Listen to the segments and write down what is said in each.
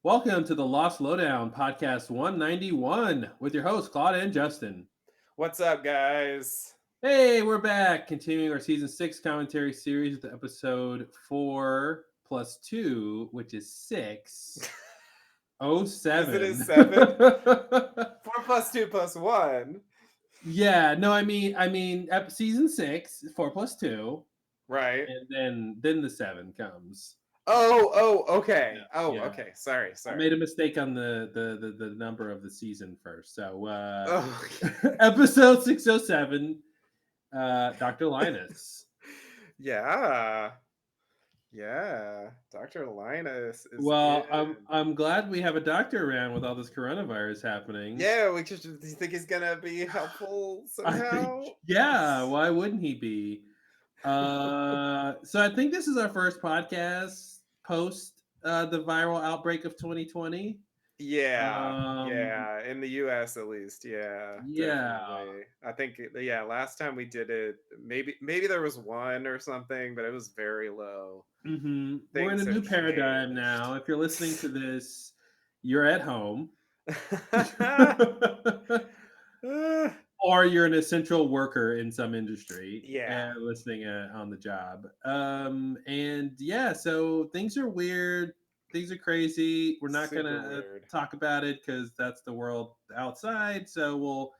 Welcome to the Lost Lowdown podcast 191 with your hosts, Claude and Justin. What's up, guys? Hey, we're back, continuing our season 6 commentary series with episode 4 plus 2, which is 607. Is it a 7? 4 plus 2 plus 1. Yeah, no, season 6, 4 plus 2, Right. and then the 7 comes. Okay. Yeah. Okay. Sorry. I made a mistake on the number of the season first. So Oh, episode 607, Dr. Linus. yeah. Yeah. Dr. Linus is Well, in. I'm glad we have a doctor around with all this coronavirus happening. Yeah, do you think he's gonna be helpful I think, somehow? yeah, why wouldn't he be? So I think this is our first podcast post the viral outbreak of 2020. Yeah, Um, yeah, in the US at least, yeah, yeah. definitely. I think yeah, last time we did it, maybe there was one or something, but it was very low. We're in a Things new have paradigm changed. now. If you're listening to this, you're at home. Or you're an essential worker in some industry Yeah, and listening on the job. And yeah, so things are weird. Things are crazy. We're not going super to weird. talk about it because that's the world outside. So we'll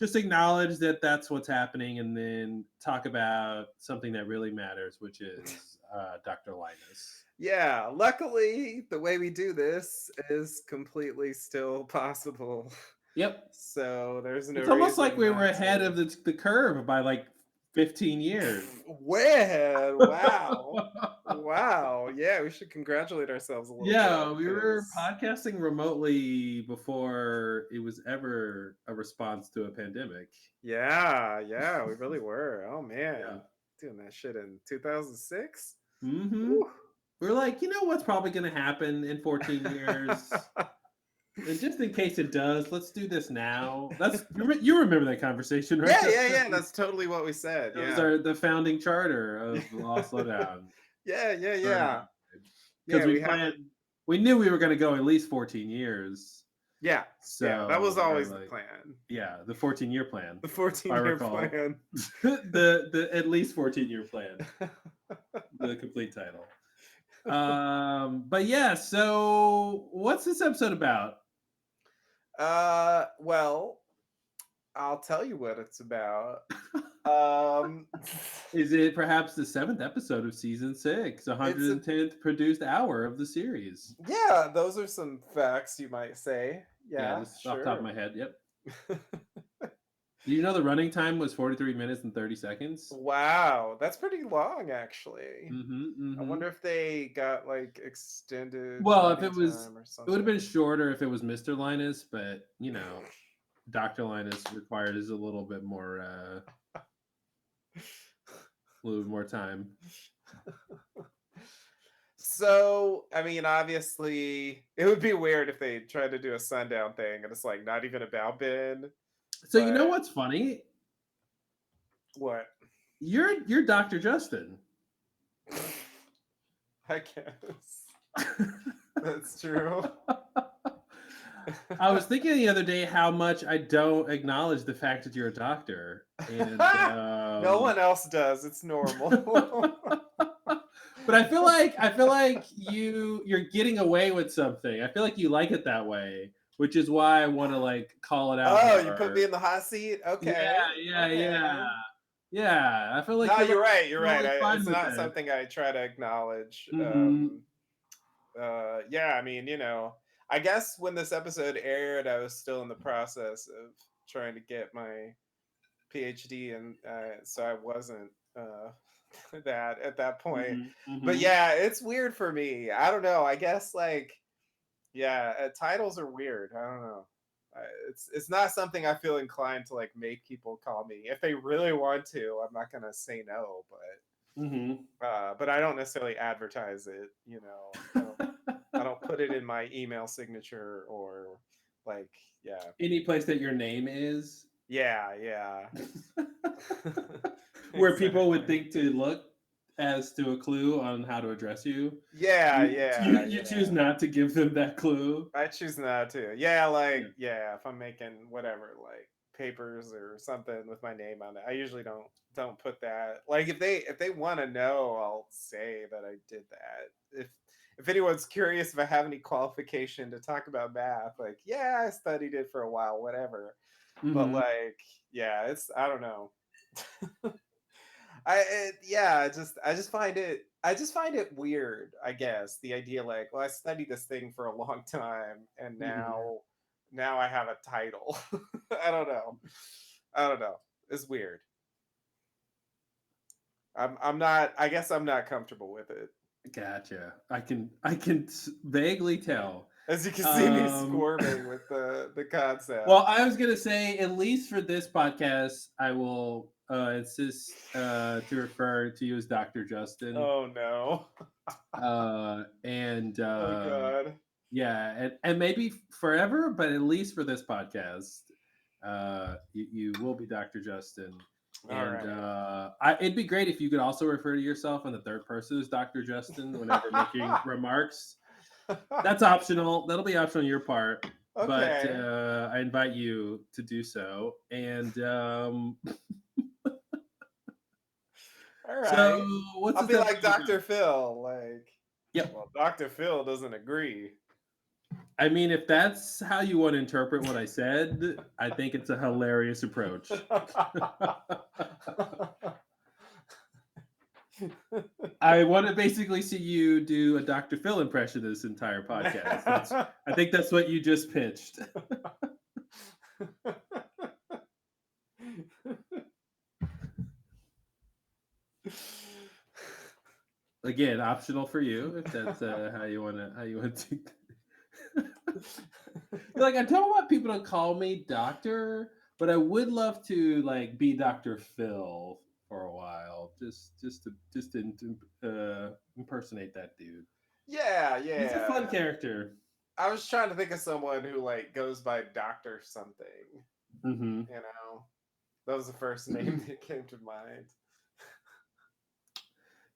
just acknowledge that that's what's happening and then talk about something that really matters, which is Dr. Linus. Yeah, luckily the way we do this is completely still possible. Yep. So there's no It's almost like reason we were not ahead to. of the curve by like 15 years. Way ahead. Wow. Wow. Yeah, we should congratulate ourselves a little Yeah, bit we were because podcasting remotely before it was ever a response to a pandemic. yeah, we really were. Oh Yeah. man. Doing that shit in 2006? Mm-hmm. Woo. We're like, you know what's probably going to happen in 14 years? And just in case it does, let's do this now. You remember that conversation, right, Justin? Yeah. That's totally what we said. It was Yeah. the founding charter of the Law Slowdown. Yeah. Because Yeah, we have it. we knew we were going to go at least 14 years. Yeah, that was So we're always the like, plan. yeah, the 14-year plan, The if I 14-year recall. plan. The at least 14-year plan, the complete title. But yeah, so what's this episode about? Well, I'll tell you what it's about. Um Is it perhaps the 7th episode of season 6, it's a 110th produced hour of the series? Yeah, those are some facts you might say. Yeah, Yeah, just off the top of sure. my head. Yep. Do you know the running time was 43 minutes and 30 seconds? Wow, that's pretty long actually. Mm-hmm. I Mm-hmm. wonder if they got like extended Well, if running it was, time or it would have been something. shorter if it was Mr. Linus, but Dr. Linus required is a little bit more time. So, I mean, obviously, it would be weird if they tried to do a sundown thing and it's like not even about Ben. So you know But what's funny? what? You're Dr. Justin. I guess that's true. I was thinking the other day how much I don't acknowledge the fact that you're a doctor, and No one else does. It's normal. but I feel like you're getting away with something. I feel like you like it that way, which is why I want to like call it out Oh, you put more. me in the hot seat? Yeah, Okay. yeah. Okay. Yeah, I feel like No, you're like you're right. You're right. totally fine It's with not this. something I try to acknowledge. Hmm. Yeah, I mean, I guess when this episode aired, I was still in the process of trying to get my PhD, and so I wasn't that at that point. Hmm. But Hmm. yeah, it's weird for me. I don't know. I guess like yeah, titles are weird. I don't know. It's not something I feel inclined to like make people call me. If they really want to, I'm not gonna say no. Hmm. But I don't necessarily advertise it. I don't put it in my email signature or like yeah Any place that your name is, yeah where people would exactly. think to look. as to a clue on how to address you, Yeah, you choose yeah. not to give them that clue. I choose not to. Yeah, Yeah. like yeah, if I'm making whatever, like papers or something with my name on it, I usually don't put that. Like if they want to know, I'll say that I did that. If anyone's curious if I have any qualification to talk about math, like yeah, I studied it for a while, whatever. But Hmm. like yeah, it's I don't know. Yeah, I just find it weird, I guess. The idea like, well, I studied this thing for a long time and Hmm. now I have a title. I don't know. I don't know. It's weird. I'm not I guess I'm not comfortable with it. Gotcha. I can vaguely tell. As you can see me Um, squirming with the concept. well, I was gonna say, at least for this podcast, I will insist to refer to you as Dr. Justin. Oh no. And Oh god. yeah, and maybe forever, but at least for this podcast, you will be Dr. Justin. All And right. it'd be great if you could also refer to yourself in the third person as Dr. Justin whenever making remarks. That's optional. That'll be optional on your part, but Okay. I invite you to do so. And All so, right. what's I'll this be like episode Dr. about? Phil, like, Yep. well, Dr. Phil doesn't agree. I mean, if that's how you want to interpret what I said, I think it's a hilarious approach. I want to basically see you do a Dr. Phil impression this entire podcast. I think that's what you just pitched. Again, optional for you if that's how you want to. You're like, I don't want people to call me doctor, but I would love to like be Dr. Phil for a while, just to impersonate that dude. Yeah, He's a fun yeah. character. I was trying to think of someone who like goes by Doctor something. Hmm. You know, that was the first name that came to mind.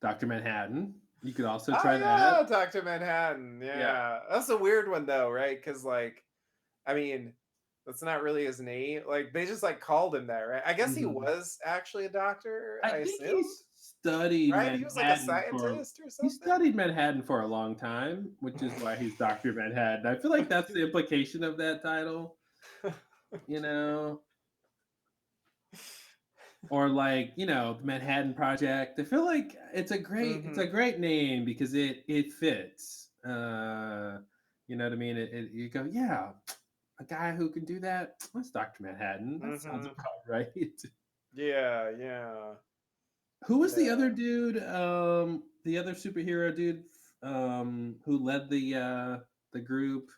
Dr. Manhattan. You could also Oh try yeah, that. Doctor Manhattan. Yeah. Yeah, that's a weird one though, right? Because like, I mean, that's not really his name. Like they just like called him that, right? I guess he Hmm. was actually a doctor. I I think assumed, right? He was like a scientist or He something. studied Manhattan for a long time, which is why he's Dr. Manhattan. I feel like that's the implication of that title, you know, or like, the Manhattan Project. I feel like it's a Hmm. great name because it fits. You know what I mean? You go, yeah, a guy who can do that. That's Dr. Manhattan. That sounds Hmm. about right. Yeah, yeah, Who was the other yeah. dude? The other superhero dude, who led the group.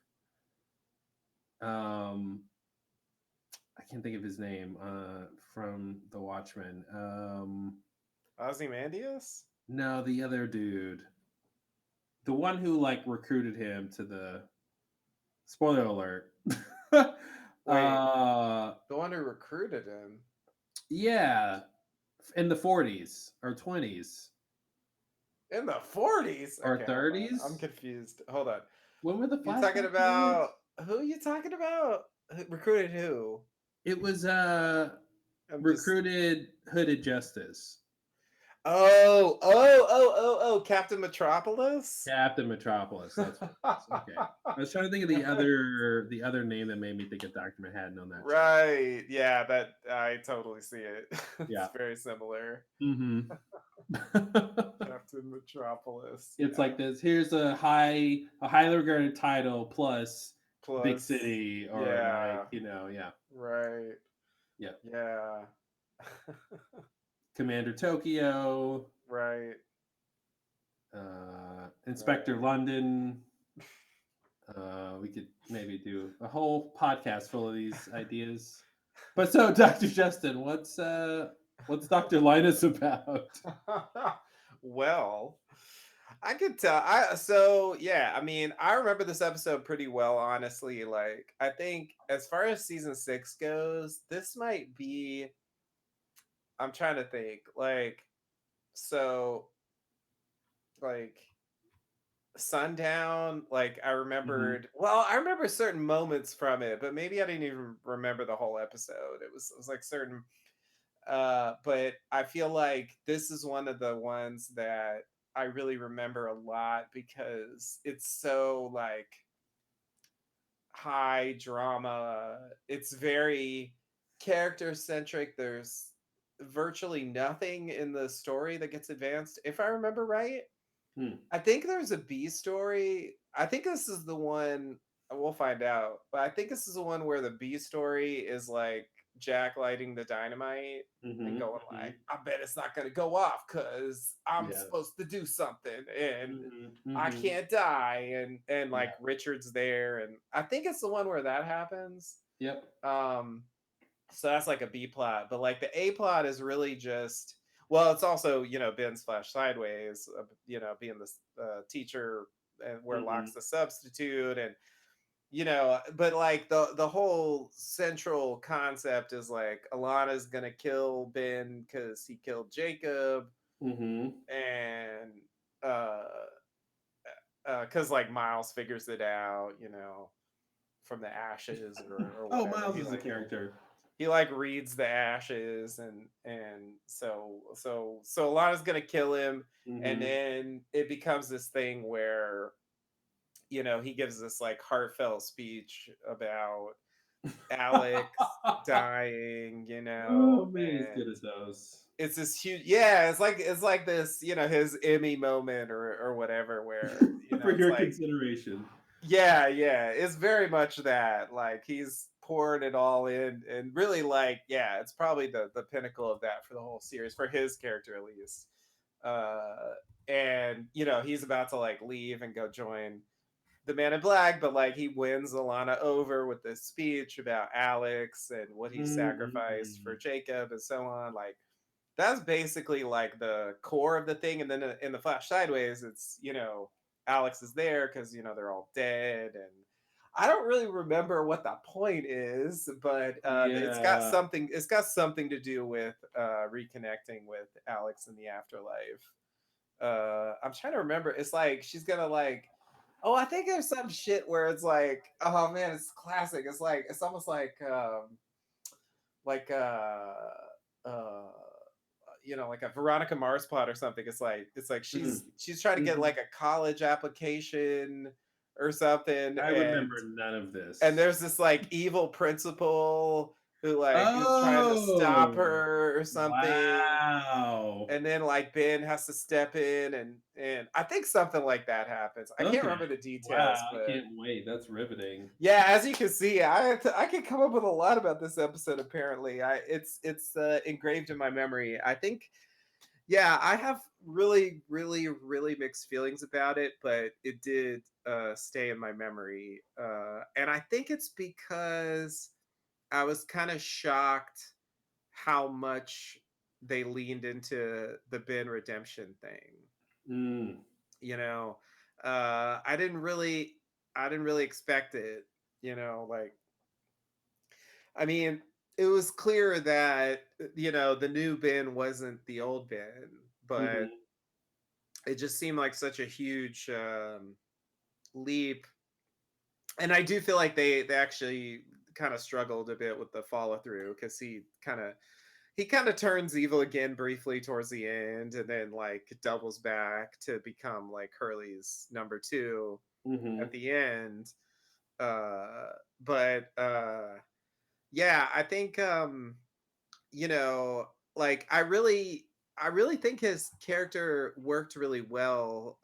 Um, I can't think of his name. From the Watchmen. Ozymandias? No, the other dude, the one who like recruited him to the. Spoiler alert. Wait, uh, the one who recruited him yeah, in the 40s or 20s in the 40s? or Okay, hold on. I'm 30s. confused. Hold on. When were the You talking flashback about periods? who? You talking about recruited who? It was I'm just. recruited Hooded Justice. Oh, Captain Metropolis? Captain Metropolis. That's what it was. Okay. I was trying to think of the other name that made me think of Doctor Manhattan on that show. Right. Yeah, that I totally see it. It's Yeah. very similar. Hmm. Captain Metropolis. It's Yeah. like this. Here's a highly regarded title plus big Plus, city or like yeah, yeah, right. yeah. Yeah. Commander Tokyo, Right. Inspector Right. London. We could maybe do a whole podcast full of these ideas. But so, Dr. Justin, what's Dr. Linus about? Well, I could tell. I so yeah, I mean, I remember this episode pretty well, honestly. Like, I think as far as season 6 goes, this might be I'm trying to think. Like, so like Sundown, like Hmm. I remember certain moments from it, but maybe I didn't even remember the whole episode. It was like certain but I feel like this is one of the ones that I really remember a lot because it's so like high drama. It's very character centric. There's virtually nothing in the story that gets advanced, if I remember right. Hmm. I think there's a B story. I think this is the one. We'll find out. But I think this is the one where the B story is like Jack lighting the dynamite and Hmm. going Hmm. like, "I bet it's not gonna go off because I'm Yeah. supposed to do something and Hmm. I Hmm. can't die." And like Yeah. Richard's there, and I think it's the one where that happens. Yep. Um, so that's like a B plot, but like the A plot is really just well, it's also Ben's Flash Sideways, being this teacher and where Locke's Hmm. the substitute, and but like the whole central concept is like Alana's gonna kill Ben because he killed Jacob, Hmm. and uh because like Miles figures it out, from the ashes or Oh, whatever. Miles is a character. He like reads the ashes, and so Alana's gonna kill him, and Hmm. then it becomes this thing where he gives this like heartfelt speech about Alex dying, Oh man, he's good and at those. it's this huge, yeah, it's like this, his Emmy moment or whatever, where For it's your like, consideration. yeah, yeah, it's very much that. Like he's poured it all in, and really, like, yeah, it's probably the pinnacle of that for the whole series, for his character at least. Uh, and he's about to like leave and go join the Man in Black, but like he wins Alana over with this speech about Alex and what he sacrificed for Mm-hmm. Jacob and so on. Like that's basically like the core of the thing. And then in the Flash Sideways, it's Alex is there because they're all dead, and I don't really remember what the point is, but it's got Yeah. something. It's got something to do with reconnecting with Alex in the afterlife. I'm trying to remember. It's like she's gonna like. Oh, I think there's some shit where it's like, oh man, it's classic. It's like it's almost like uh like a Veronica Mars plot or something. It's like she's trying to get Mm-hmm. like a college application or something, I and remember none of and this. there's this like evil principal who like is trying to stop Oh, her or something, wow. and then like Ben has to step in, and I think something like that happens. I can't Okay. remember the Wow, details, I but can't wait. That's riveting. yeah, as you can see, I can come up with a lot about this episode. Apparently, it's engraved in my memory. I think, yeah, I have really, really, really mixed feelings about it, but it did stay in my memory, and I think it's because I was kind of shocked how much they leaned into the Ben redemption thing. Mm. You know, I didn't really expect it. Like, I mean, it was clear that the new Ben wasn't the old Ben, but Hmm. it just seemed like such a huge leap. And I do feel like they actually kind of struggled a bit with the follow through, because he kind of turns evil again briefly towards the end, and then like doubles back to become like Hurley's number two at Hmm. the end. Uh, but yeah, I think you know, like I really think his character worked really well.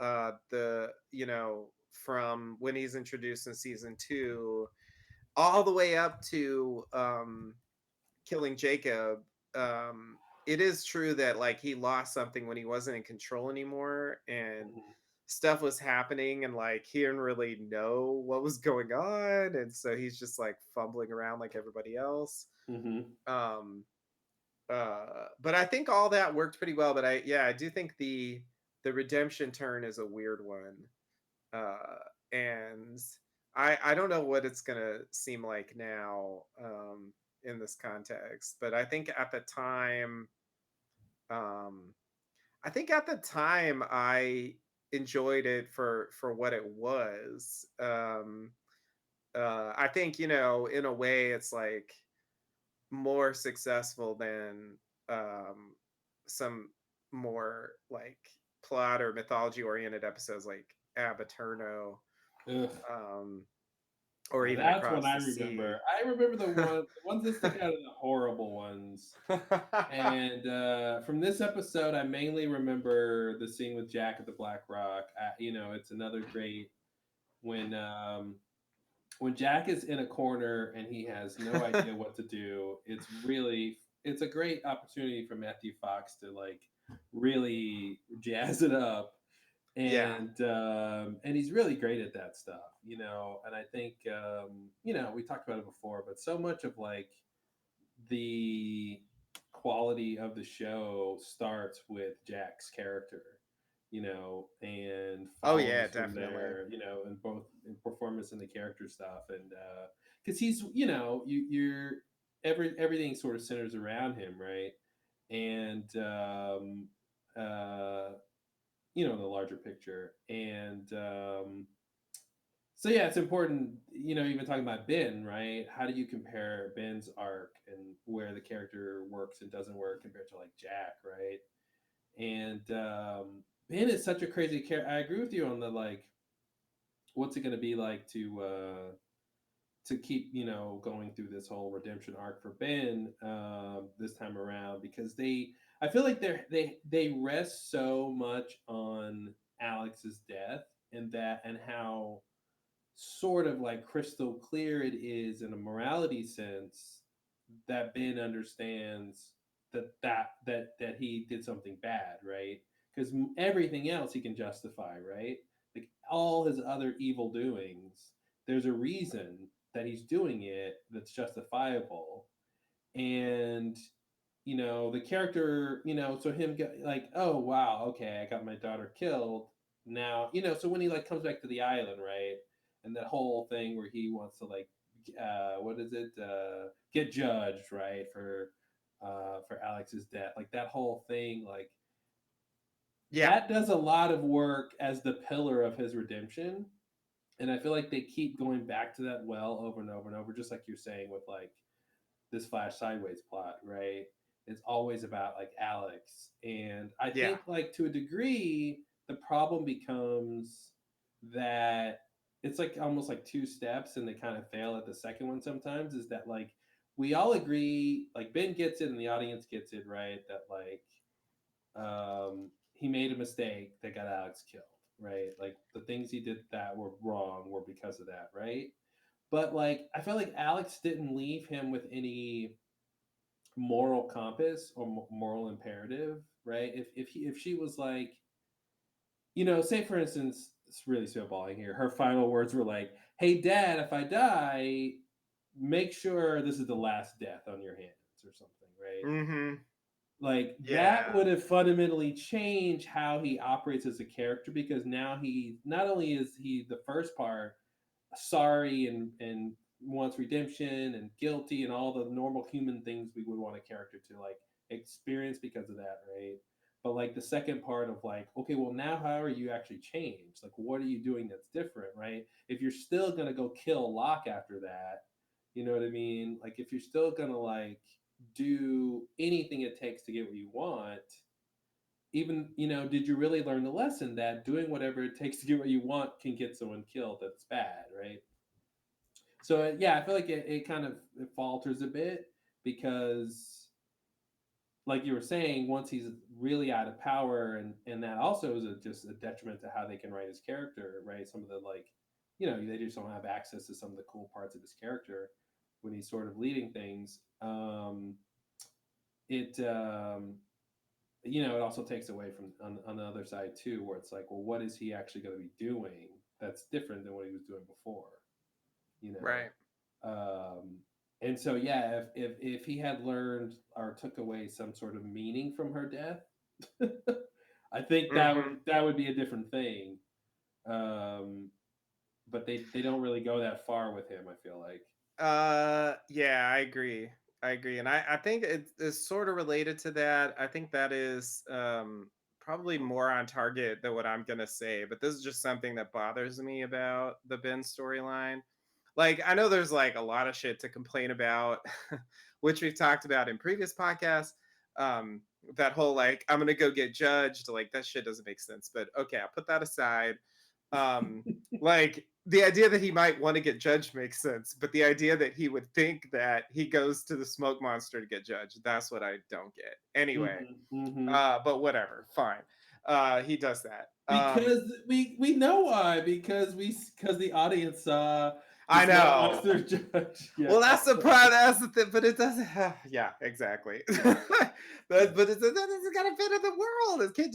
From when he's introduced in season two all the way up to killing Jacob. It is true that like he lost something when he wasn't in control anymore, and stuff was happening, and like he didn't really know what was going on, and so he's just like fumbling around like everybody else. Hmm. Um, but I think all that worked pretty well. But I do think the redemption turn is a weird one, and I don't know what it's gonna seem like now in this context. But um, I think at the time enjoyed it for what it was. I think, in a way it's like more successful than um some more like plot or mythology oriented episodes like Abaterno, Ugh. um or Now even that's one Across I the Sea. remember. I remember the ones that stick out are the horrible ones. And from this episode, I mainly remember the scene with Jack at the Black Rock. It's another great when when Jack is in a corner and he has no idea what to do. It's a great opportunity for Matthew Fox to like really jazz it up, Yeah. and he's really great at that stuff, And I think we talked about it before, but so much of like the quality of the show starts with Jack's character, and Oh yeah, follows from definitely. there, in both in performance and the character stuff, and because he's, you're everything sort of centers around him, right? And uh, the larger picture, and so yeah, it's important, even talking about Ben, right? How do you compare Ben's arc and where the character works and doesn't work compared to like Jack, right? And Ben is such a crazy character. I agree with you on the like, what's it going to be like to keep going through this whole redemption arc for Ben this time around, because I feel like they rest so much on Alex's death, and how sort of like crystal clear it is in a morality sense that Ben understands that he did something bad, right? Because everything else he can justify, right? Like all his other evil doings, there's a reason that he's doing it that's justifiable, and the character, so him get like, oh wow, okay, I got my daughter killed now, so when he like comes back to the island, right, and that whole thing where he wants to like what is it, get judged, right, for Alex's death, like that whole thing, like Yeah. that does a lot of work as the pillar of his redemption, and I feel like they keep going back to that well over and over and over, just like you're saying with like this Flash Sideways plot, right? It's always about like Alex. And I Yeah. think like to a degree, the problem becomes that it's like almost like two steps and they kind of fail at the second one sometimes, is that like we all agree, like Ben gets it and the audience gets it, right? That like he made a mistake that got Alex killed, right? Like the things he did that were wrong were because of that, right? But like I felt like Alex didn't leave him with any moral compass or moral imperative, right? If she was like, say for instance, it's really spitballing here. Her final words were like, "Hey, Dad, if I die, make sure this is the last death on your hands," or something, right? Mhm. Like that Yeah. would have fundamentally changed how he operates as a character, because now he not only is he the first part sorry and wants redemption and guilty and all the normal human things we would want a character to like experience because of that, right? But like the second part of like, okay, well now how are you actually changed? Like what are you doing that's different, right? If you're still gonna go kill Locke after that, you know what I mean? Like if you're still gonna like do anything it takes to get what you want, even did you really learn the lesson that doing whatever it takes to get what you want can get someone killed that's bad, right? So yeah, I feel like it kind of it falters a bit, because like you were saying, once he's really out of power, and that also is just a detriment to how they can write his character, right? Some of the like, they just don't have access to some of the cool parts of his character when he's sort of leading things. It it also takes away from on the other side too, where it's like, well, what is he actually going to be doing that's different than what he was doing before? you know Right. um and so yeah, if he had learned or took away some sort of meaning from her death, I think Mhm. that would be a different thing. um but they don't really go that far with him, I feel like. Yeah, I agree. I agree. And I think it's sort of related to that. I think that is probably more on target than what I'm gonna say, but this is just something that bothers me about the Ben storyline. Like, I know there's like a lot of shit to complain about, which we've talked about in previous podcasts. Um, that whole like, I'm gonna go get judged, like that shit doesn't make sense. But okay, I'll put that aside. Um, like the idea that he might want to get judged makes sense, but the idea that he would think that he goes to the smoke monster to get judged, that's what I don't get. Anyway, but whatever, fine. He does that. Because we know why. Because the audience saw the I smoke know. monster judge. Yeah. Well, that's the part. That's the thing, but it doesn't. Yeah, exactly. But it doesn't gotta fit in the world. It can't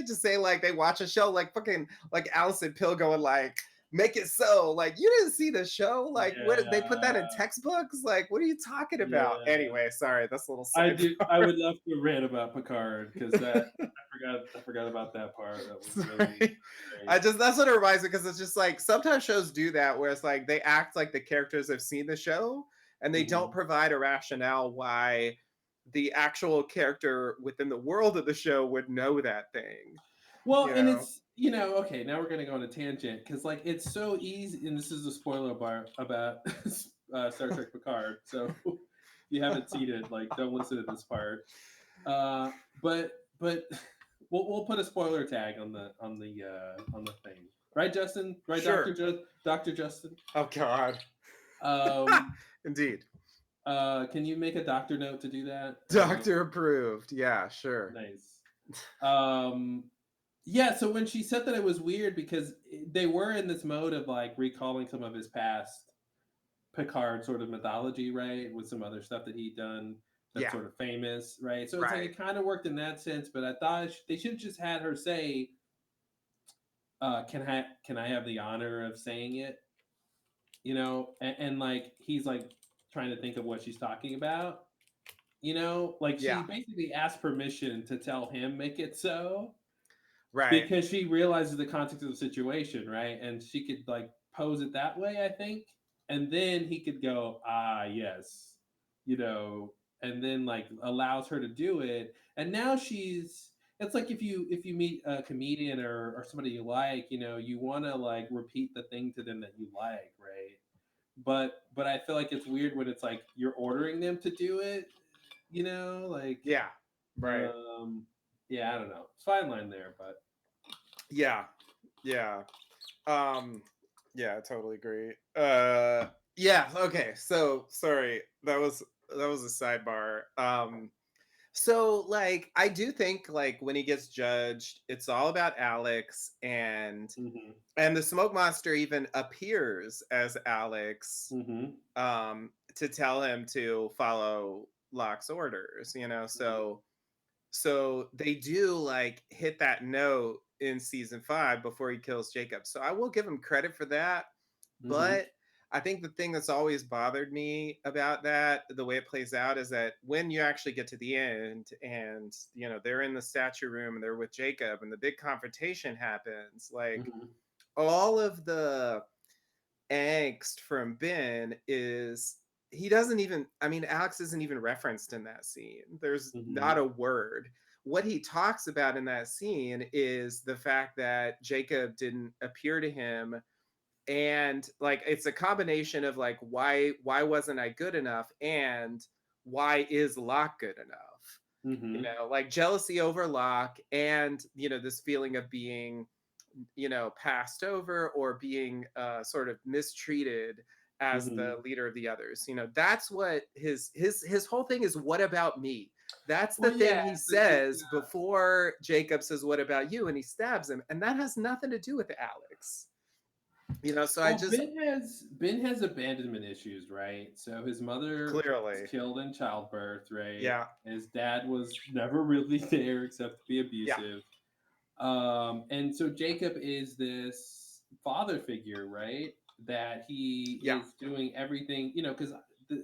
just say like they watch a show like fucking like Allison Pill going like make it so like you didn't see the show like what they put that in Yeah. textbooks like what are you talking about? Yeah. Anyway, sorry, that's a little I side do. I part. would love to rant about Picard because that I forgot about that part. That was really Sorry. great. That's what it reminds me because it's just like sometimes shows do that where it's like they act like the characters have seen the show and they don't Mhm. provide a rationale why the actual character within the world of the show would know that thing. Well, You and know? it's okay. Now we're gonna go on a tangent because like it's so easy, and this is a spoiler bar about Star Trek Picard. So if you haven't seen it, like don't listen to this part. Uh, but we'll put a spoiler tag on the thing, right, Justin? Right, Sure. Doctor Justin. Oh God. Um, Indeed. can you make a doctor note to do that? Doctor approved. Yeah, sure. Nice. Um, yeah. So when she said that, it was weird because they were in this mode of like recalling some of his past Picard sort of mythology, right, with some other stuff that he'd done that's Yeah. sort of famous, right? So it's like Right. it kind of worked in that sense, but I thought they should have just had her say, can I have the honor of saying it?" And like he's like trying to think of what she's talking about. Like she Yeah. basically asked permission to tell him make it so Right. because she realizes the context of the situation, right? And she could like pose it that way, I think. And then he could go, ah, yes, you know, and then like allows her to do it. And now it's like if you meet a comedian or somebody you like, you want to like repeat the thing to them that you like, right? But I feel like it's weird when it's like you're ordering them to do it, like Yeah. Right. um yeah, I don't know. It's fine line there, but Yeah. Yeah. Um, yeah, I totally agree. Yeah, okay. So sorry, that was a sidebar. So like I do think like when he gets judged, it's all about Alex mhm. and the smoke monster even appears as Alex Mhm. to tell him to follow Locke's orders, Mhm. so they do like hit that note in season 5 before he kills Jacob. So I will give him credit for that. Mhm. But I think the thing that's always bothered me about that, the way it plays out, is that when you actually get to the end and they're in the statue room and they're with Jacob and the big confrontation happens, like Mhm. all of the angst from Ben is he doesn't even I mean Alex isn't even referenced in that scene. There's not Mhm. a word. What he talks about in that scene is the fact that Jacob didn't appear to him and like it's a combination of like why wasn't I good enough and why is Locke good enough? Mhm. Like jealousy over Locke and this feeling of being passed over or being sort of mistreated as the Mhm. leader of the others. That's what his whole thing is. What about me? That's the Well, thing yeah, he it's says before Jacob says, "What about you?" and he stabs him, and that has nothing to do with Alex. So I well, just Ben has abandonment issues, right? So his mother was clearly, killed in childbirth, right? yeah, His dad was never really there except to be yeah, abusive. And so Jacob is this father figure, right? That he yeah, is doing everything, because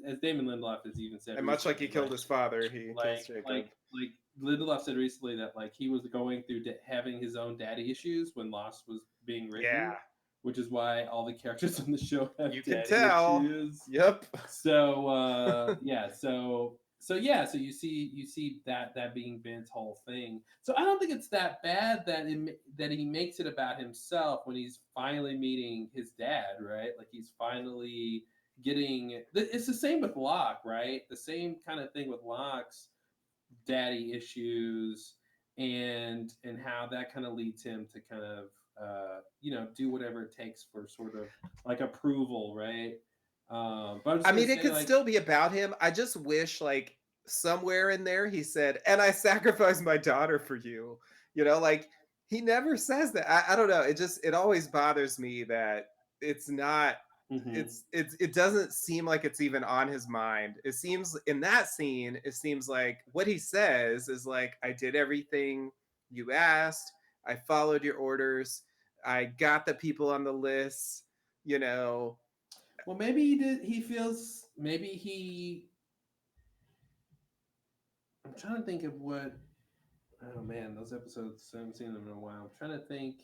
as Damon Lindelof has even said and much like he recently, killed his father, he kills like Jacob. like like Lindelof said recently that like he was going through having his own daddy issues when Lost was being written, Yeah, which is why all the characters on the show have you can daddy tell. issues. Yep. So yeah, so so yeah, so you see that being Ben's whole thing. So I don't think it's that bad that that he makes it about himself when he's finally meeting his dad, right? Like he's finally getting. It's the same with Locke, right? The same kind of thing with Locke's daddy issues, and how that kind of leads him to kind of do whatever it takes for sort of like approval, right? But I'm just I gonna mean, it say could like. still be about him. I just wish, like, somewhere in there he said, "And I sacrificed my daughter for you." Like he never says that. I don't know. It always bothers me that it's not. Mhm. It doesn't seem like it's even on his mind. It seems in that scene, it seems like what he says is like, "I did everything you asked. I followed your orders. I got the people on the list." You know, Well, maybe he did. He feels maybe he. I'm trying to think of what. Oh man, those episodes I haven't seen them in a while. I'm trying to think.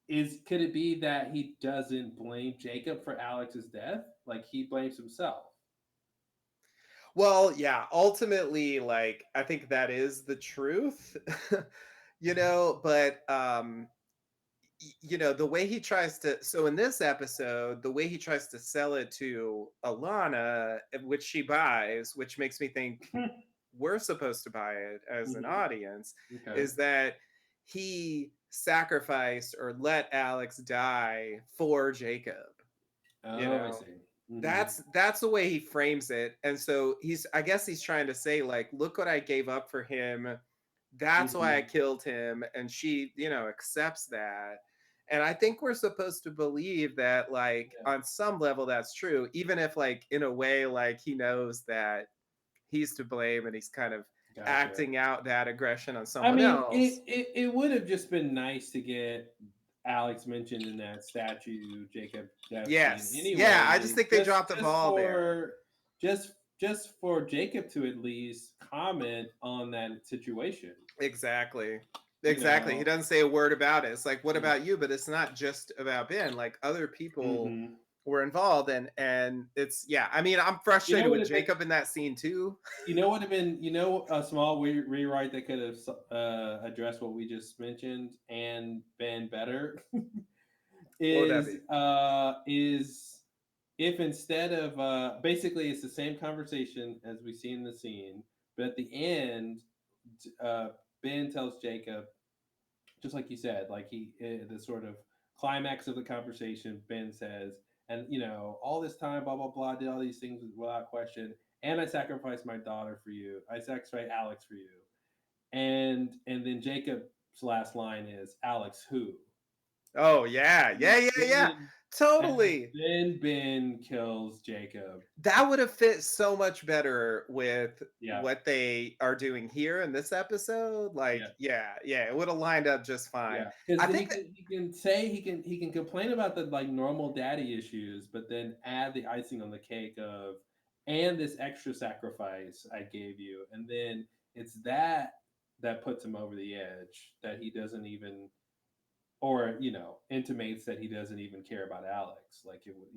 Could it be that he doesn't blame Jacob for Alex's death? Like he blames himself. Well, yeah, ultimately, like, I think that is the truth. But the way he tries to so in this episode, the way he tries to sell it to Alana, which she buys, which makes me think we're supposed to buy it as an Mhm. audience, Okay. is that he sacrificed or let Alex die for Jacob. you Oh, I know see. Hmm. that's the way he frames it. And so I guess he's trying to say, like, look what I gave up for him. That's why I Hmm. killed him. And she accepts that. And I think we're supposed to believe that, like, Yeah. on some level that's true, even if, like, in a way, like, he knows that he's to blame and he's kind of Gotcha. acting out that aggression on I someone mean, else. it would have just been nice to get Alex mentioned in that statue Jacob death scene Yes, yeah, I just anyway, think they dropped the ball there. just just for Jacob to at least comment on that situation. Exactly. You Exactly. He know. doesn't say a word about it. It's like, what Yeah. about you? But it's not just about Ben. Like, other people Hmm. were involved, and it's, yeah. I mean, I'm You know frustrated what with have been Jacob in that scene too. would have been a small rewrite that could have addressed what we just mentioned and been better What would that is be? is if instead of basically it's the same conversation as we see in the scene, but at the end, uh, Ben tells Jacob, just like you said, like the sort of climax of the conversation. Ben says, and all this time, blah blah blah, I did all these things without question, and I sacrificed my daughter for you. I sacrificed Alex for you, and then Jacob's last line is Alex who? Oh yeah, And yeah, yeah, yeah. then and Totally. then Ben kills Jacob. That would have fit so much better with Yeah, what they are doing here in this episode. yeah, Like, yeah, yeah, it would have lined up just fine. yeah. Because I he think that, can he can say he can complain about the like normal daddy issues, but then add the icing on the cake of and this extra sacrifice I gave you, and then it's that puts him over the edge that he doesn't even or intimates that he doesn't even care about Alex like it would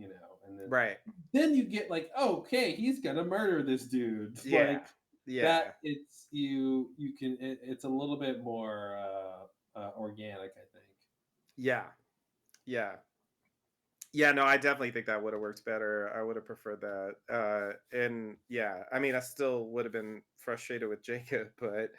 and right. then you get like okay he's gonna murder this dude Yeah. like that Yeah. it's you can it's a little bit more organic I think. Yeah. Yeah. Yeah, no, I definitely think that would have worked better. I would have preferred that. And yeah, I mean, I still would have been frustrated with Jacob, but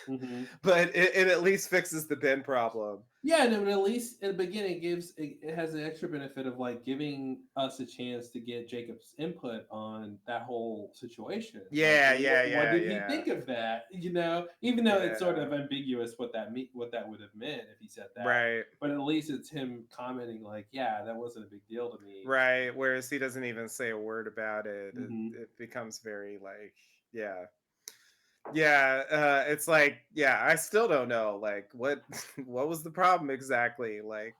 Hmm. but it at least fixes the Ben problem. Yeah, and at least in the beginning, it has the extra benefit of like giving us a chance to get Jacob's input on that whole situation. Like, Yeah, yeah, what yeah, did he yeah, think of that? Even though it's sort yeah. of ambiguous what that would have meant if he said that. Right, But at least it's him commenting like, "Yeah, that wasn't a big deal to me." right. Whereas he doesn't even say a word about it. It, Hmm. it becomes very, like, yeah, yeah. It's like, yeah, I still don't know, like, what what was the problem exactly? Like,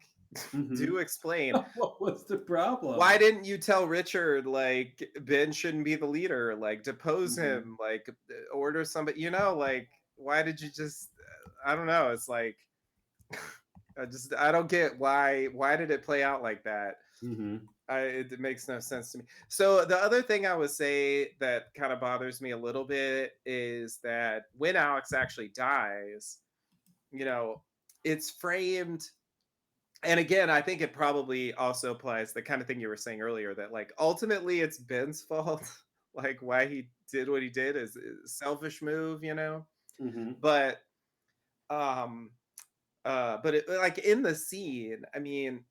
Hmm. do explain. What was the problem? Why didn't you tell Richard, like, Ben shouldn't be the leader? Like, depose Hmm. him, like, order somebody, like, why did you just, I don't know. It's like, I don't get why did it play out like that? Hmm. it makes no sense to me. So the other thing I would say that kind of bothers me a little bit is that when Alex actually dies, you know, it's framed. And again, I think it probably also applies the kind of thing you were saying earlier that like ultimately it's Ben's fault. Like why he did what he did is a selfish move, you know. Hmm. But um but it, like in the scene, I mean,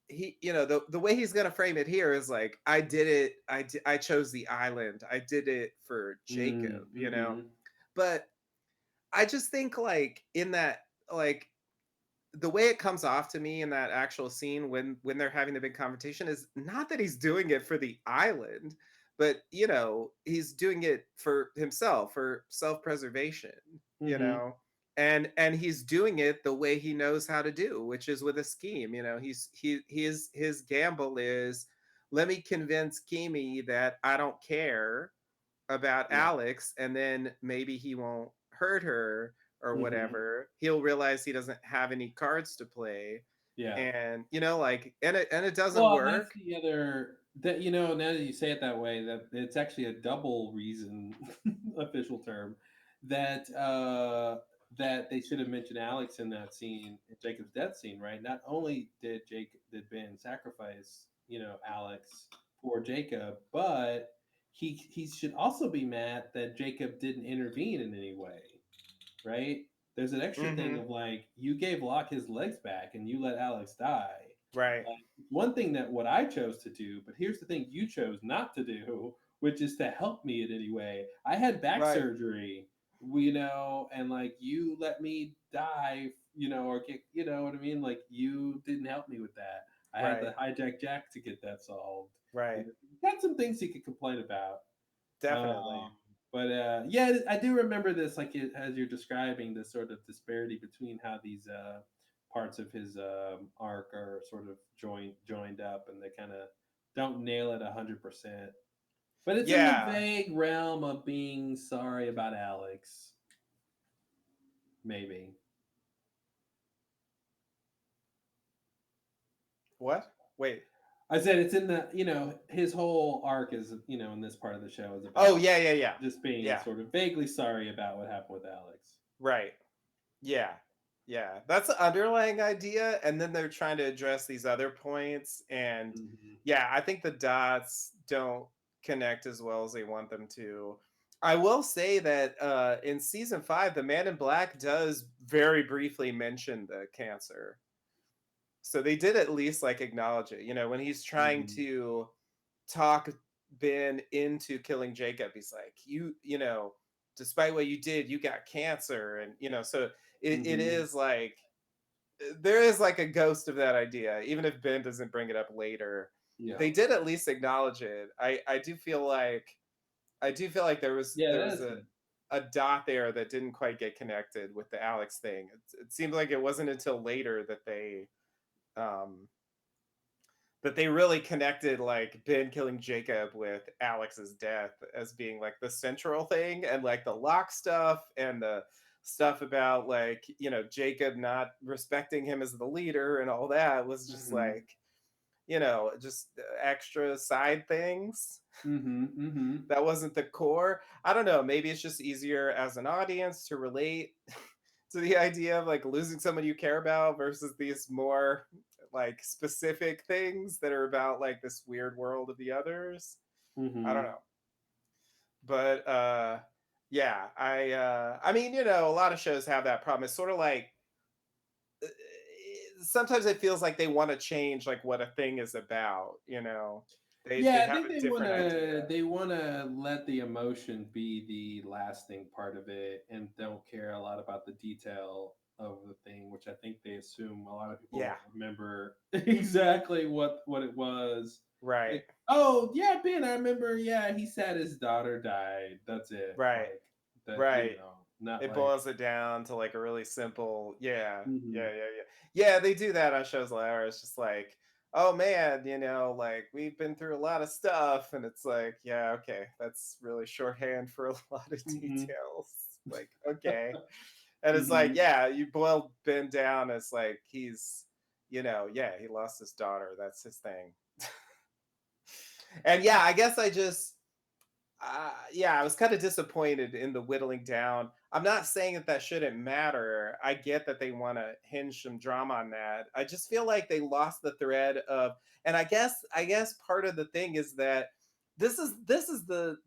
he, you know, the way he's gonna frame it here is like, I did it, I chose the island, I did it for Jacob, you know. Mm-hmm. But I just think like in that, like the way it comes off to me in that actual scene when they're having the big confrontation is not that he's doing it for the island, but you know, he's doing it for himself, for self-preservation, you Hmm. know. And he's doing it the way he knows how to do, which is with a scheme. You know, his gamble is, let me convince Kimi that I don't care about Yeah. Alex, and then maybe he won't hurt her or Hmm. whatever. He'll realize he doesn't have any cards to play, Yeah. and you know, like, and it doesn't Well, that's work. the other that now that you say it that way, that it's actually a double reason, official term, that that they should have mentioned Alex in that scene, in Jacob's death scene, right? Not only did Ben sacrifice, Alex for Jacob, but he should also be mad that Jacob didn't intervene in any way, right? There's an extra thing Mm-hmm. of like, you gave Locke his legs back and you let Alex die. Right. Like, one thing that what I chose to do, but here's the thing you chose not to do, which is to help me in any way. I had back Right. surgery, and like you let me die, or get, you know what I mean? Like you didn't help me with that. I had Right. to hijack Jack to get that solved. Right. Got some things he could complain about. Definitely. But yeah, I do remember this, like as you're describing this sort of disparity between how these parts of his arc are sort of joined up, and they kind of don't nail it 100%. But it's in the Yeah. vague realm of being sorry about Alex, maybe. What? Wait. I said it's in the, his whole arc is, in this part of the show is Oh about yeah, yeah, yeah. just being Yeah. sort of vaguely sorry about what happened with Alex. Right. Yeah. Yeah. That's the underlying idea. And then they're trying to address these other points. And Hmm. yeah, I think the dots don't connect as well as they want them to. I will say that in season 5, the Man in Black does very briefly mention the cancer. So they did at least like acknowledge it. You know, when he's trying Hmm. to talk Ben into killing Jacob, he's like, you know, despite what you did, you got cancer. And, you know, so it Hmm. is like, there is like a ghost of that idea, even if Ben doesn't bring it up later. Yeah. They did at least acknowledge it. I do feel like Yeah, there that was is good. a dot there that didn't quite get connected with the Alex thing. It seemed like it wasn't until later um that they really connected like Ben killing Jacob with Alex's death as being like the central thing, and like the Locke stuff and the stuff about like, you know, Jacob not respecting him as the leader and all that was just Hmm. like, you know, just extra side things. Mhm, mhm, That wasn't the core. I don't know, maybe it's just easier as an audience to relate to the idea of like losing someone you care about versus these more like specific things that are about like this weird world of the others. I don't mhm. know. But yeah, I mean, you know, a lot of shows have that problem. It's sort of like uh, sometimes it feels like they want to change like what a thing is about, you know. They Yeah, I have think a different idea. they wanna let the emotion be the lasting part of it, and don't care a lot about the detail of the thing, which I think they assume a lot of people Yeah, won't remember exactly what it was. right. Like, oh yeah, Ben, I remember. Yeah, he said his daughter died. That's it. Right. Like that, Right. not It like. boils it down to like a really simple, yeah, Mhm, yeah, yeah, yeah. Yeah, they do that on shows like ours. Just like, oh man, you know, like we've been through a lot of stuff, and it's like, yeah, okay, that's really shorthand for a lot of mhm, details. Like, okay, and it's like, mhm, yeah, you boil Ben down as like he's, you know, yeah, he lost his daughter. That's his thing. And yeah, I guess I just yeah, I was kind of disappointed in the whittling down. I'm not saying that that shouldn't matter. I get that they want to hinge some drama on that. I just feel like they lost the thread of, and I guess part of the thing is that this is the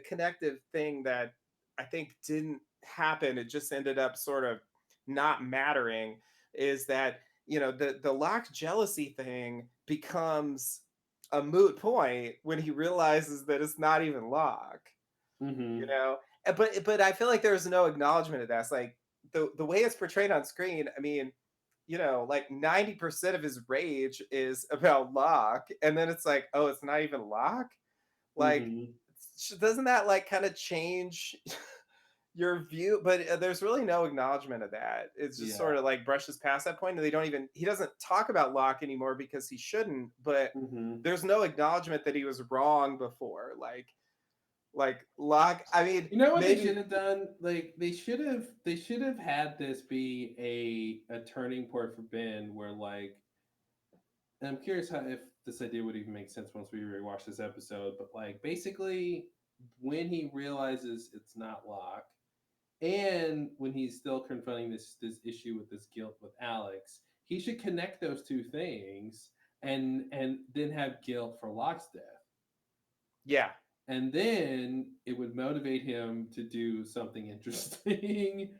connective thing that I think didn't happen. It just ended up sort of not mattering. Is that the Locke jealousy thing becomes a moot point when he realizes that it's not even Locke, you Mm-hmm. know. But I feel like there's no acknowledgement of that. It's like the way it's portrayed on screen. I mean, like 90% of his rage is about Locke, and then it's like, oh, it's not even Locke. Like, Mm-hmm. doesn't that like kind of change your view? But there's really no acknowledgement of that. It's just Yeah. sort of like brushes past that point, and they don't even he doesn't talk about Locke anymore because he shouldn't. But Mm-hmm. there's no acknowledgement that he was wrong before. Like Locke. I mean, You know what they should maybe. have done? Like they should have had this be a turning point for Ben, where like, and I'm curious how if this idea would even make sense once we rewatch this episode. But like, basically, when he realizes it's not Locke, and when he's still confronting this issue with this guilt with Alex, he should connect those two things and then have guilt for Locke's death, Yeah. and then it would motivate him to do something interesting.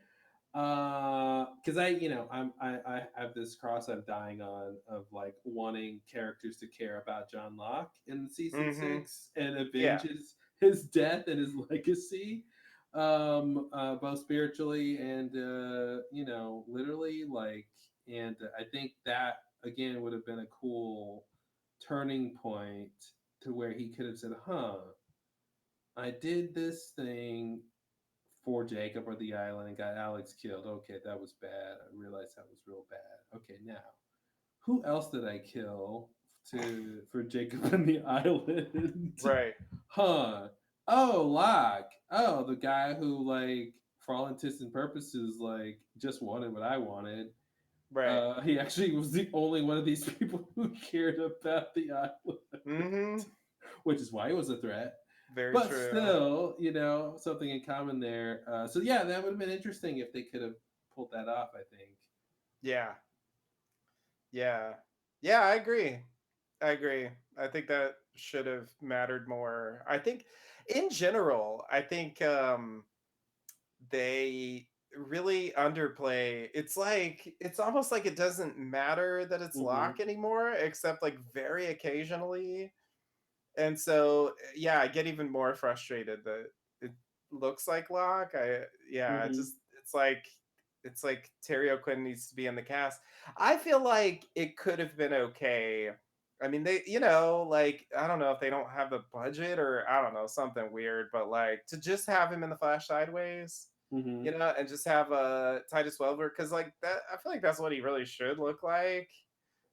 Because I have this cross I'm dying on of like wanting characters to care about John Locke in season Mm-hmm. 6 and avenge Yeah. his death and his legacy, both spiritually and literally, like. And I think that again would have been a cool turning point to where he could have said, "Huh, I did this thing for Jacob or the island and got Alex killed. Okay, that was bad. I realized that was real bad. Okay, now who else did I kill to for Jacob and the island? Right. Huh? Oh, Locke. Oh, the guy who like for all intents and purposes like just wanted what I wanted. Right. He actually was the only one of these people who cared about the island, Mm-hmm. which is why he was a threat. Very But true. still, something in common there. So yeah, that would have been interesting if they could have pulled that off. I think. Yeah. Yeah. Yeah, I agree. I agree. I think that should have mattered more. I think in general, I think they really underplay. It's almost like it doesn't matter that it's Mm-hmm. Locke anymore, except like very occasionally. And so yeah, I get even more frustrated that it looks like Locke. Yeah, Mm-hmm. it's like Terry O'Quinn needs to be in the cast. I feel like it could have been okay. I mean, like, I don't know if they don't have the budget or I don't know, something weird, but like to just have him in the Flash sideways, Mm-hmm. and just have Titus Welliver, because like that, I feel like that's what he really should look like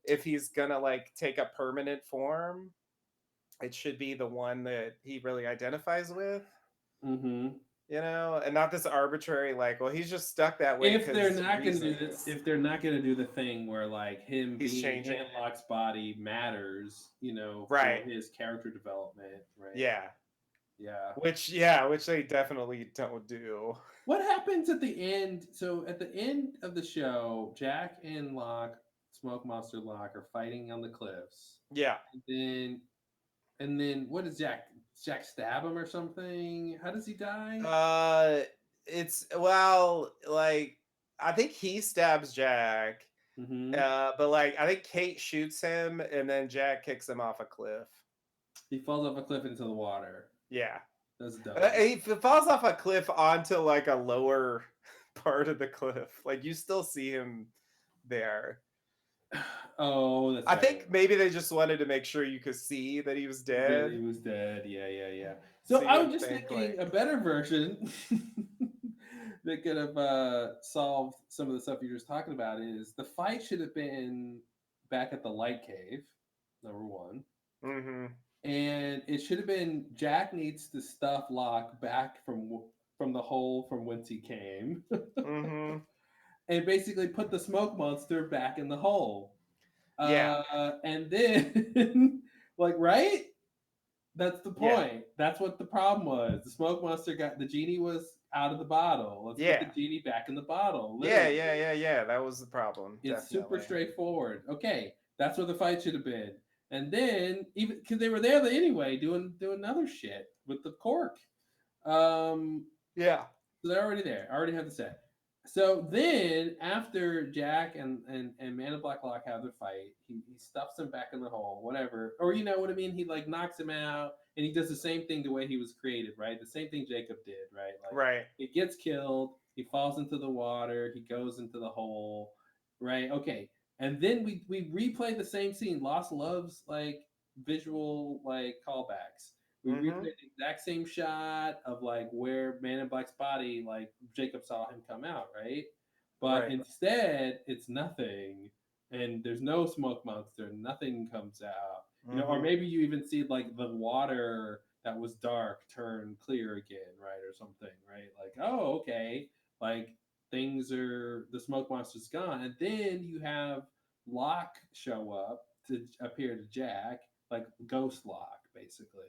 if he's gonna like take a permanent form. It should be the one that he really identifies with, Mm-hmm. and not this arbitrary like, well, he's just stuck that way If they're because not going to do this, reasons. if they're not going to do the thing where like him He's being changing in it. Locke's body matters, for Right. his character development, right? Yeah. Yeah. Which they definitely don't do. What happens at the end? So at the end of the show, Jack and Locke, Smoke Monster Locke, are fighting on the cliffs, Yeah. and then what does Jack stab him or something? How does he die? Uh it's, well, like, I think he stabs Jack. Mm-hmm. But like I think Kate shoots him and then Jack kicks him off a cliff. He falls off a cliff into the water. Yeah. That's dumb. He falls off a cliff onto like a lower part of the cliff. Like you still see him there. Oh, that's I right. think maybe they just wanted to make sure you could see that he was That he dead. was dead. Yeah, yeah, yeah. So So you I was would just think thinking like, a better version that could have solved some of the stuff you're just talking about is the fight should have been back at the light cave, number one. mm-hmm. And it should have been Jack needs to stuff Locke back from the hole from whence he came, Mm-hmm. and basically put the smoke monster back in the hole. Yeah. And then, like, right? That's the Yeah. point. That's what the problem was. The smoke monster the genie was out of the bottle. Let's put the Yeah. genie back in the bottle. Yeah, Literally, yeah, yeah, yeah. That was the problem, it's super definitely. straightforward. Okay, that's what the fight should have been. And then even because they were there anyway, doing other shit with the cork. Um, Yeah. So they're already there. I already have the set. So then, after Jack and Man in Black Lock have their fight, he stuffs him back in the hole, whatever. Or you know what I mean? He like knocks him out, and he does the same thing the way he was created, right? The same thing Jacob did, right? Like Right. he gets killed, he falls into the water, he goes into the hole, right? Okay, and then we replay the same scene. Lost loves like visual like callbacks. We Mm-hmm. replayed the exact same shot of like where Man in Black's body, like Jacob saw him come out, right? But Right. instead, it's nothing, and there's no smoke monster. Nothing comes out, or Mm-hmm. maybe you even see like the water that was dark turn clear again, right, or something, right? Like, oh, okay, like the smoke monster's gone, and then you have Locke show up to appear to Jack, like Ghost Locke, basically,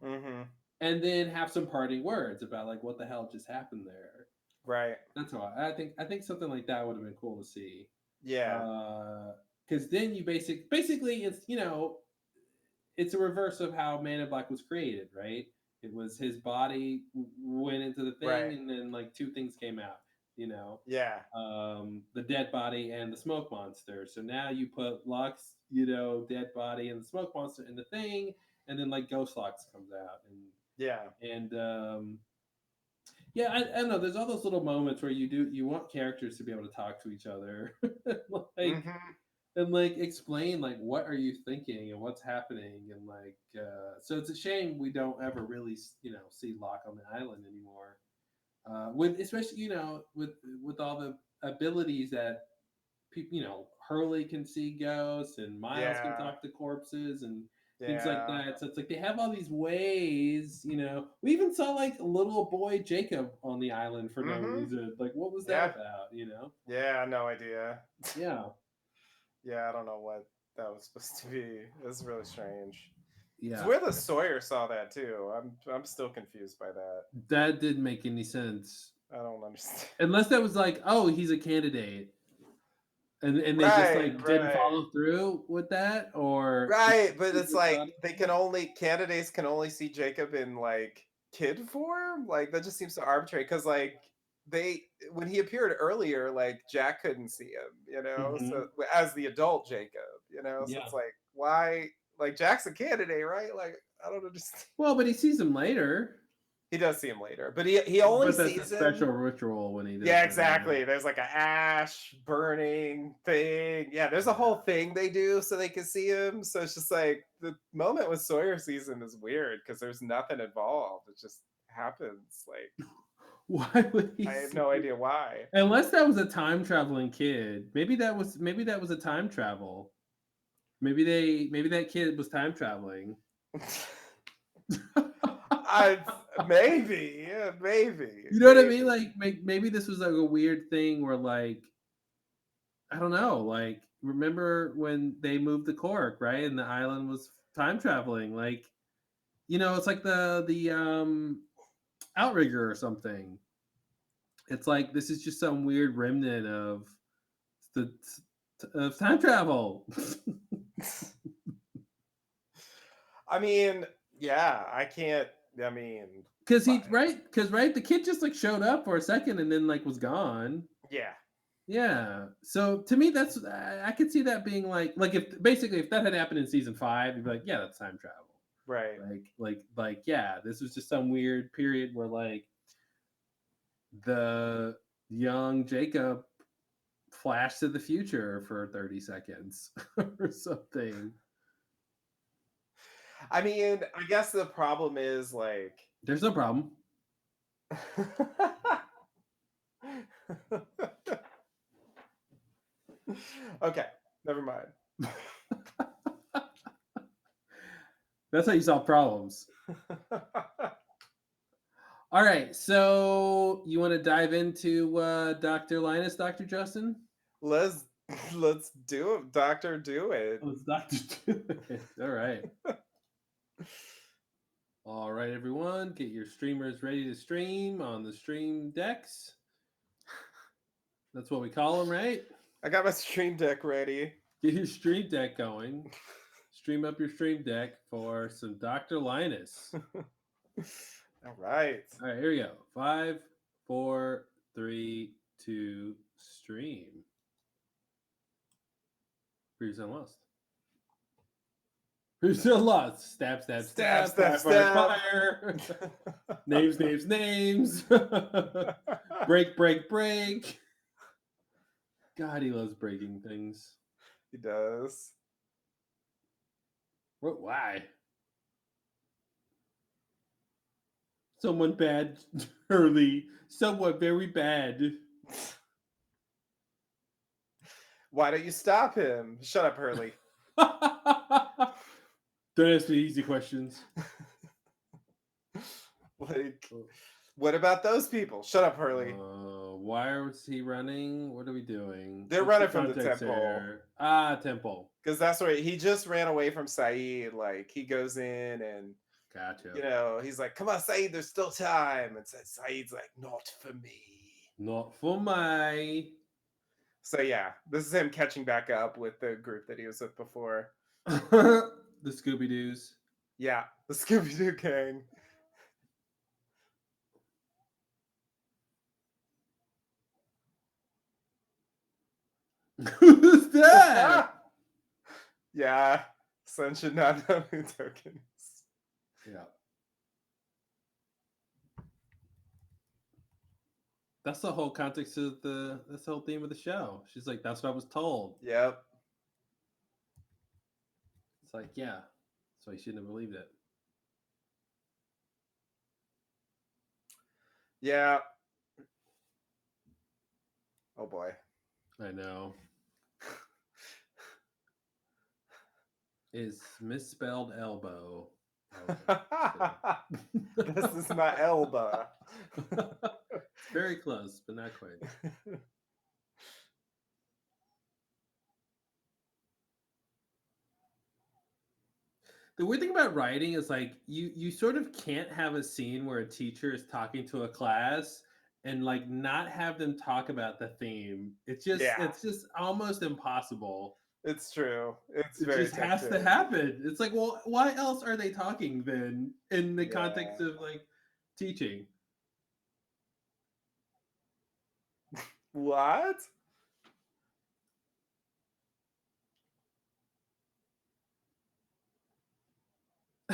Mm-hmm. and then have some parting words about like what the hell just happened there. Right. That's all. I think something like that would have been cool to see. Yeah. Because then you basically it's a reverse of how Man in Black was created, right? It was his body went into the thing, Right. and then like two things came out. You know, Yeah. the dead body and the smoke monster. So now you put Lux, dead body and the smoke monster in the thing, and then like Ghost Lux comes out, Yeah. and yeah, I don't know. There's all those little moments where you want characters to be able to talk to each other, like Mm-hmm. and like explain like what are you thinking and what's happening, and like so it's a shame we don't ever really see Locke on the island anymore. With especially with all the abilities that people, Hurley can see ghosts and Miles can Yeah. talk to corpses and things like Yeah. that. So it's like they have all these ways. We even saw like little boy Jacob on the island for no Mm-hmm. reason. Like, what was that Yeah. about? Yeah. No idea. Yeah, Yeah, I don't know what that was supposed to be. It's really strange. It's yeah. weird that Sawyer saw that too. I'm still confused by that. That didn't make any sense. I don't understand. Unless that was like, oh, he's a candidate, and they just Right, like didn't right. follow through with that, or Right, but it's just like thought, they can only candidates can only see Jacob in like kid form. Like that just seems so arbitrary because like they when he appeared earlier, like Jack couldn't see him. So Mhm. as the adult Jacob. So Yeah. it's like why like Jack's a candidate, right? Like I don't understand. Well, but he sees him later. He does see him later, but he only But that's a sees him. special ritual when he does Yeah, that. Yeah. exactly. There's like a ash burning thing. Yeah, there's a whole thing they do so they can see him. So it's just like the moment with Sawyer season is weird because there's nothing involved. It just happens. Like Why would he I have see? no idea why. Unless that was a time traveling kid. Maybe that was a time travel. Maybe that kid was time traveling. I maybe, yeah, maybe, You know what I mean? maybe. Like maybe this was like a weird thing where like I don't know, like remember when they moved the cork, right? And the island was time traveling. Like, it's like the outrigger or something. It's like this is just some weird remnant the of time travel. I mean, yeah, I can't. I mean, but Because the kid just like showed up for a second and then like was gone. yeah, Yeah. So to me, that's I could see that being like if that had happened in season 5, you'd be like, yeah, that's time travel. right. Like yeah, this was just some weird period where like the young Jacob flashed to the future for 30 seconds or something. I mean, I guess the problem is like There's no problem. okay, never mind. That's how you solve problems. All right, so you want to dive into Dr. Linus, Dr. Justin? let's let's do it, Doctor. Do it. Let's Dr. do it. All right. All right, everyone, get your streamers ready to stream on the stream decks. That's what we call them, right? I got my stream deck ready. Get your stream deck going. Stream up your stream deck for some Dr. Linus. All right. All right, here we go. 5, 4, 3, 2, stream. Previously lost. Previously lost. Stab, stab, stab. Stab, Fire, stab, fire, stab. fire. Names, names, names. Break, break, break. God, he loves breaking things. He does. What? Why? Someone bad, Hurley. Someone very bad. Why don't you stop him? Shut up, Hurley. Don't ask me easy questions. Like, what about those people? Shut up, Hurley. Why is he running? What are we doing? They're What's running from the context temple. here? Ah, temple. Because that's where he just ran away from Saeed. Like, he goes in and, Gotcha. you know, he's like, come on, Saeed, there's still time. And Saeed's like, not for me. Not for me. So, yeah, this is him catching back up with the group that he was with before. The Scooby-Doos. Yeah, the Scooby-Doo gang. Who's that? Yeah, Sun should not know who Token is. Yeah. That's the whole context of that's the whole theme of the show. She's like, that's what I was told. Yep. It's like, yeah. So you shouldn't have believed it. Yeah. Oh boy. I know. Is misspelled elbow. This is my elbow. Very close, but not quite. The weird thing about writing is like you sort of can't have a scene where a teacher is talking to a class and like not have them talk about the theme. It's just almost impossible. It's true. It's It very just has to tempting. happen. It's like, well, why else are they talking then in the context Yeah. of like teaching? What?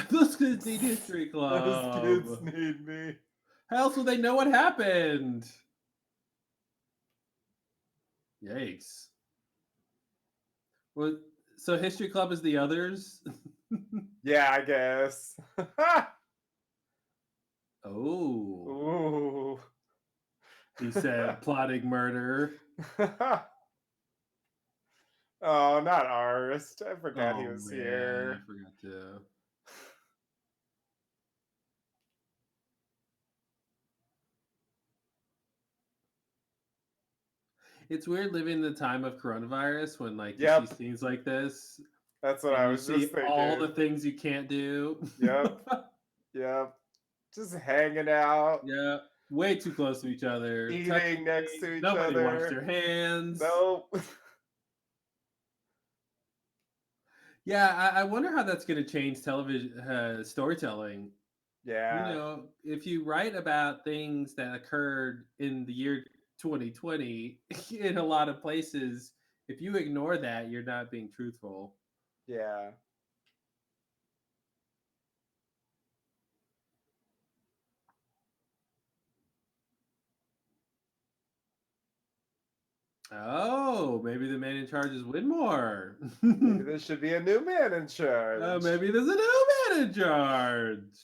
Those kids need history club. Those kids need me. How else would they know what happened? Yikes. Well, so history club is the others? Yeah, I guess. Oh. Ooh. He said plotting murder. Oh, not Arst. I forgot he was man, here. I forgot to. It's weird living in the time of coronavirus when like you Yep. see scenes like this. That's what And I you was see just thinking. all the things you can't do. Yep. Yep. Just hanging out. Yeah. Way too close to each other. Eating touching next to things, each nobody other. washed their hands. Nope. Yeah, I wonder how that's going to change television storytelling. Yeah. You know, if you write about things that occurred in the year 2020 in a lot of places, if you ignore that, you're not being truthful. Yeah. Oh, maybe the man in charge is Winmore. Maybe there should be a new man in charge. Maybe there's a new man in charge.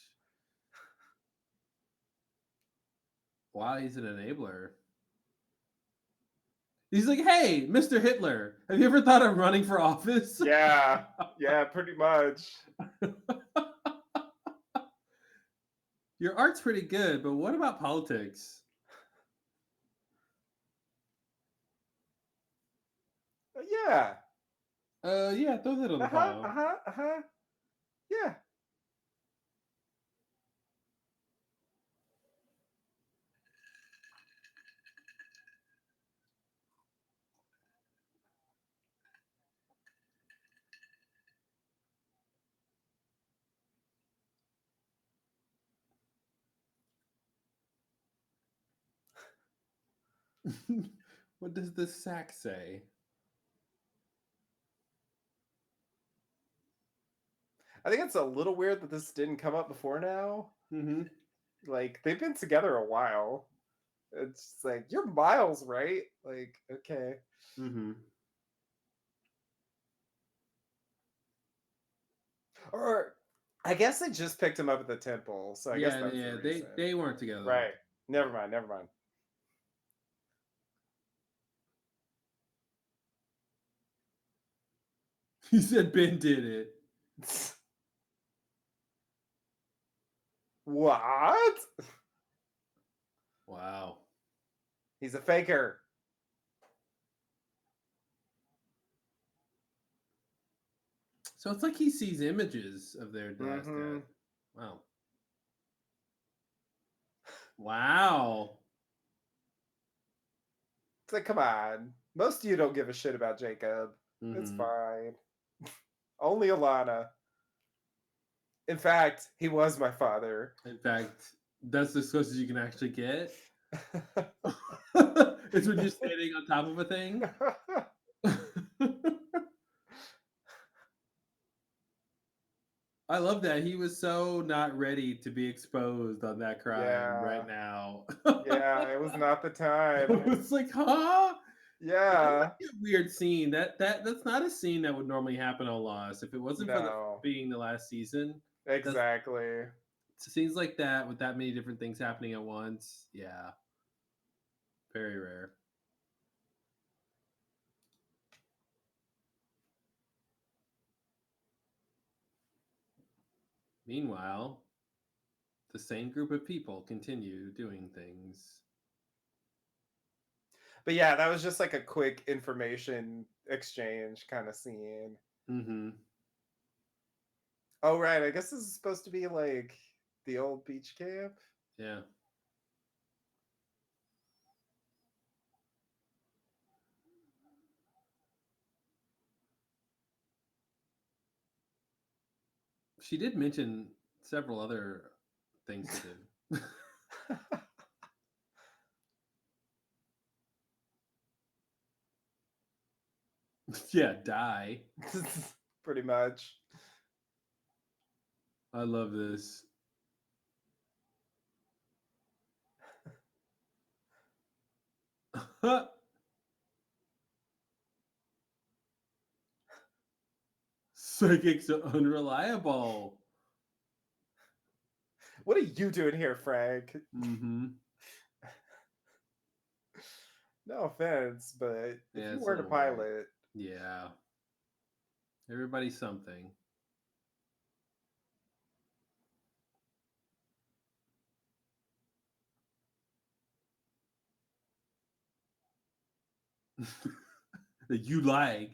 Wow, he's an enabler. He's like, hey, Mr. Hitler, have you ever thought of running for office? Yeah. Yeah, pretty much. Your art's pretty good, but what about politics? Yeah. Yeah, throw that on the pile. Yeah. What does the sack say? I think it's a little weird that this didn't come up before now. Mm-hmm. Like, they've been together a while. It's just like, you're Miles, right? Like, okay. Mm-hmm. Or I guess they just picked him up at the temple, so I guess Yeah, that's the yeah. They reason. they weren't together. Right. Never mind, never mind. He said Ben did it. What? Wow. He's a faker. So it's like he sees images of their last Mm-hmm. dad. Wow. Wow. It's like, come on. Most of you don't give a shit about Jacob. It's Mm-hmm. fine. Only Alana. In fact, he was my father. In fact, that's as close as you can actually get. It's when you're standing on top of a thing. I love that. He was so not ready to be exposed on that crime right Yeah. now. Yeah, it was not the I time. was like, huh? Yeah, that Yeah. would be a weird scene. That's not a scene that would normally happen on Lost. If it wasn't for the No. being the last season, that's Exactly. scenes like that with that many different things happening at once. Yeah, very rare. Meanwhile, the same group of people continue doing things. But yeah, that was just like a quick information exchange kind of scene. Mm-hmm. Oh, right. I guess this is supposed to be like the old beach camp. Yeah. She did mention several other things to do. Yeah, die. Pretty much. I love this. Psychics are unreliable. What are you doing here, Frank? Mm-hmm. No offense, but if Yeah, you it's a weren't a little weird. pilot, Yeah. Everybody's something. That you like.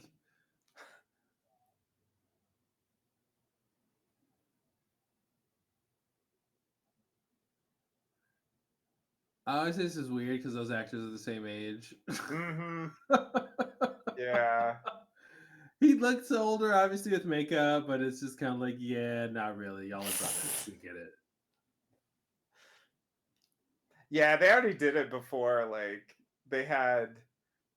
I always say this is weird because those actors are the same age. mm-hmm. Yeah. He looks older, obviously, with makeup, but it's just kind of like, yeah, not really. Y'all are brothers. We get it. Yeah, they already did it before. Like they had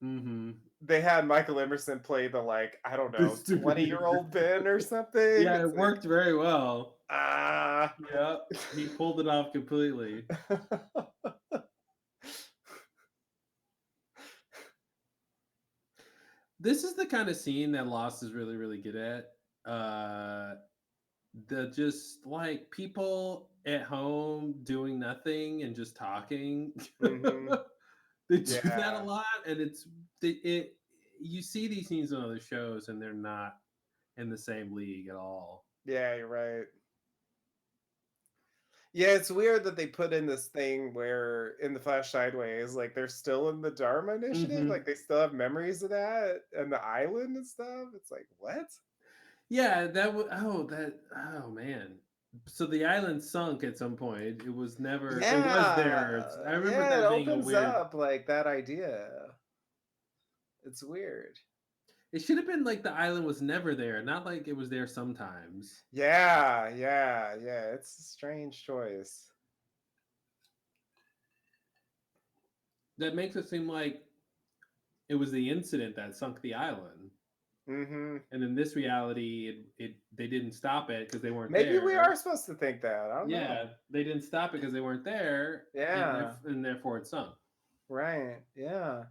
Mm-hmm. they had Michael Emerson play the like, I don't The know, stupid 20-year-old Ben or something. Yeah, It's it like, worked very well. ah. Yeah, he pulled it off completely. This is the kind of scene that Lost is really, really good at. The just like people at home doing nothing and just talking. hmm They do that a Yeah. lot, and it. You see these scenes on other shows, and they're not in the same league at all. Yeah, you're right. Yeah, it's weird that they put in this thing where in the Flash Sideways, like they're still in the Dharma Initiative, Mm-hmm. like they still have memories of that and the island and stuff. It's like, what? Yeah, that was oh man. So the island sunk at some point. It was never it was there. Yeah, I remember yeah, it that being a opens weird. up like that idea. It's weird. It should have been like the island was never there, not like it was there sometimes. Yeah, yeah, yeah. It's a strange choice. that makes it seem like it was the incident that sunk the island. Mm-hmm. And in this reality, it they didn't stop it because they weren't Maybe we are there. supposed to think that. I don't Yeah, know. they didn't stop it because they weren't there, Yeah. and therefore it sunk. Right. Yeah.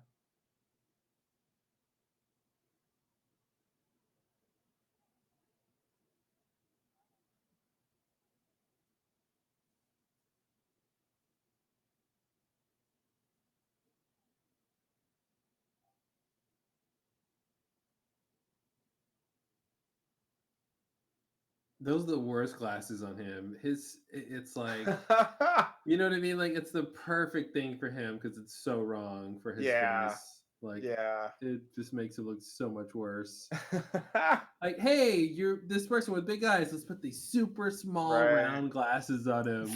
Those are the worst glasses on him. It's like, you know what I mean? Like it's the perfect thing for him because it's so wrong for his Yeah. face. Like Yeah. it just makes it look so much worse. Like, hey, you're this person with big eyes. Let's put these super small Right. round glasses on him.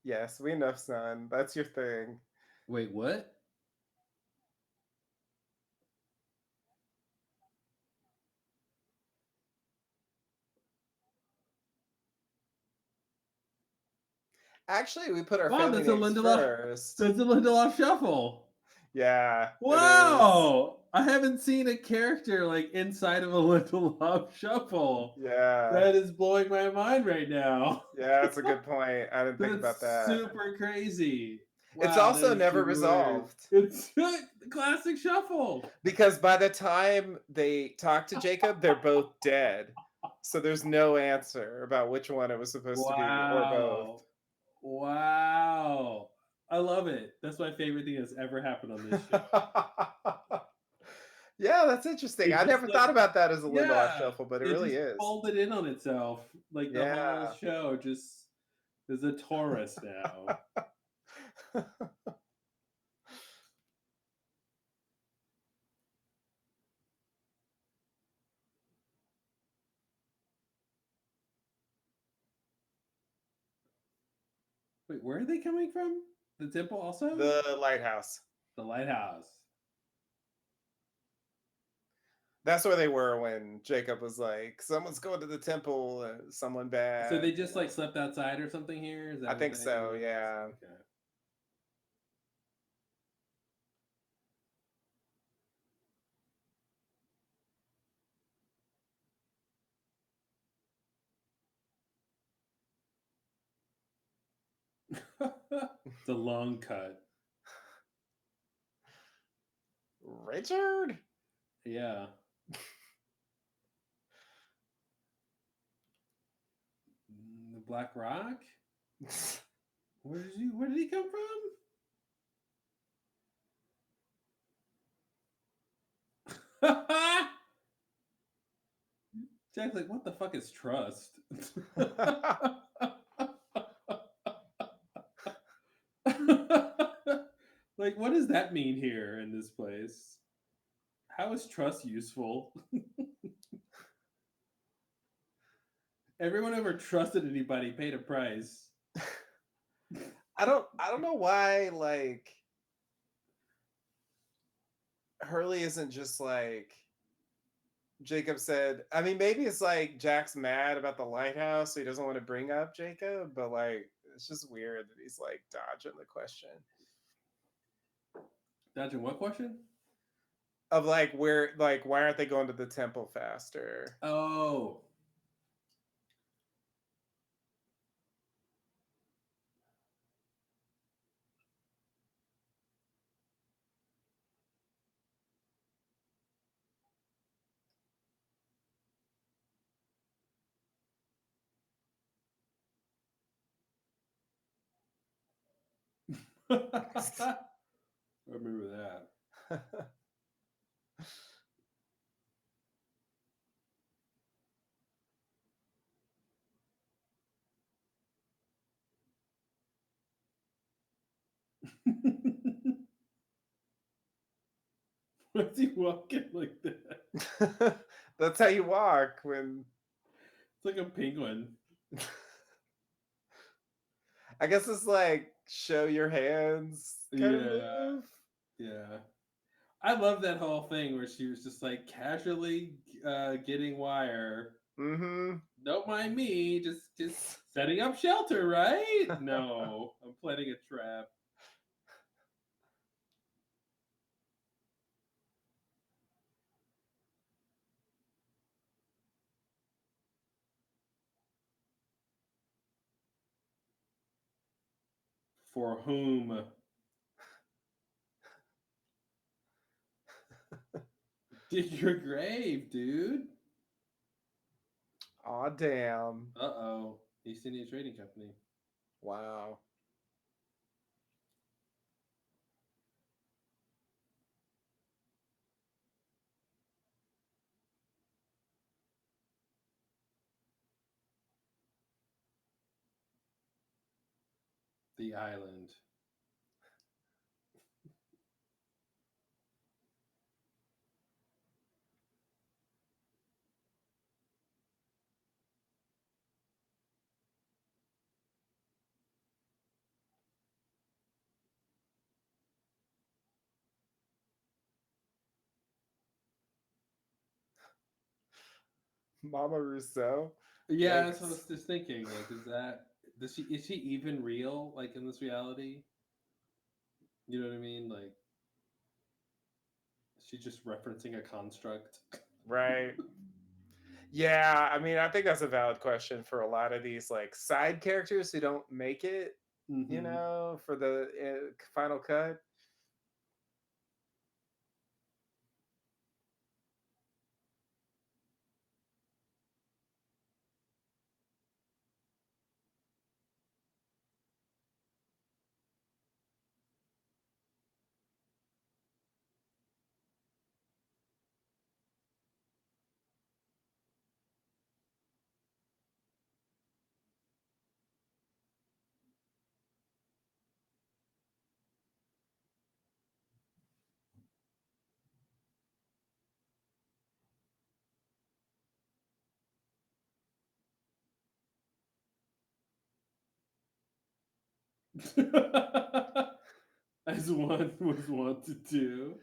Yes, we know, son. That's your thing. Wait, what? Actually, we put our Wow, family names first. That's a Lindelof shuffle. Yeah, it is. Wow, I haven't seen a character like inside of a Lindelof shuffle. Yeah. That is blowing my mind right now. Yeah, that's a good point. I didn't think about That's that. super crazy. It's Wow, that also is the never worst. resolved It's the classic shuffle. because by the time they talk to Jacob, they're both dead. So there's no answer about which one it was supposed to be or both. Wow. Wow. I love it. That's my favorite thing that's ever happened on this show. Yeah, that's interesting. It I just never thought about that as a Lindelof yeah, shuffle, but it it really just is. folded in on itself. Like the whole Yeah. show just is a Taurus now. Wait, where are they coming from? The temple also? The lighthouse. The lighthouse. That's where they were when Jacob was like, "Someone's going to the temple. Someone So bad." they just like slept outside or something here? Is I that what think the idea so. was? Yeah. Okay. It's a long cut. Richard. Yeah. The Black Rock? Where did he come from? Jack's like, what the fuck is trust? Like, what does that mean here in this place? How is trust useful? Everyone ever trusted anybody paid a price. I don't know why like Hurley isn't just like Jacob said. I mean, maybe it's like Jack's mad about the lighthouse, so he doesn't want to bring up Jacob, but like it's just weird that he's like dodging the question Dodging what question? of like why aren't they going to the temple faster? Oh. I remember that. Why's he walking like that? That's how you walk when It's like a penguin. I guess it's like show your hands kind of Yeah. move. Yeah. I love that whole thing where she was just like casually getting wire Mm-hmm. Don't mind me. Just setting up shelter, right? No, I'm planning a trap. For whom? Dig your grave, dude. Aw, damn. Uh-oh. East India Trading Company. Wow. The island. Mama Rousseau. Yeah, that's what I Yikes. was just thinking. Like, is she even real? Like in this reality? You know what I mean? Like, is she just referencing a construct? Right. Yeah, I mean, I think that's a valid question for a lot of these like side characters who don't make it, Mm-hmm. for the final cut. As one was wont to do.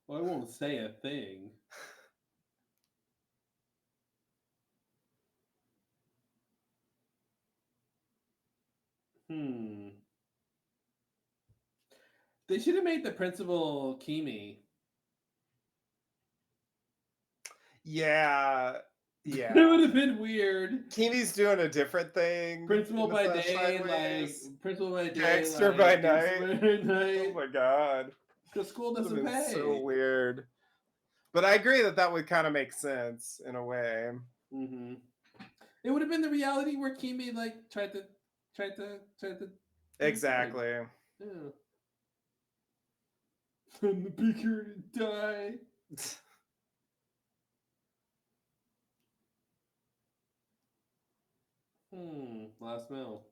Well, I won't say a thing. Hmm. They should have made the principal Kimi. Yeah, It would yeah. have been weird. Keeney's doing a different thing in Principal the by Sunshine day, like Ways. principal by day, Gangster by like gangster night. by Oh night. my god. Because school Would have doesn't been so pay. weird. But I agree that that would kind of make sense in a way. Mm-hmm. It would have been the reality where Kimi like tried to suicide. Exactly. Yeah. And the Picard die. Last meal.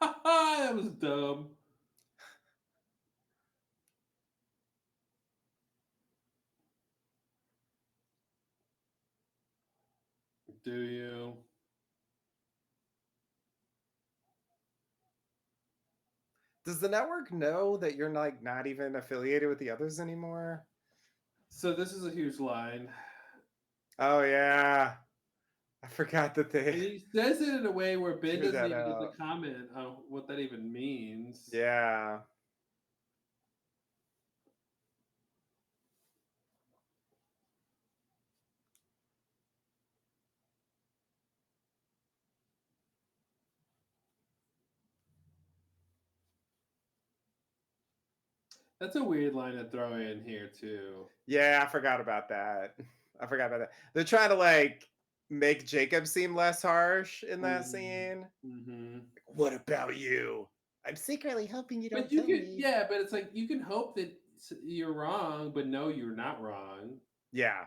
That was dumb. Do you? Does the network know that you're like not even affiliated with the others anymore? So this is a huge line. Oh yeah. I forgot that And they he says it in a way where Ben threw doesn't that even get to out. comment on what that even means. Yeah. That's a weird line to throw in here too. Yeah, I forgot about that. I forgot about that. They're trying to like make Jacob seem less harsh in that scene. Mm-hmm. What about you? I'm secretly hoping you don't But you kill could, me. yeah, but it's like you can hope that you're wrong, but no, you're not wrong. Yeah.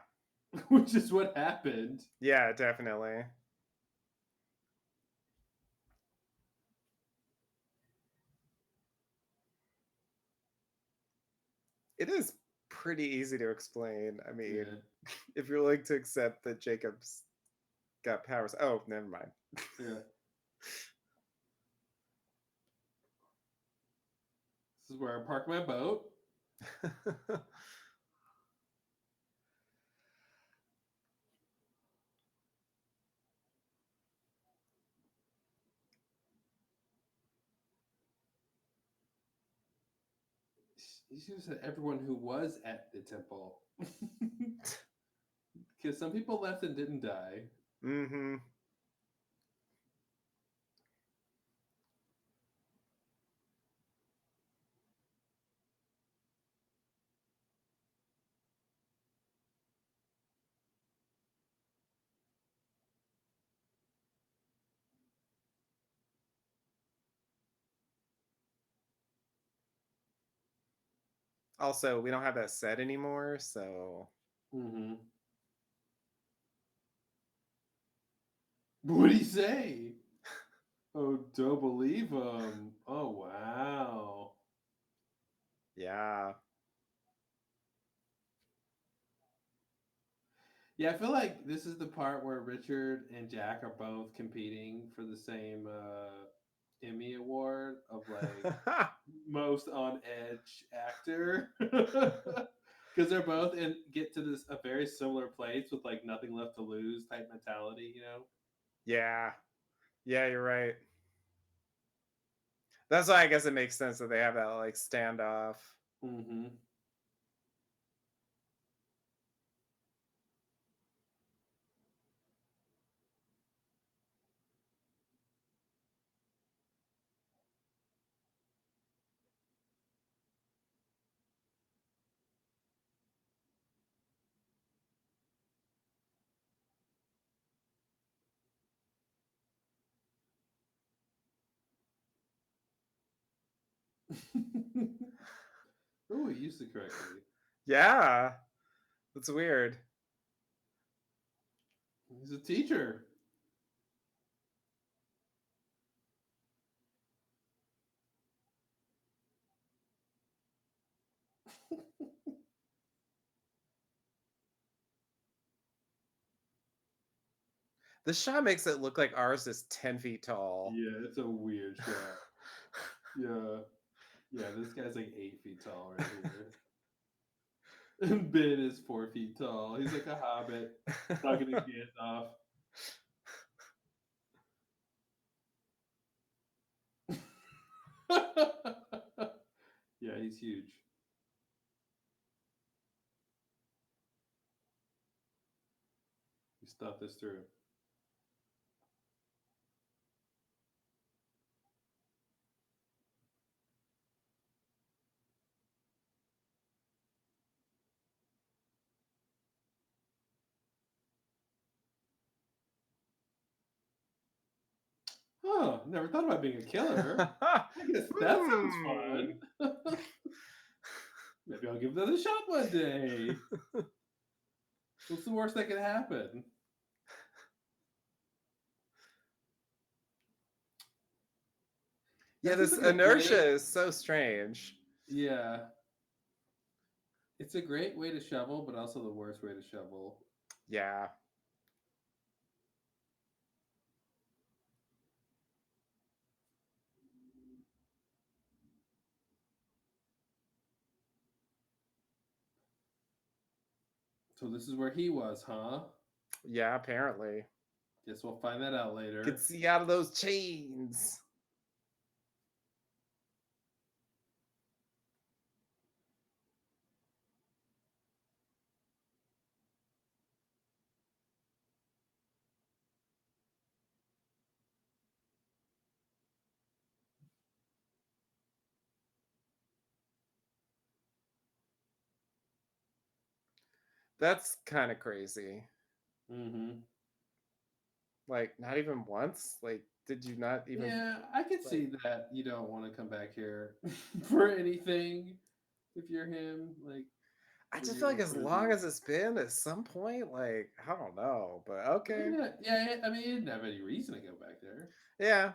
which is what happened. Yeah, definitely. It is pretty easy to explain. I Yeah, mean, if you're willing to accept that Jacob's got powers. Oh, never mind. yeah. This is where I park my boat. You should have said everyone who was at the temple. Because some people left and didn't die. Mm-hmm. Also, we don't have that set anymore, so Mm-hmm. What'd he say? Oh, don't believe him. Oh, wow. yeah. Yeah, I feel like this is the part where Richard and Jack are both competing for the same Emmy award of like most on edge actor. Because they're both in get to this a very similar place with like nothing left to lose type mentality, you know? yeah. Yeah, you're right. That's why I guess it makes sense that they have that like standoff. Mm-hmm. Oh, he used it correctly. Yeah. That's weird. He's a teacher. The shot makes it look like ours is 10 feet tall. Yeah, it's a weird shot. Yeah. Yeah, this guy's like 8 feet tall right here. And Ben is 4 feet tall. He's like a hobbit talking to Gandalf. Yeah, he's huge. He's thought this through. Huh, never thought about being a killer. I guess that sounds Hmm. fun. Maybe I'll give that a shot one day. What's the worst that could happen? Yeah, That seems this like a great. inertia is so strange. Yeah, it's a great way to shovel, but also the worst way to shovel. Yeah. So this is where he was, huh? Yeah, apparently. Guess we'll find that out Could later. see out of those chains. That's kind of crazy. Mm-hmm. Like, not even once? Like, did you not even Yeah, I could like see that you don't want to come back here for anything if you're him. Like, I just feel like Really as long crazy. as it's been, at some point, like I don't know, but okay, Yeah, I mean, he didn't have any reason to go back there. yeah.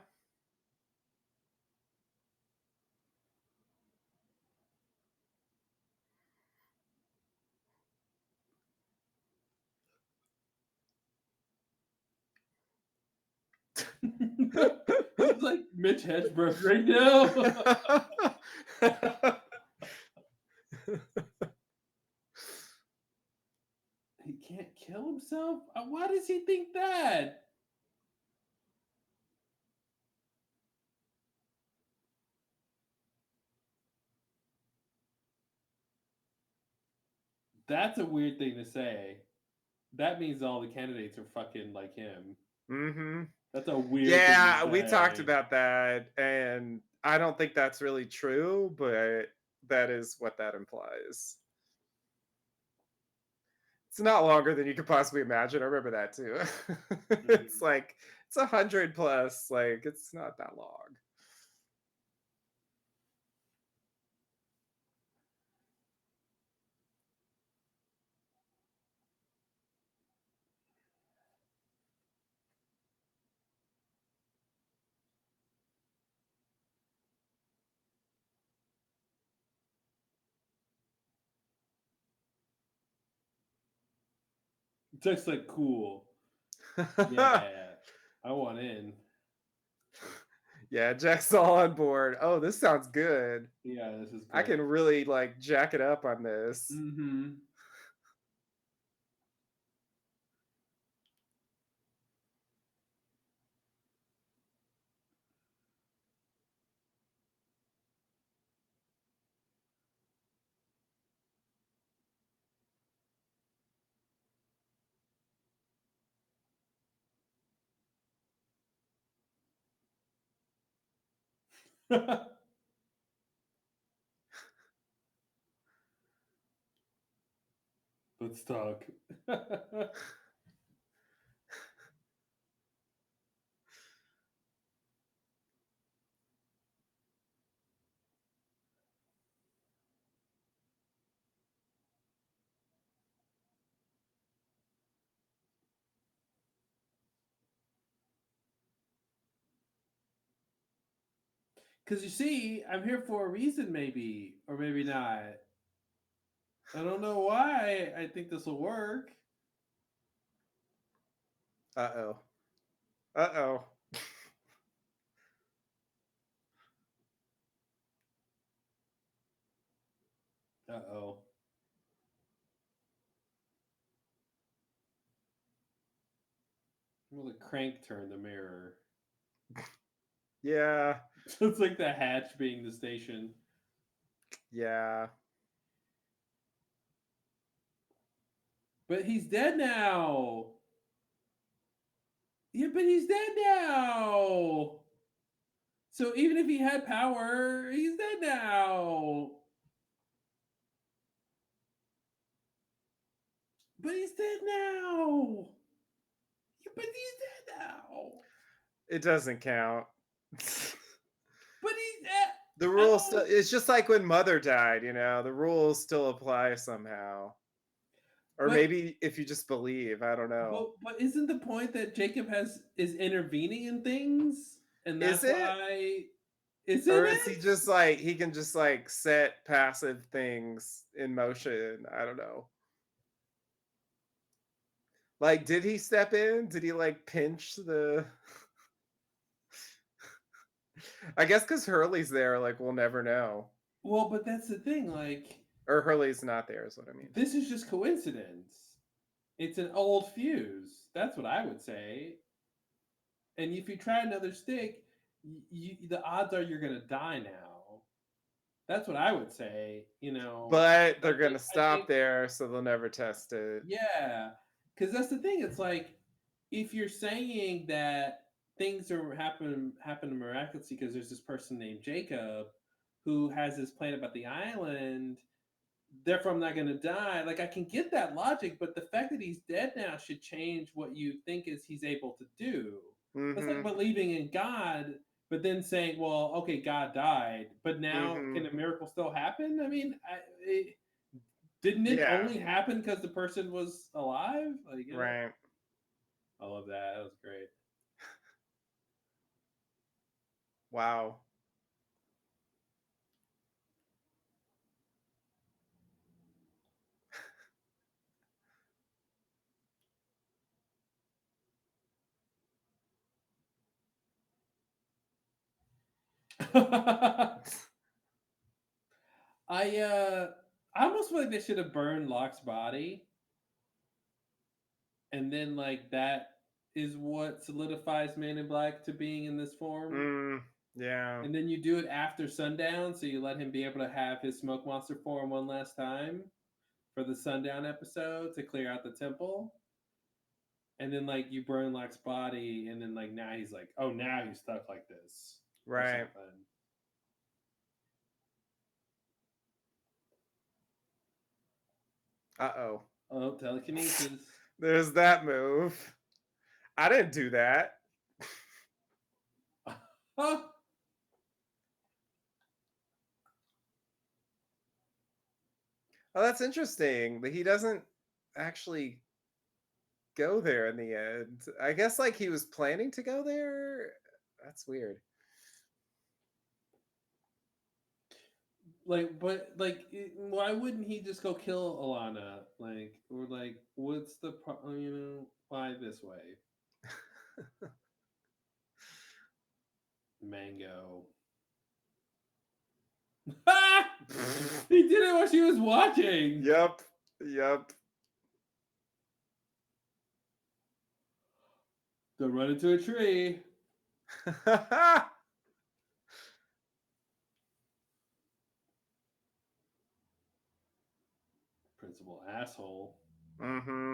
He's like Mitch Hedberg right now. He can't kill himself. Why does he think that? That's a weird thing to say. That means all the candidates are fucking like him. Mm-hmm. That's a weird thing to Yeah, we talked say. about that, and I don't think that's really true, but that is what that implies. It's not longer than you could possibly imagine. I remember that too. It's Mhm. like it's 100 plus. Like it's not that long. Just like cool. Yeah, I want in. Yeah, Jack's all on board. Oh, this sounds good. Yeah, this is I great. can really like jack it up on this. Mm-hmm. Let's talk. Because you see, I'm here for a reason, maybe, or maybe not. I don't know why I think this will work. Uh-oh. Uh-oh. Uh oh. Will the crank turn the mirror? Yeah. It's like the hatch being the station. Yeah. But he's dead now. Yeah, but he's dead now. So even if he had power, he's dead now. But he's dead now. Yeah, but he's dead now. It doesn't count. But he's dead. The rules still, Oh. it's just like when Mother died, the rules still apply somehow. Or But maybe if you just believe, I don't know. but isn't the point that Jacob is intervening in things, and Is that's it? why isn't Or is he it? just like he can just like set passive things in motion? I don't know. Like, did he step in? Did he like pinch the I guess because Hurley's there, like we'll never know. Well, but that's the thing. Like, Or Hurley's not there is what I mean. this is just coincidence. It's an old fuse. That's what I would say. And if you try another stick, the odds are you're gonna die now. That's what I would say. But I they're think gonna I stop think there, so they'll never test it. yeah, because that's the thing. It's like if you're saying that things are happen miraculously because there's this person named Jacob who has this plan about the island, therefore I'm not going to die. Like I can get that logic, but the fact that he's dead now should change what you think is he's able to do. That's like Mm-hmm. believing in God, but then saying, "Well, okay, God died, but now Mm-hmm. can a miracle still happen?" I mean, Didn't it Yeah, only happen because the person was alive? Like, you know, right. I love that. That was great. Wow. I uh I almost feel like they should have burned Locke's body, and then like that is what solidifies Man in Black to being in this form. Mm, yeah. And then you do it after sundown, so you let him be able to have his smoke monster form one last time for the sundown episode to clear out the temple. And then like you burn Locke's body, and then like now he's like, oh, now he's stuck like this or Right. something. Uh-oh. Oh, telekinesis. There's that move. I didn't do that. Huh? Oh, that's interesting. But he doesn't actually go there in the end. I guess like he was planning to go there. That's weird. Like, but like, why wouldn't he just go kill Alana? Like, or like, what's the you know, why this way? Mango. Ah! He did it while she was watching. Yep. Yep. Go run into a tree. Principal asshole. Mm-hmm.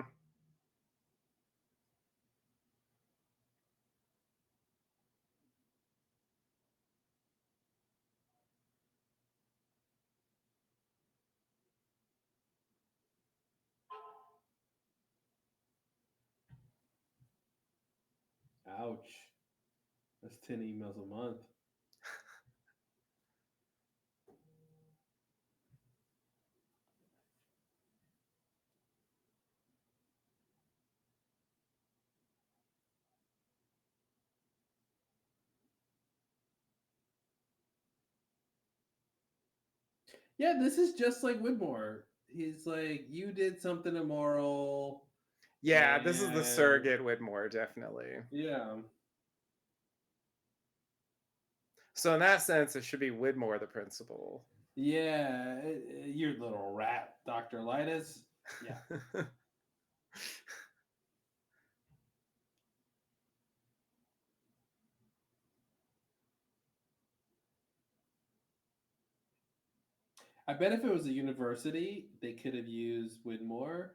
Ouch. That's 10 emails a month. Yeah, this is just like Widmore. He's like, you did something immoral, Yeah, this is the and surrogate Whitmore, definitely. yeah. So in that sense, it should be Widmore the principal. Yeah, your little rat, Dr. Linus. Yeah. I bet if it was a university, they could have used Widmore,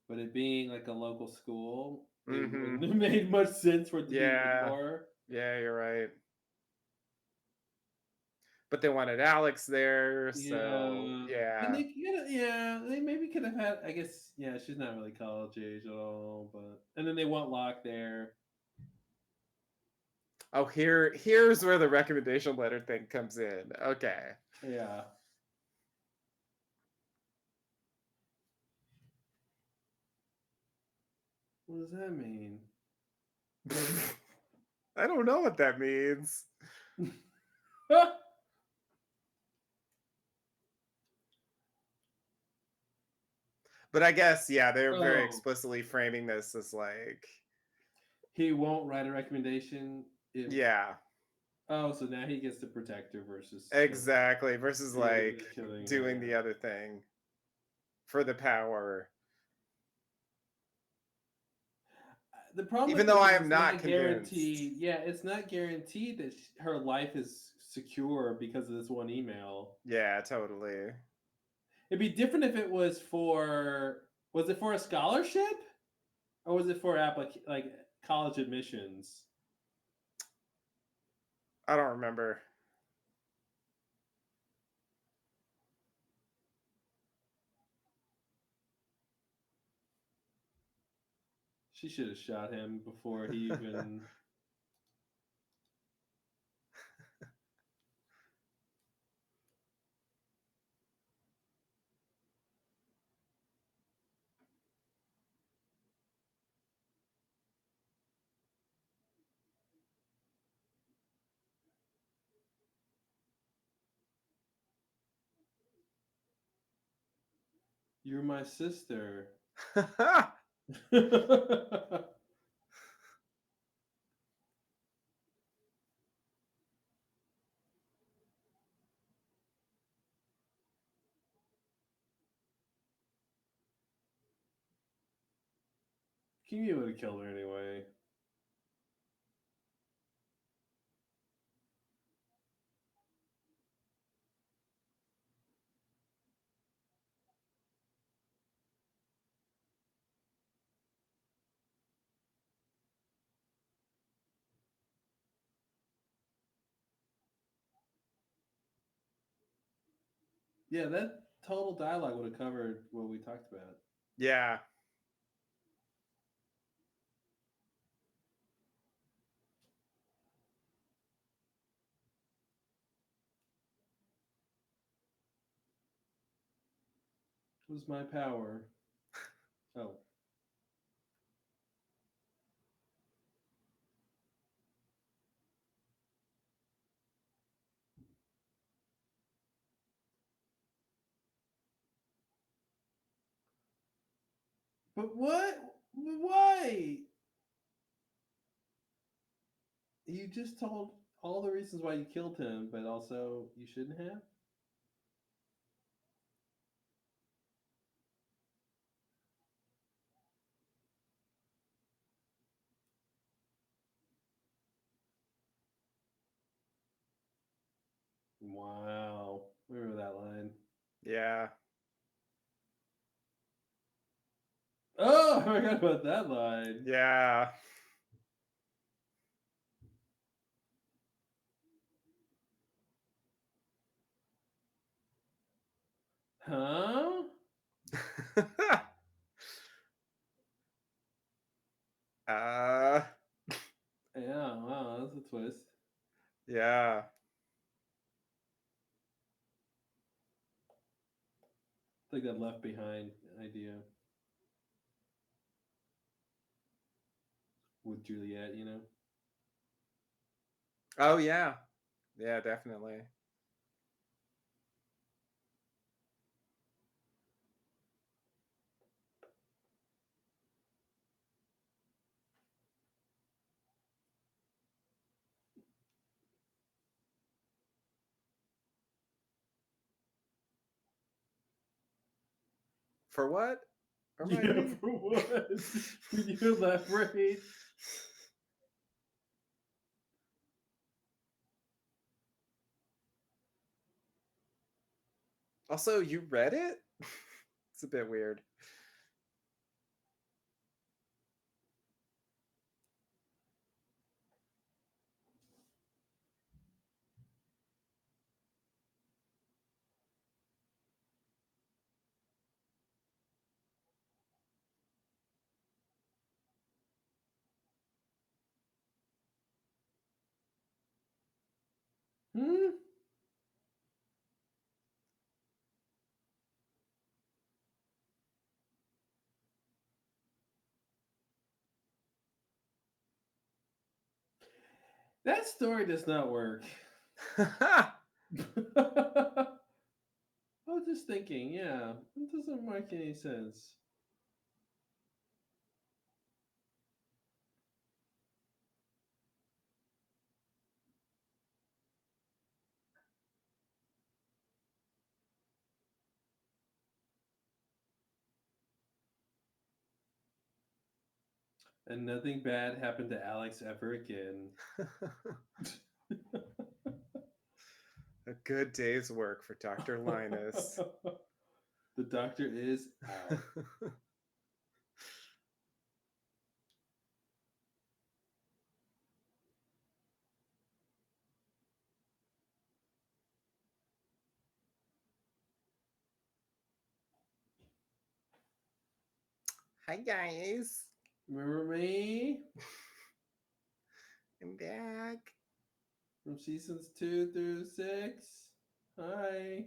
but it being like a local school, it Mm-hmm. wouldn't have made much sense for it to be Yeah. Widmore. Yeah, you're right. But they wanted Alex there, so Yeah. And yeah. they could have, yeah, they maybe could have had, I guess, yeah, she's not really college age at all, but, and then they want Locke there. Oh, here's where the recommendation letter thing comes in. Okay. Yeah. What does that mean? I don't know what that means. But I guess, yeah, they're very Oh, explicitly framing this as like, he won't write a recommendation if, yeah, oh, so now he gets to protect her versus killing, exactly. Versus like killing doing the her. other thing for the power. The problem Even with though this I is am it's not not convinced. guaranteed. Yeah, it's not guaranteed that her life is secure because of this one email. Yeah, totally. It'd be different if it was for, was it for a scholarship or was it for like college admissions? I don't remember. She should have shot him before he even. You're my sister. Can you would have killed her anyway. Yeah, that total dialogue would have covered what we talked about. Yeah. It was my power. Oh. But what? Why? You just told all the reasons why you killed him, but also you shouldn't have? Wow. Remember that line. Yeah. Oh, I forgot about that line. Yeah. Huh? uh Yeah, wow, that's a twist. yeah. It's like that left behind idea with Juliet, you know? Oh yeah. Yeah, definitely. For what? Remind Yeah, me? for what? Can you elaborate? Also, you read it? It's a bit weird. Hmm? That story does not work. I was just thinking, yeah, it doesn't make any sense. And nothing bad happened to Alex ever again. A good day's work for Dr. Linus. The doctor is out. Hi guys. Remember me I'm back. from seasons 2 through 6? Hi.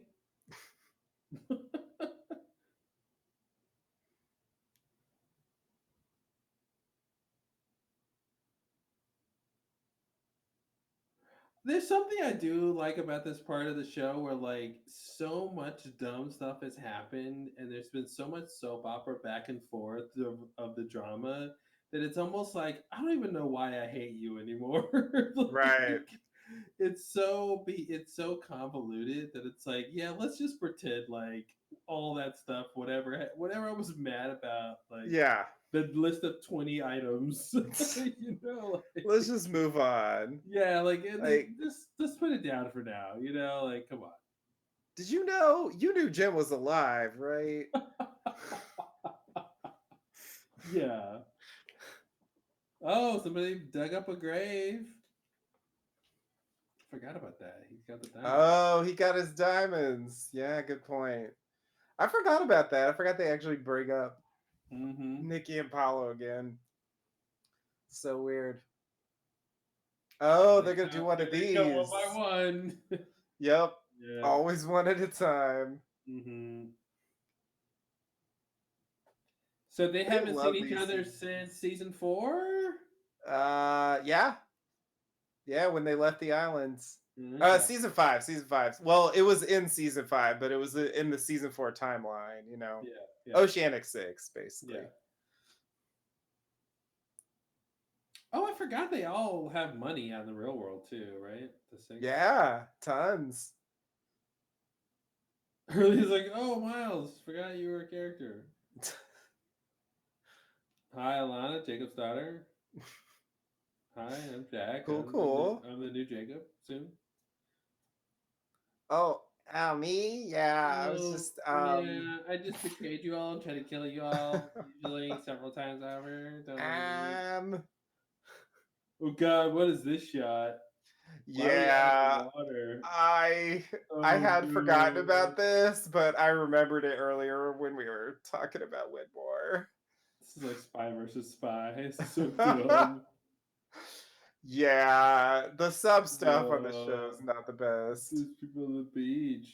There's something I do like about this part of the show where like so much dumb stuff has happened and there's been so much soap opera back and forth of the drama that it's almost like I don't even know why I hate you anymore. Right. Like it's so convoluted that it's like, yeah, let's just pretend like all that stuff, whatever I was mad about, like Yeah. the list of 20 items, like Let's just move on. yeah, like Like, just put it down for now, like come did you know you knew Jim was alive, right? on. Yeah. Oh, somebody dug up a grave. Forgot about that. He's got the diamond. Oh, he got his diamonds. Yeah, good point. I forgot about that. I forgot they actually bring up Mm-hmm. Nikki and Paulo again. So weird. Oh, they're gonna do one of Here they go one these. by one. Yep. Yeah. Always one at a time. Mm-hmm. So they They haven't seen love each these other scenes. since season 4. Yeah. Yeah, when they left the islands. Okay. Season 5, season 5. Well, it was in season 5, but it was in the season 4 timeline, Yeah. Yeah. Oceanic 6, basically. Yeah. Oh, I forgot they all have money on the real world too, right? The 6. Yeah, tons. He's like, oh, Miles, forgot you were a character. Hi, Alana, Jacob's daughter. Hi, I'm Jack. Cool, cool. I'm the new Jacob soon. Oh, me? Yeah, I was Oh, just yeah, I just betrayed you all and tried to kill you all, usually several times over. Don't look at me. um Oh, God, what is this shot? Why are we out of yeah, the water? I Oh, had forgotten no. about this, but I remembered it earlier when we were talking about Whitmore. This is like spy versus spy. This is so dumb. Yeah, the sub stuff on the show is Uh, not the best. there's people on the beach.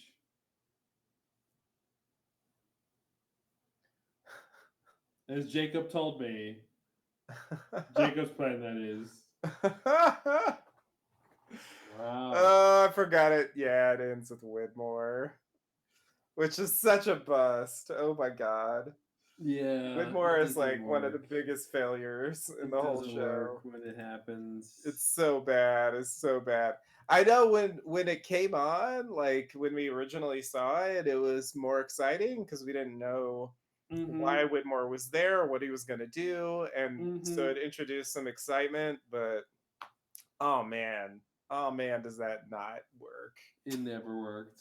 As Jacob told me, Jacob's plan, that is. Wow. Oh, I forgot it. Yeah, it ends with Whitmore, which is such a bust. Oh my god. Yeah, Whitmore it is doesn't like one of work. the biggest failures in It the whole doesn't work show. when it happens. It's so bad. It's so bad. I know when it came on, like when we originally saw it, it was more exciting because we didn't know Mm-hmm. why Whitmore was there, what he was going to do, and so Mm-hmm. it introduced some excitement. But oh man, oh man, does that not work? It never worked.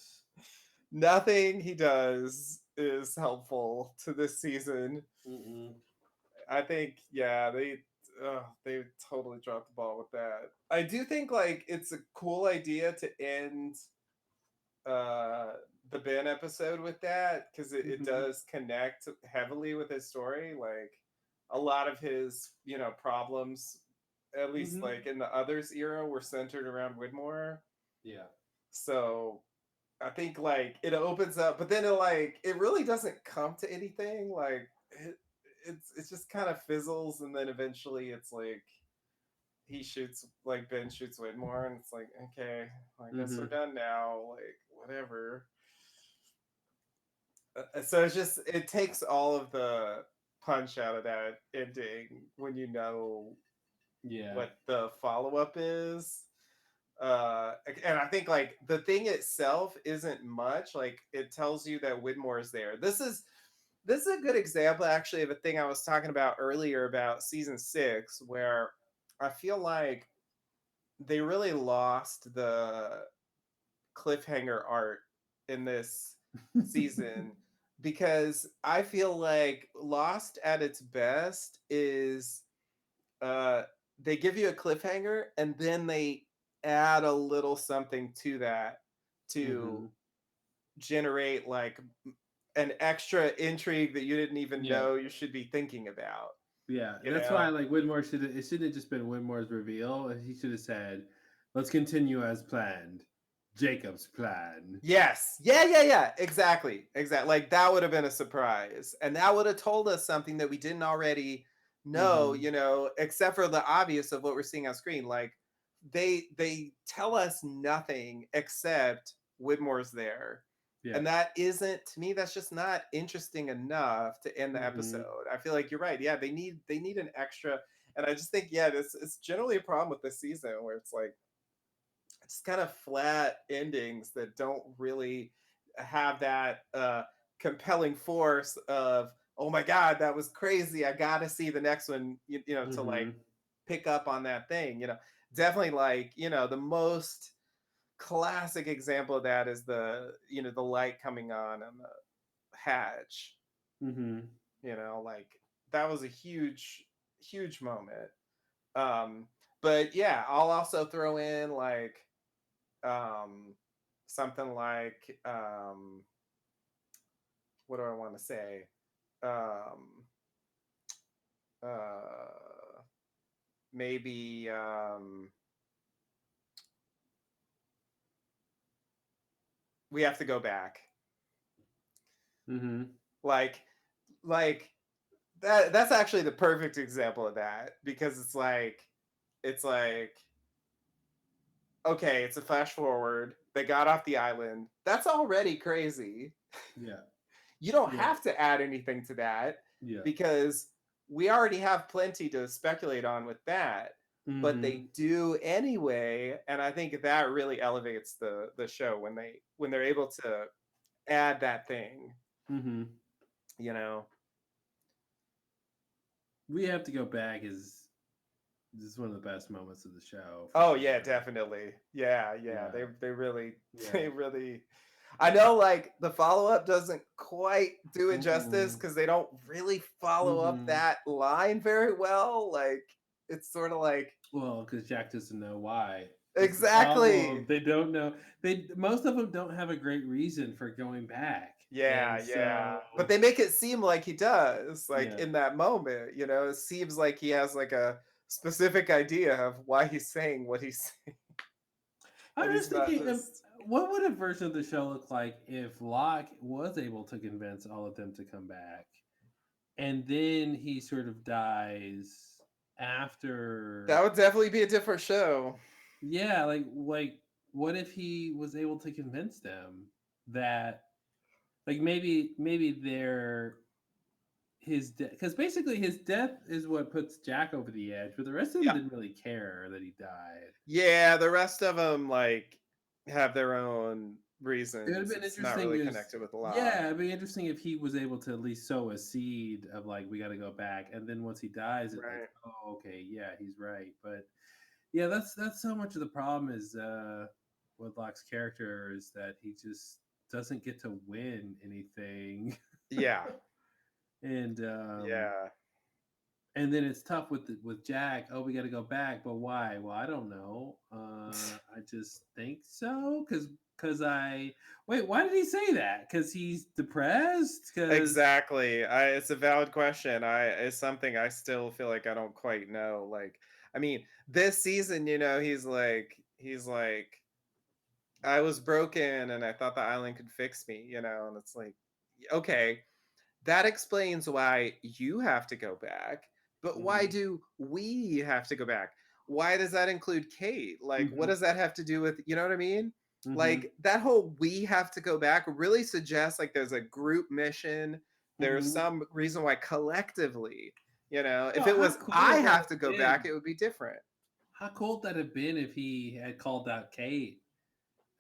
Nothing he does is helpful to this season. Mm-mm. I think, yeah, they totally dropped the ball with that. I do think like it's a cool idea to end uh the Ben episode with that because it Mm-hmm. does connect heavily with his story. Like a lot of his, problems, at least Mm-hmm. like in the others era, were centered around Widmore. Yeah. So I think like it opens up, but then it really doesn't come to anything. Like it just kind of fizzles, and then eventually it's like Ben shoots Whitmore, and it's like, okay, I guess Mm-hmm. we're done now. Like whatever. So it takes all of the punch out of that ending when you know Yeah. what the follow up is. And I think like the thing itself isn't much. Like it tells you that Widmore is there. This is a good example actually of a thing I was talking about earlier about season 6, where I feel like they really lost the cliffhanger art in this season, because I feel like Lost at its best is uh they give you a cliffhanger and then they add a little something to that Mm-hmm. to generate like an extra intrigue that you didn't even Yeah. know you should be thinking about, Yeah. you That's why know? like Whitmore shouldn't have just been Whitmore's reveal. He should have said, let's continue as planned. Jacob's plan. Yes. Yeah. Exactly. Exactly. Like that would have been a surprise. And that would have told us something that we didn't already know, Mm-hmm. except for the obvious of what we're seeing on screen. Like they tell us nothing except Widmore's there. Yeah. And that isn't, to me, that's just not interesting enough to end the Hmm. episode. I feel like you're right. Yeah, they need an extra, and I just think, yeah, this it's generally a problem with this season where it's like it's kind of flat endings that don't really have that compelling force of, oh my god, that was crazy, I gotta see the next one, to like Hmm. pick up on that thing, definitely, like, the most classic example of that is the light coming on the hatch, Hmm. like that was a huge moment. um but yeah, I'll also throw in like um something like what do I want to say? um uh Maybe we have to go back, Hmm. like like that's actually the perfect example of that, because it's like okay, it's a flash forward, they got off the island, that's already crazy. Yeah. You don't Yeah. have to add anything to that, Yeah. because we already have plenty to speculate on with that. But Hmm. they do anyway, and I think that really elevates the show when they're able to add that thing. Hmm. You know? We have to go back is this is one of the best moments of the show for Oh yeah, sure. definitely. Yeah, yeah. Yeah. They really Yeah. they really. I know, like, the follow up doesn't quite do it justice, Mm-mm. because they don't really follow up Hmm. that line very well. Like, it's sort of like, Well, because Jack doesn't know why. That's the exactly. problem. They don't know. They most of them don't have a great reason for going back, Yeah, and yeah. so But they make it seem like he does, like, yeah. in that moment, it seems like he has like a specific idea of why he's saying what he's saying, I and was he's just not thinking, just. what would a version of the show look like if Locke was able to convince all of them to come back, and then he sort of dies That after? would definitely be a different show. Yeah, like what if he was able to convince them that like maybe they're his death because basically his death is what puts Jack over the edge, but the rest of them Yeah. didn't really care that he died. Yeah, the rest of them, like, have their own It would have reasons. been It's not interesting really is connected with Locke. yeah, it'd be interesting if he was able to at least sow a seed of like we got to go back, and then once he dies, it like Right. oh okay yeah he's right, but yeah that's so much of the problem is with Locke's character is that he just doesn't get to win anything, Yeah. and Yeah. and then it's tough with with Jack. Oh, we got to go back, but why? Well, I don't know. I just think so because I wait. Why did he say that? Because he's depressed. Because Exactly. It's a valid question. It's something I still feel like I don't quite know. Like, I mean, this season, he's like, I was broken and I thought the island could fix me, and it's like, okay, that explains why you have to go back, but why hmm. do we have to go back? Why does that include Kate? Like, what Hmm. does that have to do with, you know what I mean? Hmm. Like, that whole we have to go back really suggests like there's a group mission. There's Hmm. some reason why collectively, if Well, it how was cool I would that have have to go back, been? it would be different. How cool would that have been if he had called out Kate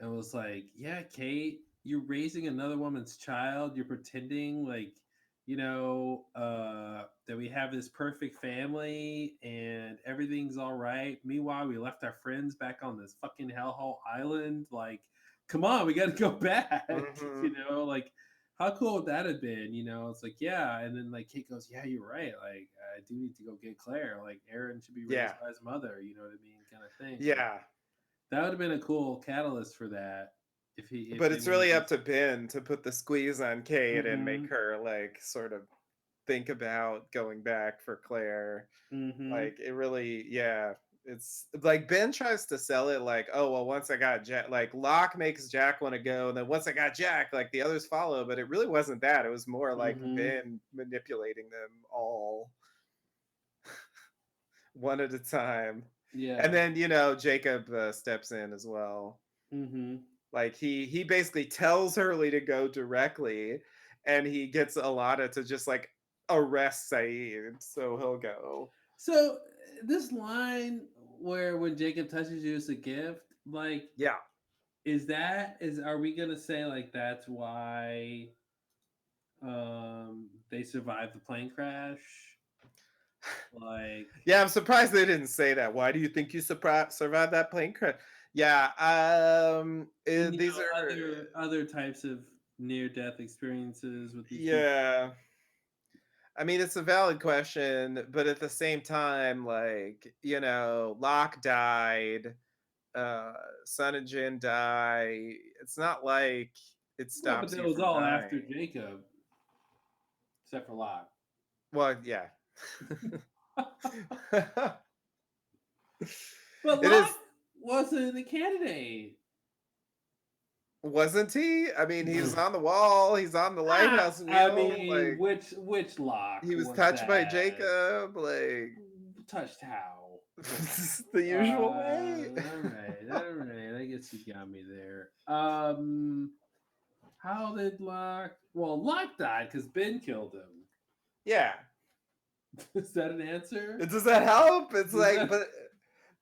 and was like, "Yeah, Kate, you're raising another woman's child. You're pretending like, that we have this perfect family and everything's all right. Meanwhile, we left our friends back on this fucking hellhole island. Like, come on, we got to go back. Hmm. Like, how cool would that have been? It's like, yeah. And then like Kate goes, yeah, you're right. Like, I do need to go get Claire. Like, Aaron should be Yeah. raised by his mother. You know what I mean? Kind of thing. Like, Yeah. that would have been a cool catalyst for that if But they it's made really up this. to Ben to put the squeeze on Kate and make Mhm. her, like, sort of think about going back for Claire. Mhm. Like, it really, yeah. It's like Ben tries to sell it like, oh, well, once I got Jack, like, Locke makes Jack want to go. And then once I got Jack, like, the others follow. But it really wasn't that. It was more like Mhm. Ben manipulating them all one at a time. And Yeah. then Jacob steps in as well. Mm-hmm. Like he basically tells Hurley to go directly, and he gets Alana to just like arrest Saeed, so he'll go. So this line where when Jacob touches you, it's a gift. Like, Yeah. is are we gonna say like that's why they survived the plane crash? Like, Yeah, I'm surprised they didn't say that. Why do you think you survived that plane crash? Yeah, and these are other types of near death experiences with these people. yeah. I mean, it's a valid question, but at the same time, like, Locke died, uh, Sun and Jin die. It's not like it Well, but stops that you was from all dying. after Jacob, except for Locke. Well, yeah. But It is, Locke wasn't a candidate. wasn't he? I mean, he's on the wall, he's on the lighthouse I wheel, mean, like which Locke he was was touched by that? Jacob, like Touched how? the usual way. All right. I guess you got me there. How did Locke? Well, Locke died because Ben killed him. Yeah. Is that an answer? Does that help? It's Is like, that but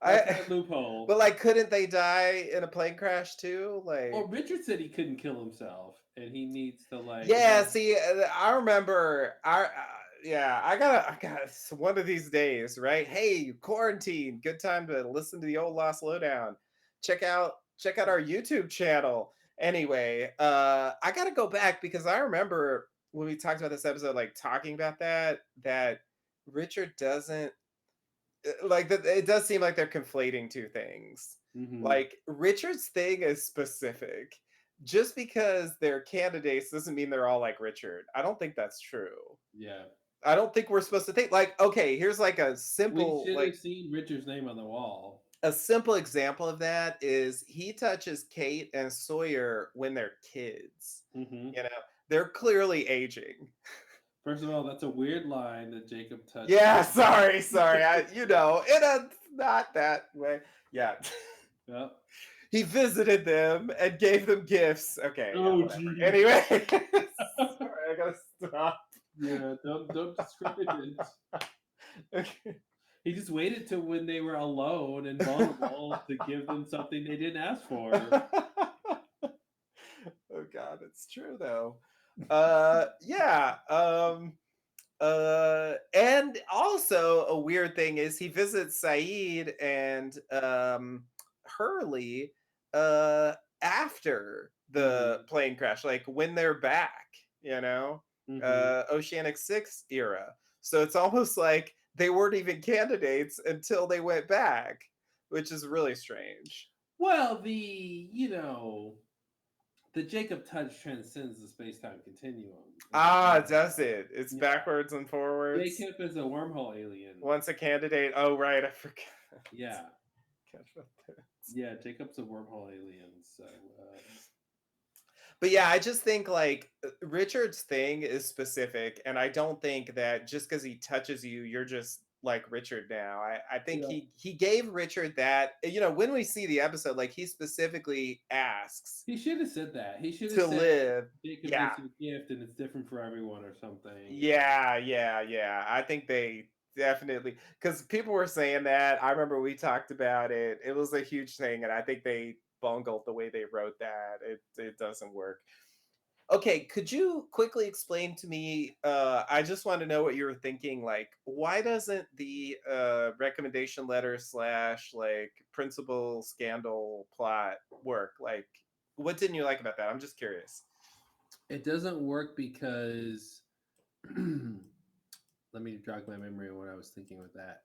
that's I our loophole? but like couldn't they die in a plane crash too? Well, Like Richard said he couldn't kill himself, and he needs to like yeah, well, see, I remember yeah, I got one of these days, right? Hey, quarantine, good time to listen to the old Lost Lowdown. Check out our YouTube channel. Anyway, I got to go back because I remember when we talked about this episode like talking about that Richard doesn't like that. It does seem like they're conflating two things. mm-hmm, Like Richard's thing is specific. Just because they're candidates doesn't mean they're all like Richard. I don't think that's true. yeah. I don't think we're supposed to think like, okay, here's like We should have seen Richard's name on the wall. a simple example of that is he touches Kate and Sawyer when they're kids. Mm-hmm. You know, they're clearly aging. First of all, that's a weird line that Jacob touched. Yeah, sorry. In a not that way. Yeah. Yep. He visited them and gave them gifts. Okay, yeah, Oh, whatever. geez. Anyway, sorry, I gotta stop. Yeah, don't discredit it. Okay. He just waited till when they were alone and vulnerable to give them something they didn't ask for. Oh God, it's true though. Yeah. And also a weird thing is he visits Saeed and Hurley uh after the Mm-hmm. plane crash, like when they're back, you know, Mm-hmm. Oceanic 6 era. So it's almost like they weren't even candidates until they went back, which is really strange. Well, the Jacob touch transcends the space time continuum. Does it? It's Yeah, backwards and forwards. Jacob is a wormhole alien. Once a candidate. Oh, right. I forgot. Yeah, Forgot about that. yeah, Jacob's a wormhole alien. So, But yeah, I just think like Richard's thing is specific, and I don't think that just because he touches you, you're just like Richard now. I think yeah, he gave Richard that, when we see the episode, like he specifically asks he should have said that. He should have to said live. Jacob Yeah. is your gift and it's different for everyone or something. Yeah. I think they definitely, because people were saying that. I remember we talked about it. It was a huge thing, and I think they bungled the way they wrote that. It doesn't work. Okay, could you quickly explain to me? I just want to know what you were thinking. Like, why doesn't the recommendation letter slash like principal scandal plot work? Like, what didn't you like about that? I'm just curious. It doesn't work because let me jog my memory on what I was thinking with that.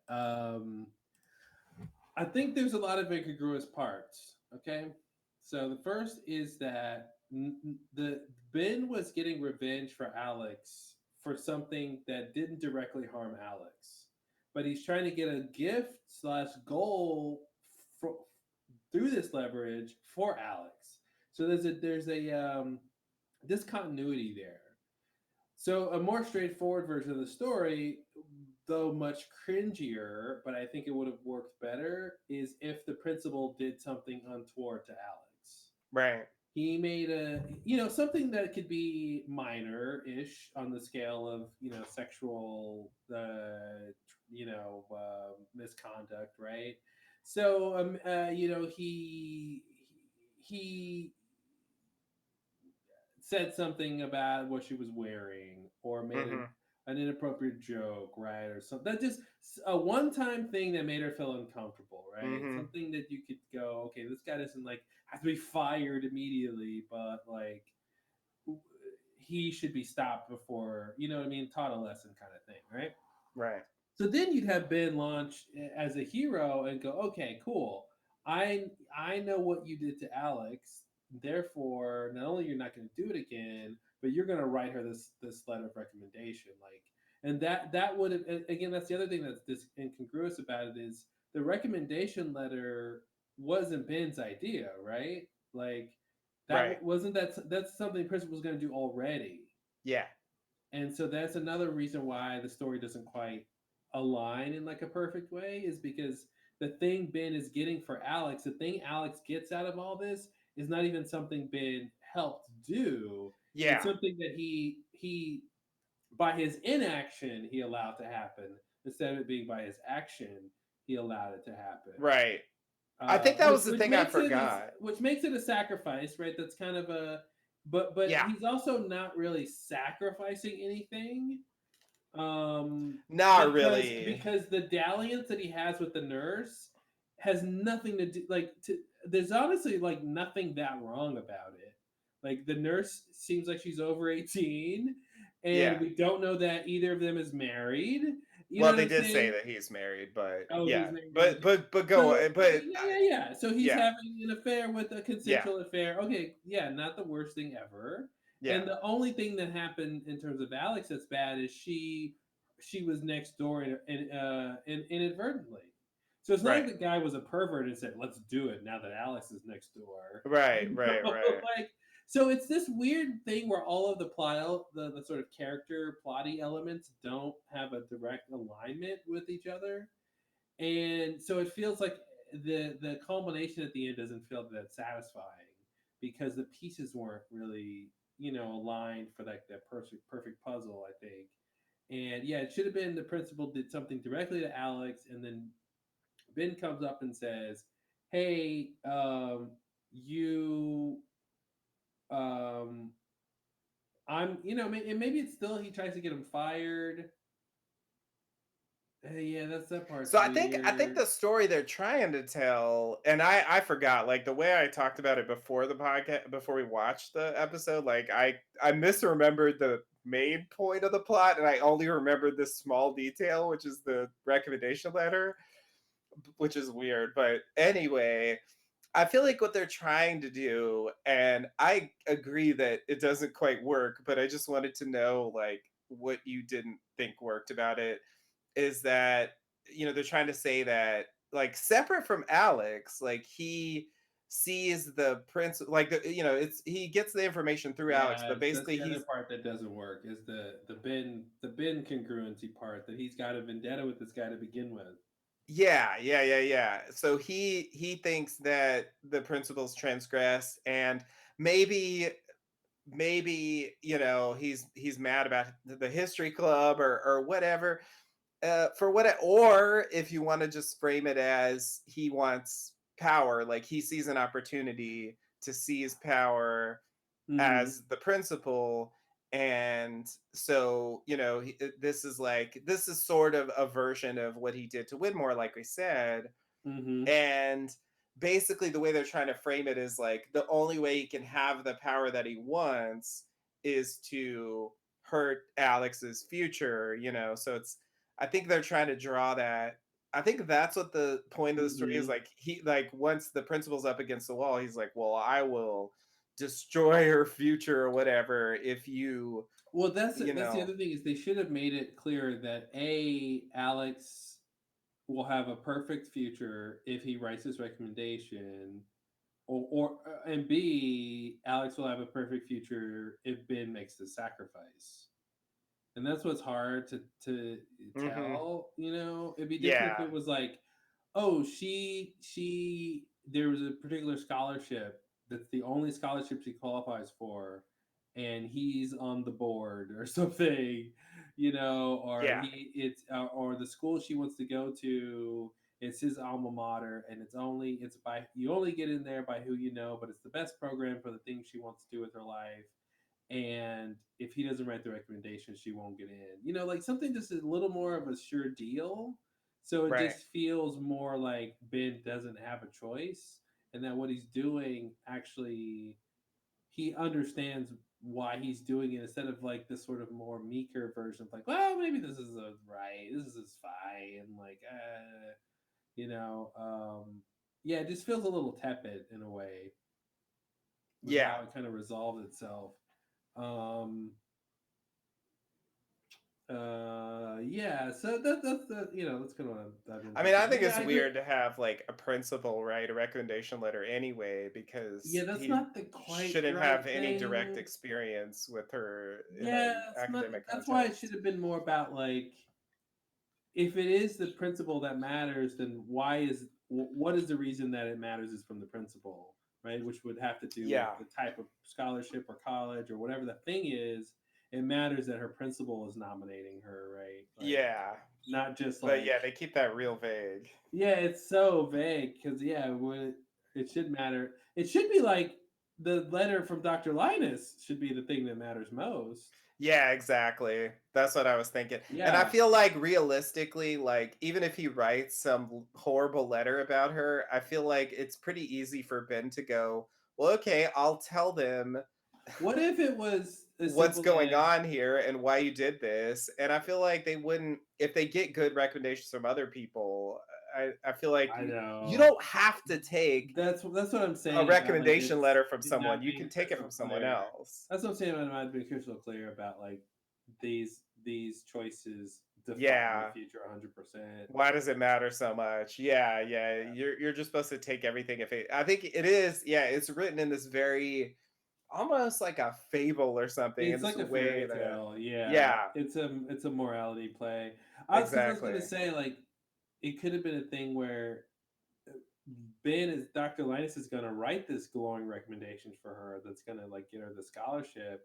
I think there's a lot of incongruous parts. Okay, so the first is that the Ben was getting revenge for Alex for something that didn't directly harm Alex, but he's trying to get a gift slash goal for, through this leverage for Alex. So there's a discontinuity there. So a more straightforward version of the story though much cringier, but I think it would have worked better, is if the principal did something untoward to Alex. Right. He made something that could be minor-ish on the scale of, sexual, misconduct, right? So, he said something about what she was wearing, or made Mm-hmm. an inappropriate joke, right? Or something that just a one-time thing that made her feel uncomfortable, right? Mm-hmm. Something that you could go, okay, this guy doesn't like have to be fired immediately, but like he should be stopped before, you know what I mean, taught a lesson kind of thing, right? Right. So then you'd have Ben launch as a hero and go, okay, cool. I know what you did to Alex. Therefore, not only you're not going to do it again, but you're going to write her this letter of recommendation. Like, and that would have, again, that's the other thing that's this incongruous about it is the recommendation letter wasn't Ben's idea, right? Like Right. wasn't that's something the principal was going to do already. Yeah. And so that's another reason why the story doesn't quite align in like a perfect way, is because the thing Ben is getting for Alex, the thing Alex gets out of all this is not even something Ben helped do. It's Yeah. something that he by his inaction he allowed to happen, instead of it being by his action he allowed it to happen. Right. I think that which was the which thing I makes it forgot. which makes it a sacrifice, right? That's kind of a, but Yeah. he's also not really sacrificing anything, Not because really. the dalliance that he has with the nurse has nothing to do, there's honestly like nothing that wrong about it. Like the nurse seems like she's over 18, and Yeah. we don't know that either of them is married. You know Well, what they I'm did say saying? that he's married, but Oh, he's yeah. married. But Okay. but go So on. okay, But yeah. So he's yeah. having an affair with a Yeah. consensual affair. Okay, yeah, not the worst thing ever. Yeah. And the only thing that happened in terms of Alex that's bad is she was next door inadvertently. So it's not like Right. the guy was a pervert and said, "Let's do it now that Alex is next door." Right. You Right. know, Right. like, so it's this weird thing where all of the the sort of character plotty elements don't have a direct alignment with each other, and so it feels like the culmination at the end doesn't feel that satisfying, because the pieces weren't really, aligned for like that perfect puzzle, I think. And yeah, it should have been the principal did something directly to Alex, and then Ben comes up and says, hey, you um I'm, and maybe it's still he tries to get him fired. Yeah, that part's So I think weird. the story they're trying to tell, and I forgot like the way I talked about it before the podcast, before we watched the episode, like I misremembered the main point of the plot, and I only remembered this small detail, which is the recommendation letter, which is weird. But anyway, I feel like what they're trying to do, and I agree that it doesn't quite work, but I just wanted to know like what you didn't think worked about it, is that they're trying to say that like separate from Alex, like he sees the prince, like it's he gets the information through Alex, Yeah, but that's basically the other he's part that doesn't work, is the Ben congruency part, that he's got a vendetta with this guy to begin with. yeah. So he thinks that the principles transgress, and maybe he's mad about the history club or whatever, for what or if you want to just frame it as he wants power, like he sees an opportunity to seize power Mm-hmm. as the principal. And so this is sort of a version of what he did to Widmore, like we said. Mm-hmm. And basically the way they're trying to frame it is like the only way he can have the power that he wants is to hurt Alex's future, so it's, I think they're trying to draw that. I think that's what the point of the story is, Mm-hmm. like he, like once the principal's up against the wall, he's like, well, I will destroy her future or whatever if you Well, you that's the know other thing, is they should have made it clear that Alex will have a perfect future if he writes his recommendation, or and B, Alex will have a perfect future if Ben makes the sacrifice. and that's what's hard to Mm-hmm. tell. You know, it'd be different if Yeah. it was like, oh, she there was a particular scholarship that's the only scholarship she qualifies for, and he's on the board or something, you know, or Yeah. he it's or the school she wants to go to. It's his alma mater, and it's by you only get in there by who you know, but it's the best program for the things she wants to do with her life. And if he doesn't write the recommendation, she won't get in. You know, like something just a little more of a sure deal. So it Right. just feels more like Ben doesn't have a choice, and that what he's doing actually he understands why he's doing it instead of like this sort of more meeker version of like, well, maybe this is a right, this is fine, like, you know, yeah, it just feels a little tepid in a way with Yeah. how it kind of resolved itself. Um, yeah, so that's the you know that's kind of what I'm diving I into. mean, So, I but think yeah, it's I agree. weird to have like a principal write a recommendation letter anyway because Yeah, that's he not the quite shouldn't right have any direct thing. experience with her in Yeah, an it's not. academic That's why it should context. have been more about like if it is the principle that matters, then why is what is the reason that it matters is from the principal, right? Which would have to do with Yeah. the type of scholarship or college or whatever the thing is. It matters that her principal is nominating her, right? Like Yeah. not just But like yeah, they keep that real vague. yeah, it's so vague because yeah, it should matter. It should be like the letter from Dr. Linus should be the thing that matters most. Yeah, exactly. That's what I was thinking. And I Yeah, feel like realistically, like even if he writes some horrible letter about her, I feel like it's pretty easy for Ben to go, well, okay, I'll tell them what if it was as what's simple going as on here and why you did this. And I feel like they wouldn't if they get good recommendations from other people. I feel like I you know don't have to take that's what I'm a saying about like recommendation it's letter from someone. not You being can take it crystal from someone clear. else. That's what I'm saying about not being crystal clear about like these choices define the Yeah. future 100%. Why does it matter so much? Yeah, yeah. You're just supposed to take everything if it I think it is, yeah, it's written in this very almost like a fable or something in It's this like a way fairy that tale, yeah. yeah, It's a morality play. I was because I was gonna exactly. say like it could have been a thing where Ben is Dr. Linus is gonna write this glowing recommendation for her that's gonna like get her the scholarship,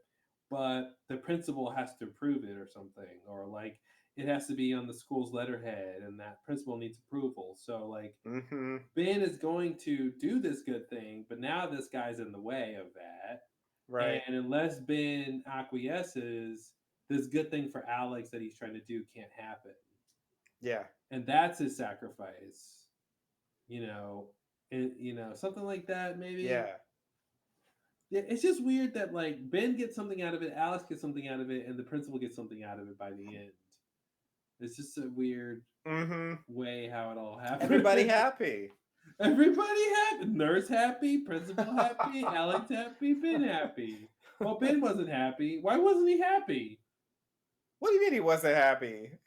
but the principal has to approve it or something, or like it has to be on the school's letterhead, and that principal needs approval. So like Mhm. Ben is going to do this good thing, but now this guy's in the way of that. Right. And unless Ben acquiesces, this good thing for Alex that he's trying to do can't happen. Yeah. And that's his sacrifice, you know, something like that maybe. Yeah. Yeah, it's just weird that like Ben gets something out of it, Alex gets something out of it, and the principal gets something out of it by the end. It's just a weird Mhm. way how it all happened. Everybody happy. Everybody happy. Nurse happy, principal happy, Alex happy, Ben happy. Well, Ben wasn't happy. Why wasn't he happy? What do you mean he wasn't happy?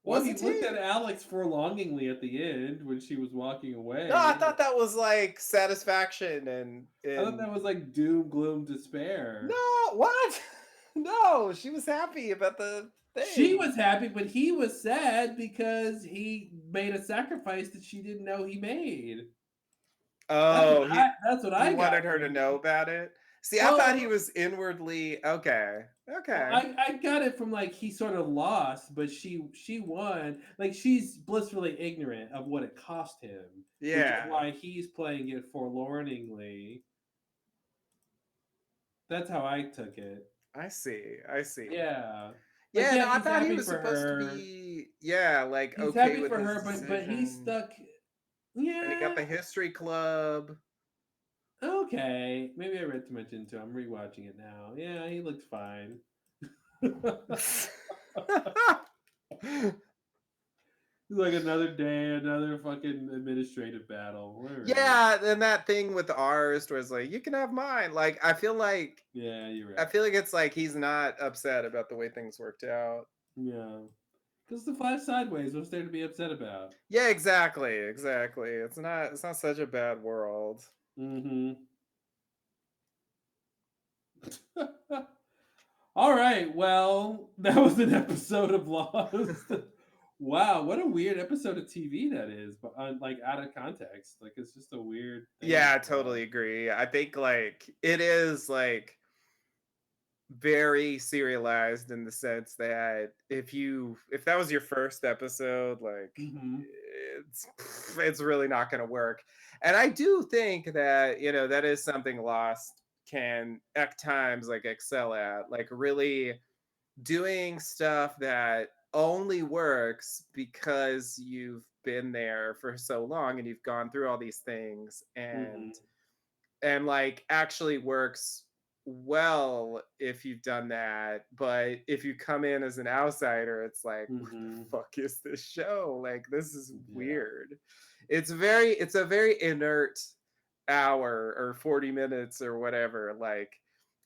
Well, he Wasn't looked he? at Alex forlongingly at the end when she was walking No, I away. thought that was like satisfaction and I thought that was like doom, gloom, despair. no, what? No, she was happy about the She thing. was happy, but he was sad because he made a sacrifice that she didn't know he made. Oh, That's what he I got wanted her from to it. know about it. See, I thought he Well, was inwardly okay. well, Okay. I got it from like he sort of lost, but she won. Like she's blissfully ignorant of what it cost him, which is Yeah. why he's playing it forlorningly. That's how I took it. I see. I see. Yeah. Like Yeah, no, yeah, I he's thought he happy was for supposed to her. be yeah, like He's okay happy with for his her, but he's decision. stuck. And he got Yeah. the history club. Okay. Maybe I read too much into it. I'm rewatching it now. Yeah, he looks fine. It's like another day, another fucking administrative battle. All right. Yeah, and that thing with the R's was like, you can have mine. Like, Yeah, you're I right. feel like it's like he's not upset about the way things worked out. Yeah. Because the flash sideways, what's there to be upset about? Yeah, exactly, exactly. It's not such a bad world. Mm-hmm. All right. Well, that was an episode of Lost. Wow, what a weird episode of TV that is, but like out of context. Like it's just a weird thing to Yeah, I pull totally up. agree. I think like it is like very serialized in the sense that if that was your first episode, like Mm-hmm. it's it's really not going to work. And I do think that, that is something Lost can at times like excel at, like really doing stuff that only works because you've been there for so long and you've gone through all these things, and Mm-hmm. like actually works well if you've done that. But if you come in as an outsider, it's like, what the Mm-hmm. fuck is this show? Like, this is Yeah. weird. It's a very inert hour or 40 minutes or whatever. Like,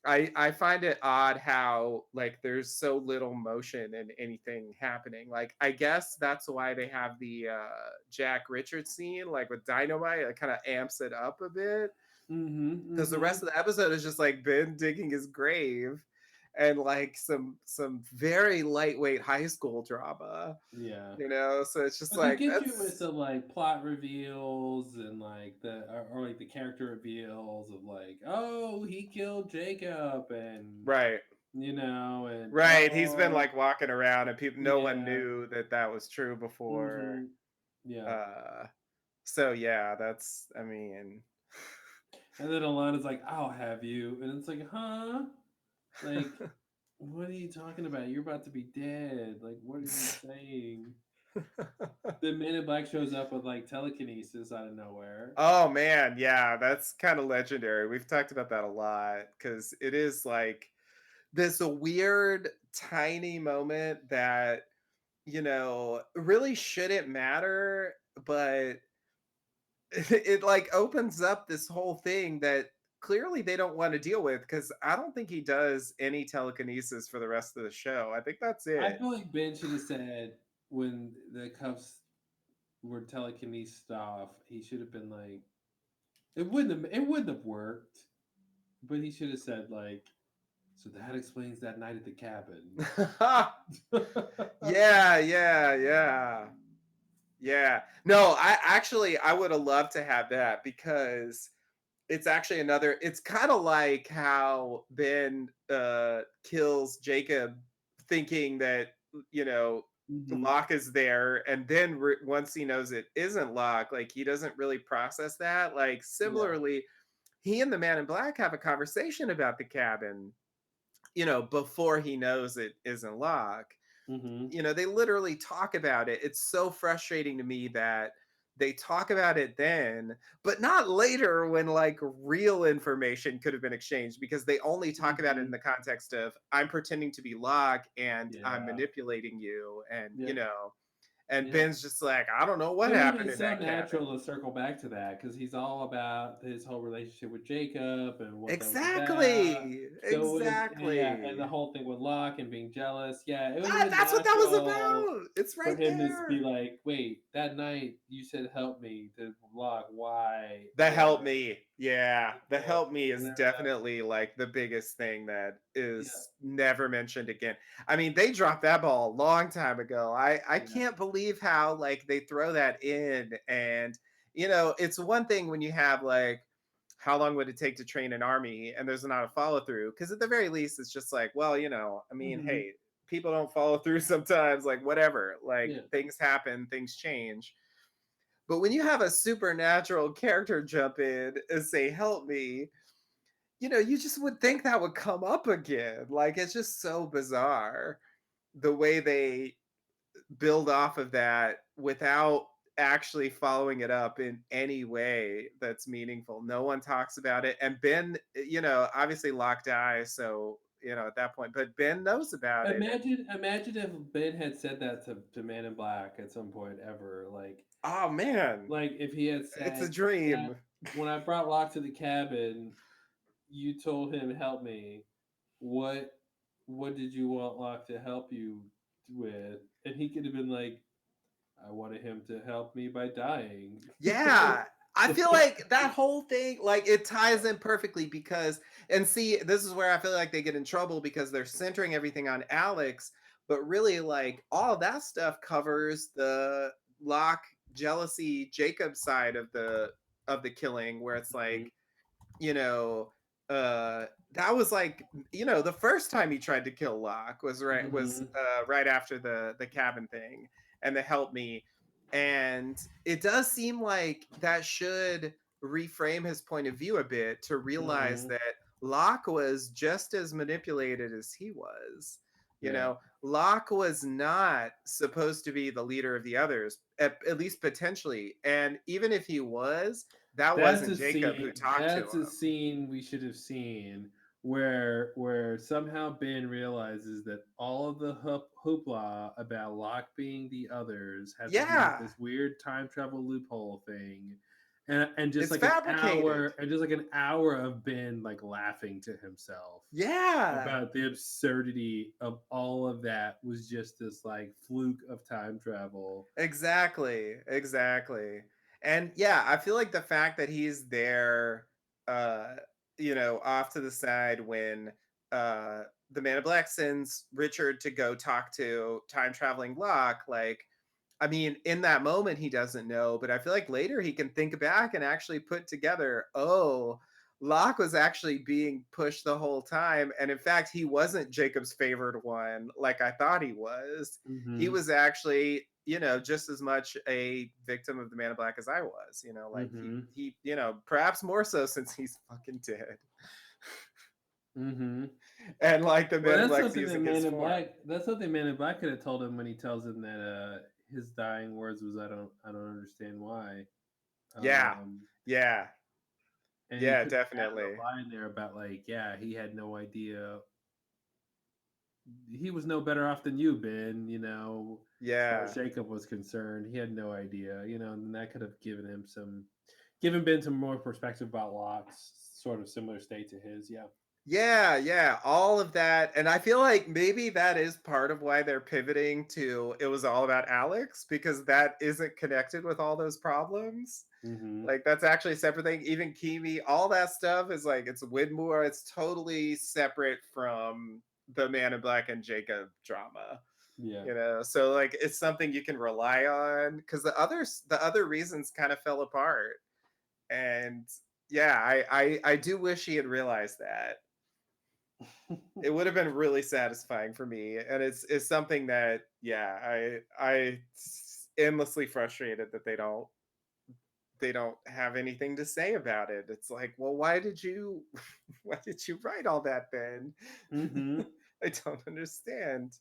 I find it odd how like there's so little motion and anything happening. Like, I guess that's why they have the Jack Richards scene like with dynamite. It kind of amps it up a bit, Mm-hmm. because the Mm-hmm. rest of the episode is just like Ben digging his grave and like some very lightweight high school drama, Yeah. so it's just But they like get you with that's the like plot reveals and like or like the character reveals of like, oh, he killed Jacob and right. and Right, he's been oh like walking around and people, no one yeah. knew that that was true before. Mm-hmm. Yeah. uh so yeah, that's, I mean, And then Alana's like, I'll have you. And it's like, huh? Like, what are you talking about? You're about to be dead. Like, what are you saying? The Man in Black shows up with like telekinesis out of nowhere. oh man, yeah, that's kind of legendary. We've talked about that a lot because it is like this weird tiny moment that, really shouldn't matter, but it like opens up this whole thing that clearly they don't want to deal with, because I don't think he does any telekinesis for the rest of the show. I think that's I it. feel like Ben should have said when the cuffs were telekinesis off, he should have been like, it wouldn't have worked, but he should have said like, so that explains that night at the cabin. Yeah, yeah, yeah. Yeah. No, I would have loved to have that, because it's actually another, it's kind of like how Ben kills Jacob thinking that, you know Hmm. Locke is there, and then once he knows it isn't Locke, like he doesn't really process that. Like, Yeah. similarly, he and the Man in Black have a conversation about the cabin, before he knows it isn't Locke. Hmm. They literally talk about it. It's so frustrating to me that they talk about it then, but not later when like real information could have been exchanged, because they only talk about it in Hmm. the context of, I'm pretending to be Locke and I'm Yeah. manipulating you, and Yep. and Yep. Ben's just like, I don't know what It would have happened been in so that cabin. natural to circle back to that because he's all about his whole relationship with Jacob and what that was about. Exactly. So it was, yeah, and the Exactly. whole thing with Locke and being jealous. Yeah, it would have been That's what that was natural about. It's for right him to be there. like, "Wait, that night you said help me to Locke. Why? The What? help me. Yeah. The What?" help me And is then, definitely like the biggest thing that yeah, is never mentioned again. I mean, they dropped that ball a long time ago. I yeah. can't believe how like they throw that in. And it's one thing when you have like, how long would it take to train an army, and there's not a follow through, because at the very least it's just like, well, I mean, Hmm. hey, people don't follow through sometimes, like whatever, like Yeah. things happen, things change. But when you have a supernatural character jump in and say, help me, you just would think that would come up again. Like, it's just so bizarre the way they build off of that without actually following it up in any way that's meaningful. No one talks about it. And Ben, obviously locked eyes. So, at that point, but Ben knows about it. And Imagine if Ben had said that to Man in Black at some point ever, oh, man, like if he had it's a said that dream. when I brought Locke to the cabin, you told him help me. What what did you want Locke to help you with? And he could have been like, I wanted him to help me by dying. Yeah. I feel like that whole thing, like it ties in perfectly because, and see, this is where I feel like they get in trouble because they're centering everything on Alex, but really, like all that stuff covers the Locke jealousy Jacob side of the killing, where it's Mhm, like, you know, that was like, the first time he tried to kill Locke was mhm, right after the cabin thing and the help me. And it does seem like that should reframe his point of view a bit to realize mhm. that Locke was just as manipulated as he was. Yeah. Locke was not supposed to be the leader of the others, at least potentially. And even if he was, that That's wasn't a Jacob who scene. talked to That's a him. scene we should have seen where somehow Ben realizes that all of the hoopla about Locke being the others has to do with Yeah, this weird time travel loophole thing, and just it's like an fabricated. hour and just like an hour of Ben like laughing to himself Yeah, about the absurdity of all of that was just this like fluke of time travel. exactly, exactly. And yeah, I feel like the fact that he's there, uh, off to the side when uh the Man in Black sends Richard to go talk to time traveling Locke, like, I mean, in that moment, he doesn't know, but I feel like later he can think back and actually put together, oh, Locke was actually being pushed the whole time. And in fact, he wasn't Jacob's favored one like I thought he was. He Mm-hmm. was actually, just as much a victim of the Man in Black as I was, like Mm-hmm. perhaps more so since he's fucking dead. Mm-hmm. And like the Well, Man in that's Black's something that using Man his in form. Black. That's something Man in Black could have told him when he tells him that his dying words was I don't understand why. Yeah. Um, Yeah. and he Yeah, could have added a definitely. line there about like, yeah, he had no idea. He was no better off than you, Ben. As far as Yeah. Jacob was concerned, he had no idea. And that could have given Ben some more perspective about Locke's sort of similar state to his. Yeah. Yeah, yeah, all of that. And I feel like maybe that is part of why they're pivoting to it was all about Alex because that isn't connected with all those problems. Mm-hmm. Like that's actually a separate thing. Even Kimi, all that stuff is like it's Widmore. It's totally separate from the Man in Black and Jacob drama. Yeah. So like it's something you can rely on because the other reasons kind of fell apart. And yeah, I do wish he had realized that. It would have been really satisfying for me, and it's something that, yeah, endlessly frustrated that they don't have anything to say about it. It's like, well, why did you why did you write all that then? Mm-hmm. I don't understand.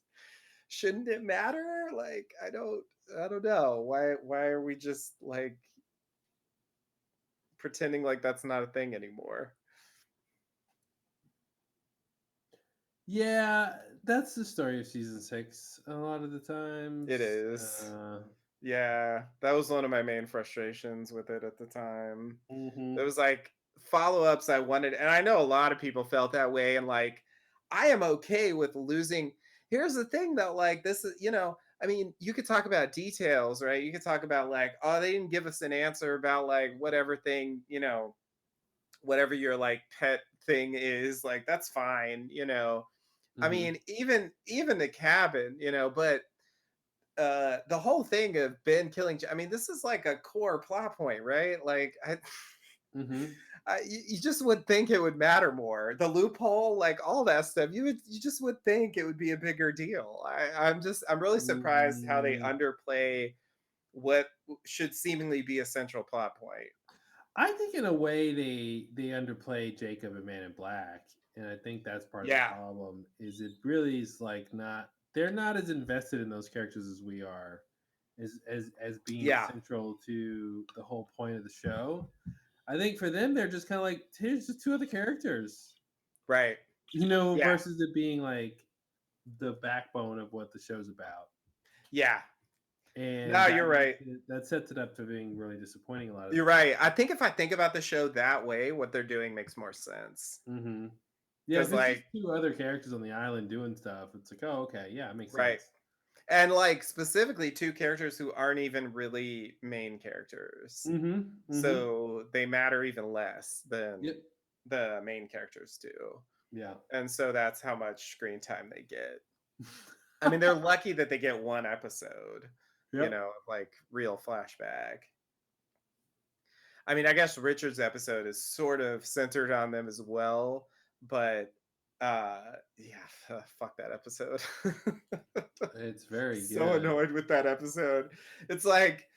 Shouldn't it matter? Like, I don't know. Why are we just like pretending like that's not a thing anymore? Yeah, that's the story of season 6. A lot of the It times, is. Yeah, that was one of my main frustrations with it at the time. mhm, There was like follow-ups I wanted, and I know a lot of people felt that way, and like I am okay with losing. Here's the thing though, like this is, I mean, you could talk about details, right? You could talk about like, oh, they didn't give us an answer about like whatever thing, whatever your like pet thing is, like that's fine. I mhm, mean, even the cabin, but the whole thing of Ben killing, I mean, this is like a core plot point, right? Like mhm, you just would think it would matter more. The loophole, like all that stuff, you just would think it would be a bigger deal. I'm really surprised how they mm. underplay what should seemingly be a central plot point. I think in a way they underplay Jacob and Man in Black, and I think that's part of the Yeah, problem. Is it really is like not they're not as invested in those characters as we are, as being yeah, central to the whole point of the show. I think for them they're just kind of like here's just two other characters, right, yeah, versus it being like the backbone of what the show's about. yeah. And No, you're right. that sets it up to being really disappointing a lot of the You're time. right. I think if I think about the show that way, what they're doing makes more sense. Hmm. Yeah, Because if it's just like, two other characters on the island doing stuff, it's like, oh, okay, yeah, it makes right. sense. And like specifically two characters who aren't even really main characters. Mm-hmm. Mm-hmm. So they matter even less than Yep. the main characters do. Yeah. And so that's how much screen time they get. I mean, they're lucky that they get one episode, Yep. of like real flashback. I mean, I guess Richard's episode is sort of centered on them as well, but yeah, fuck that episode. It's very So good. annoyed with that episode. It's like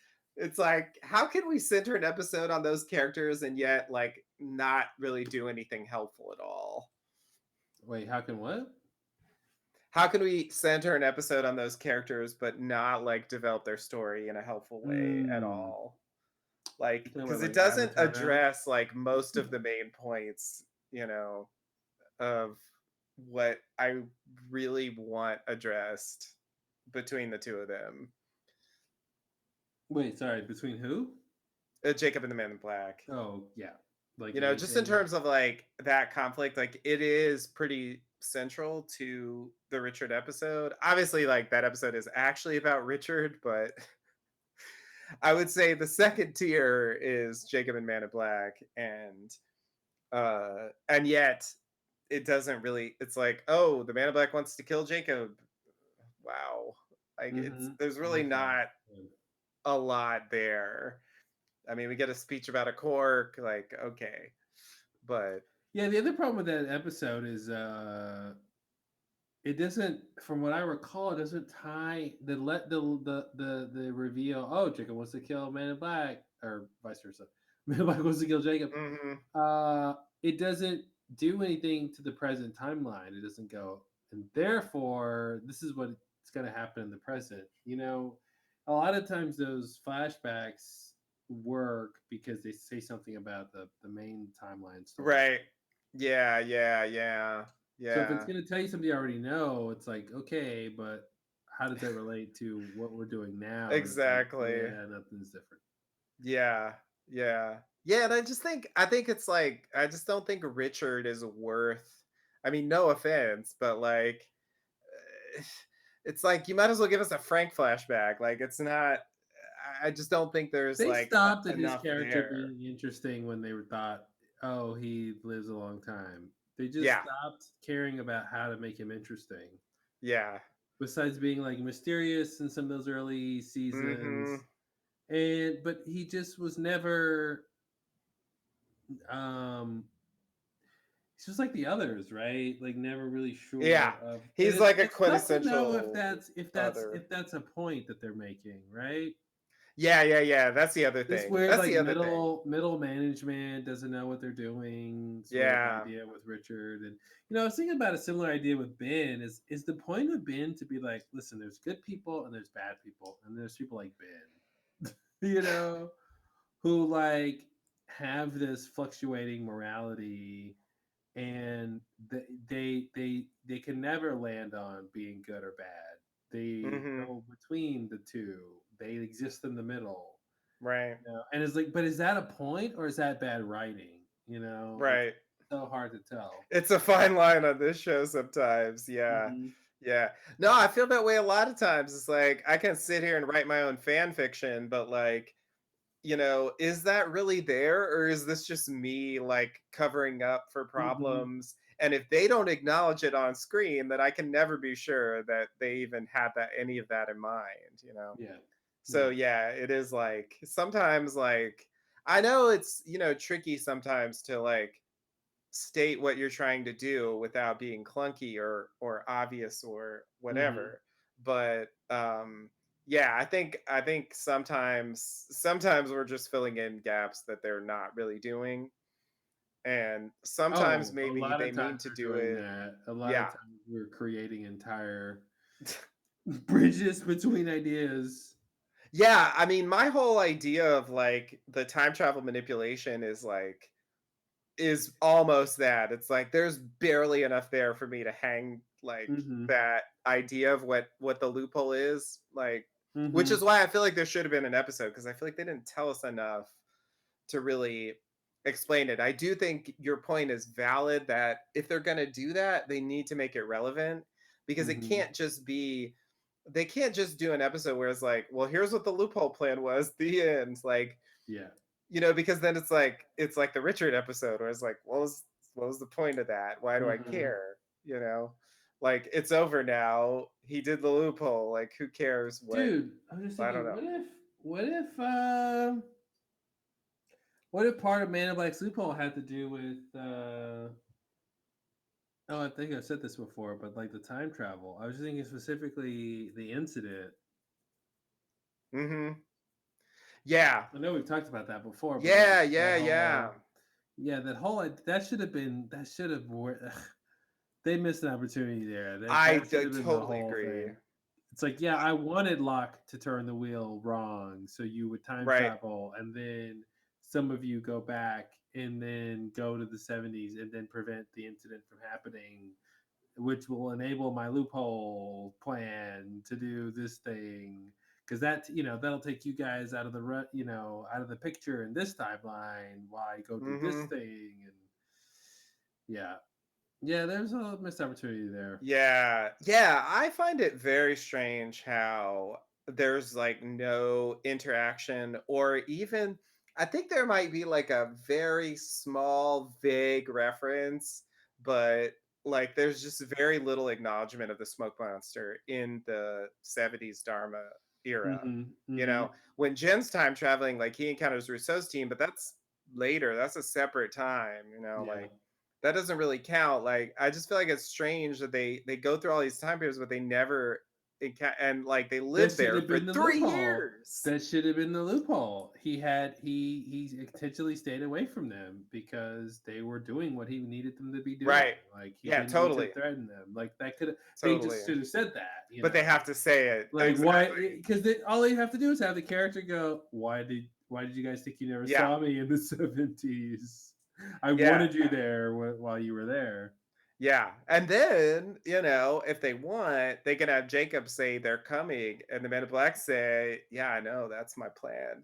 how can we center an episode on those characters and yet like not really do anything helpful at all? Wait, how can what? How can we center an episode on those characters but not like develop their story in a helpful way at Mm. all? Like, You talking because about it like doesn't Avatar now? address like most of the main points, of what I really want addressed between the two of them. Wait, sorry, between who? Jacob and the Man in Black. Oh, yeah. Like Just in anything. terms of like that conflict, like it is pretty central to the Richard episode. Obviously, like that episode is actually about Richard, but I would say the second tier is Jacob and Man in Black, and yet it doesn't really. It's like, oh, the Man in Black wants to kill Jacob. Wow, like Mm-hmm. there's really Okay. not a lot there. I mean, we get a speech about a cork, like okay, but Yeah, the other problem with that episode is it doesn't, from what I recall, it doesn't tie the reveal. Oh, Jacob wants to kill Man in Black, or vice versa. Man in Black wants to kill Jacob. mhm. Uh, it doesn't do anything to the present timeline. It doesn't go, and therefore, this is what's going to happen in the present. A lot of times those flashbacks work because they say something about the main timeline story. Right. Yeah, yeah, yeah. So if it's Yeah. going to tell you something you already know, it's like, okay, but how does that relate to what we're doing now? And it's like, Exactly. yeah, nothing's different. Yeah. Yeah. Yeah, and I think it's like I just don't think Richard is worth, I mean, no offense, but like eh, it's like you might as well give us a Frank flashback. Like it's not, I just don't think there's They like stopped at his enough character there. being interesting when they thought, oh, he lives a long time. They just Yeah. stopped caring about how to make him interesting. Yeah. Besides being like mysterious in some of those early seasons, Mhm. but he just was never. Um, he's just like the others, right? Like never really Yeah. sure of, and He's it's like a it's tough to know if quintessential that's if that's other. if that's a point that they're making, right? Yeah, yeah, yeah. That's the other This thing. weird That's like the other thing. middle management doesn't know what they're doing sort of Yeah. idea with Richard. And I was thinking about a similar idea with Ben. Is the point of Ben to be like, listen, there's good people and there's bad people, and there's people like Ben, you know who like have this fluctuating morality, and they can never land on being good or bad. They Mhm. go between the two. They exist in the middle. Right. And it's like, but is that a point or is that bad writing? It's Right. so hard to tell. It's a fine line on this show sometimes. Yeah. Hmm. Yeah. No, I feel that way a lot of times. It's like I can sit here and write my own fan fiction, but like, is that really there or is this just me like covering up for Hmm. problems? And if they don't acknowledge it on screen, then I can never be sure that they even had that any of that in mind. Yeah, So yeah. yeah, it is like sometimes like I know it's, tricky sometimes to like state what you're trying to do without being clunky or obvious or Hmm. whatever. But yeah, I think sometimes we're just filling in gaps that they're not really doing. And sometimes Oh, a maybe lot they of mean times to we're do doing it. that. A lot of Yeah. times we're creating entire bridges between ideas. Yeah, I mean my whole idea of like the time travel manipulation is almost that. It's like there's barely enough there for me to hang like Hmm. that idea of what the loophole is, like which is Hmm. why I feel like there should have been an episode because I feel like they didn't tell us enough to really explain it. I do think your point is valid that if they're going to do that, they need to make it relevant because it Hmm. can't just be they can't just do an episode where it's like, well, here's what the loophole plan was, the end. Like, Yeah. because then it's like the Richard episode where it's like, what was the point of that? Why do I Hmm. care? You know, like it's over now. He did the loophole. Like, who cares what? Dude, I'm just I don't thinking, know. what if, what if part of Man in Black's loophole had to do with, oh, I think I've said this before, but like the time travel. I was just thinking specifically the incident. Mm-hmm. Yeah. I know we've talked about that before, but like Yeah. that Yeah. Yeah. whole, yeah, that should have been, that should have, they missed an opportunity there. That should have been the Totally whole agree. thing. It's like, yeah, I wanted Locke to turn the wheel wrong, so you would time Right. travel, and then some of you go back and then go to the 70s and then prevent the incident from happening, which will enable my loophole plan to do this thing. Because that, that'll take you guys out of out of the picture in this timeline while I go do this Mm-hmm. thing. And yeah, yeah, there's a missed opportunity there. Yeah. Yeah. I find it very strange how there's like no interaction, or even I think there might be like a very small, vague reference, but like there's just very little acknowledgement of the smoke monster in the 70s Dharma era. Mm-hmm. Mm-hmm. When Jen's time traveling, like he encounters Rousseau's team, but that's later. That's a separate time, Yeah. like that doesn't really count. Like I just feel like it's strange that they go through all these time periods, but they never and like they That live should there have for been the 3 years. loophole. That should have been the loophole. He intentionally stayed away from them because they were doing what he needed them to be doing. Right. Like he Yeah, didn't need to totally. threaten them. Like that could they Totally. just should have said that, But they have to say it. Like why? Exactly. Because all they have to do is have the character go, why did you guys think you never Yeah. saw me in the 70s? I Yeah. wanted you there while you were there. Yeah. And then, if they want, they can have Jacob say they're coming, and the Men in Black say, yeah, I know, that's my plan.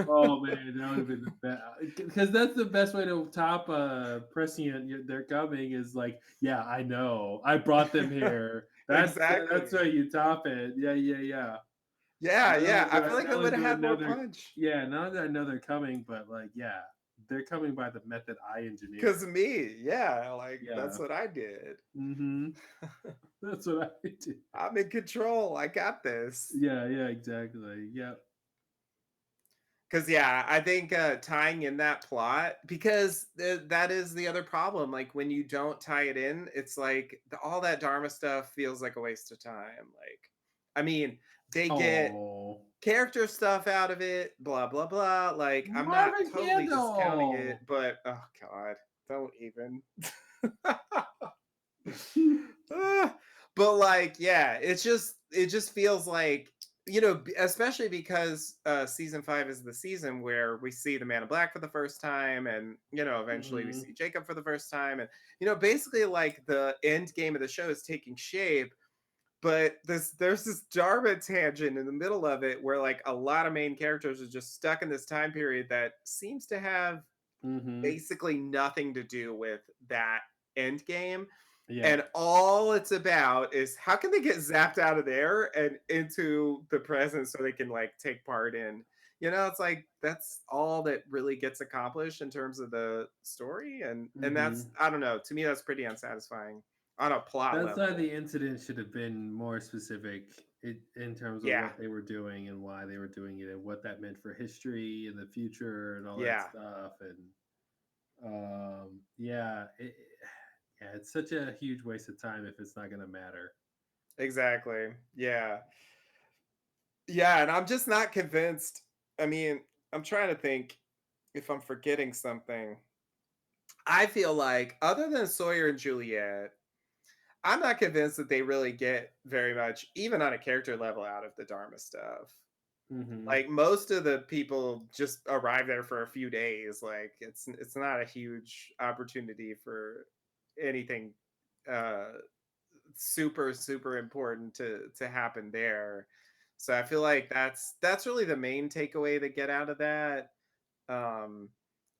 Oh man, that would have been the best because that's the best way to top prescient. They're coming is like, yeah, I know, I brought them here. That's Exactly. how you top it. Yeah, yeah, yeah. Yeah, yeah. I feel like Not it only would have do I had know more they're, punch. yeah, not only do I know they're coming, but like, yeah, they're coming by the method I engineered. Cause of me, yeah, like Yeah. that's what I did. Mm-hmm. That's what I did. I'm in control. I got this. Yeah, yeah, exactly. Yeah. Cause yeah, I think tying in that plot, because that is the other problem. Like when you don't tie it in, it's like all that Dharma stuff feels like a waste of time. Like, I mean, they get Oh, character stuff out of it, blah blah blah. Like, I'm not Marvin totally discounting it, Candle. but oh god, don't even. Ah, but like, yeah, it just feels like, especially because season 5 is the season where we see the Man in Black for the first time, and eventually we Hmm. see Jacob for the first time, and basically like the end game of the show is taking shape. But there's this Dharma tangent in the middle of it where like a lot of main characters are just stuck in this time period that seems to have Hmm. basically nothing to do with that end game, Yeah. and all it's about is how can they get zapped out of there and into the present so they can like take part in, it's like that's all that really gets accomplished in terms of the story, and that's, Hmm. I don't know, to me that's pretty unsatisfying on a plot That's why level. the incident should have been more specific in terms of Yeah. what they were doing and why they were doing it and what that meant for history and the future and all that Yeah. stuff. And yeah, yeah, it's such a huge waste of time if it's not going to matter. Exactly. Yeah. Yeah, and I'm just not convinced. I mean, I'm trying to think if I'm forgetting something. I feel like other than Sawyer and Juliet, I'm not convinced that they really get very much, even on a character level, out of the Dharma stuff. Hmm. Like most of the people just arrive there for a few days. Like it's not a huge opportunity for anything uh super important to happen there. So I feel like that's really the main takeaway to get out of that. Um,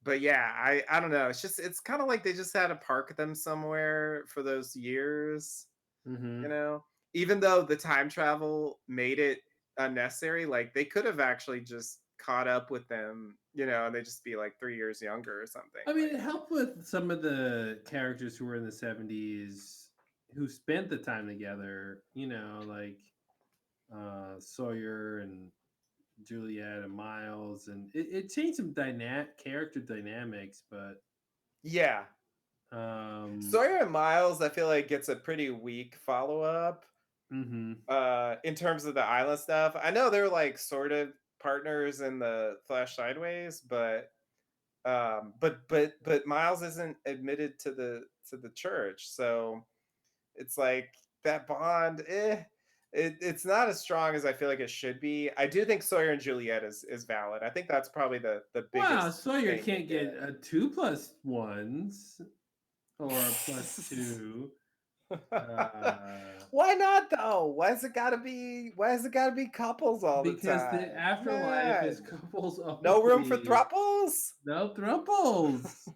but yeah, I don't know. It's kind of like they just had to park them somewhere for those years. Mm-hmm. you know? Even though the time travel made it unnecessary, like they could have actually just caught up with them, and they just be like 3 years younger or something. I mean, Like, it helped with some of the characters who were in the 70s who spent the time together, like Sawyer and Juliet and Miles, and it changed some character dynamics, but yeah. um, Sawyer and Miles, I feel like gets a pretty weak follow up mm-hmm. in terms of the island stuff. I know they're like sort of partners in the Flash Sideways, but Miles isn't admitted to the church, so it's like that bond, it's not as strong as I feel like it should be. I do think Sawyer and Juliet is valid. I think that's probably the Wow, biggest Sawyer thing can't get a 2+1s or a plus they did. two. Uh, Why not though? Why has it gotta be couples all the because the time? Come afterlife is on. couples No room for only. thruples? No thruples.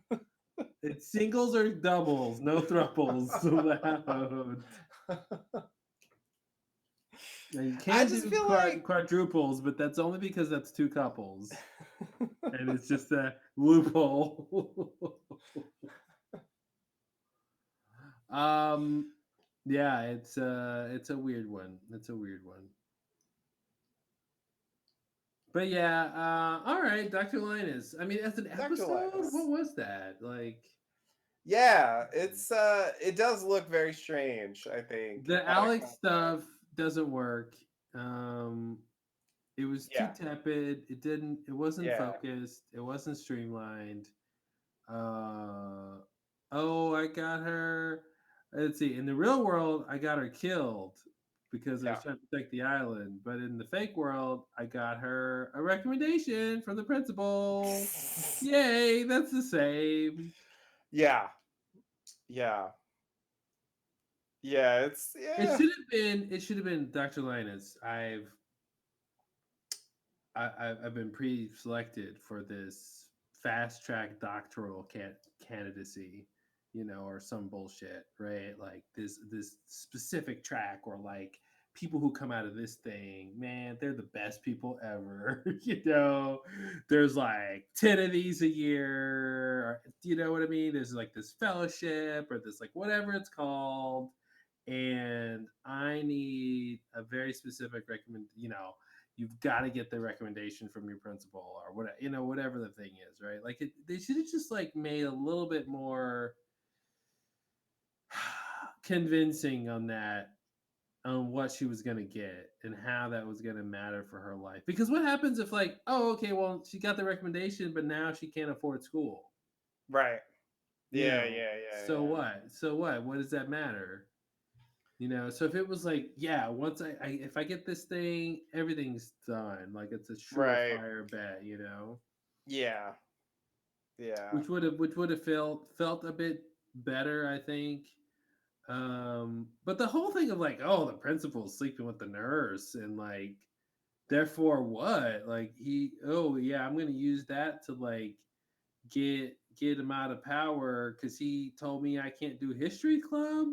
It's singles or doubles, no thruples allowed. Now you I can just do feel like quadruples, but that's only because that's two couples, and it's just a loophole. um, yeah, it's a weird one. It's a weird one. But yeah, all right, Dr. Linus. I mean, as an Dr. episode, what Linus. was that like? Yeah, it does look very strange, I think. The Out of Alex context. stuff doesn't work. Um, it was too Yeah. tepid. It wasn't Yeah. focused. It wasn't streamlined. Uh, oh, I got her. Let's see. In the real world, I got her killed because I Yeah. was trying to protect the island. But in the fake world, I got her a recommendation from the principal. Yay, that's the same. Yeah. Yeah. Yeah, it's It yeah. should have been. It should have been Dr. Linus. I've been pre-selected for this fast track doctoral candidacy, or some bullshit, right? Like this specific track, or like people who come out of this thing, man, they're the best people ever. There's like 10 of these a year, you know what I mean? There's like this fellowship or this like whatever it's called, and I need a very specific you've got to get the recommendation from your principal or whatever, whatever the thing is, right? Like they should have just like made a little bit more convincing on that, on what she was going to get and how that was going to matter for her life. Because what happens if like, oh, okay, well, she got the recommendation, but now she can't afford school, Right. you Yeah, know? yeah, yeah, So yeah. what? So what? What does that matter? So if it was like, yeah, once if I get this thing, everything's done. Like it's a Right. surefire bet, Yeah. Yeah. which would have felt a bit better, I think. But the whole thing of like, oh, the principal's sleeping with the nurse, and like, therefore what? Like oh yeah, I'm gonna use that to like get him out of power because he told me I can't do history club.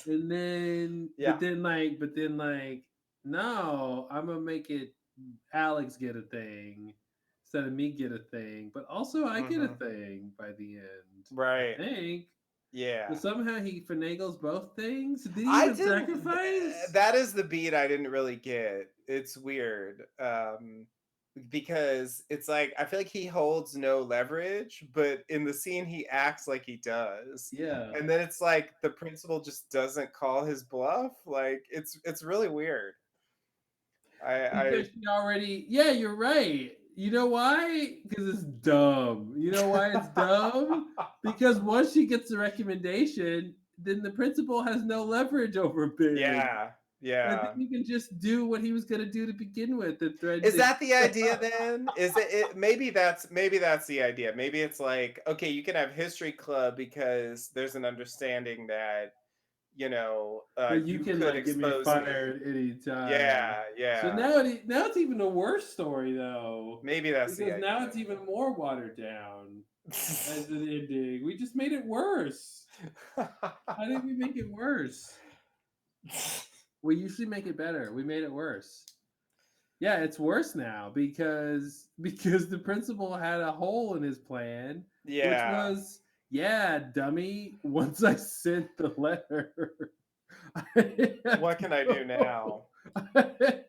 And then, Yeah. but then, like, no, I'm gonna make it Alex get a thing instead of me get a thing, but also I get a Hmm. thing by the end. I Right. think. Yeah. But somehow he finagles both things. Did he I even didn't sacrifice? that is the beat I didn't really get. It's weird. Because it's like I feel like he holds no leverage, but in the scene he acts like he does. Yeah. And then it's like the principal just doesn't call his bluff. Like it's really weird. I Because she already, yeah, you're right. You know why? Because it's dumb. You know why it's dumb? Because once she gets the recommendation, then the principal has no leverage over Big. yeah, And then yeah. you can just do what he was going to do to begin with and threaten Is to. that the idea then? Is it maybe that's the idea. Maybe it's like, okay, you can have history club because there's an understanding that, But you you can could like get me expose fired me. any time. Yeah, So yeah. now it's even a worse story though, Maybe that's the because now it's idea. even more watered down as an ending. We just made it worse. How did we make it worse? We usually make it better. We made it worse. Yeah, it's worse now because the principal had a hole in his plan, which Yeah. was, yeah, dummy. Once I sent the letter, I have What to can I do go. now? I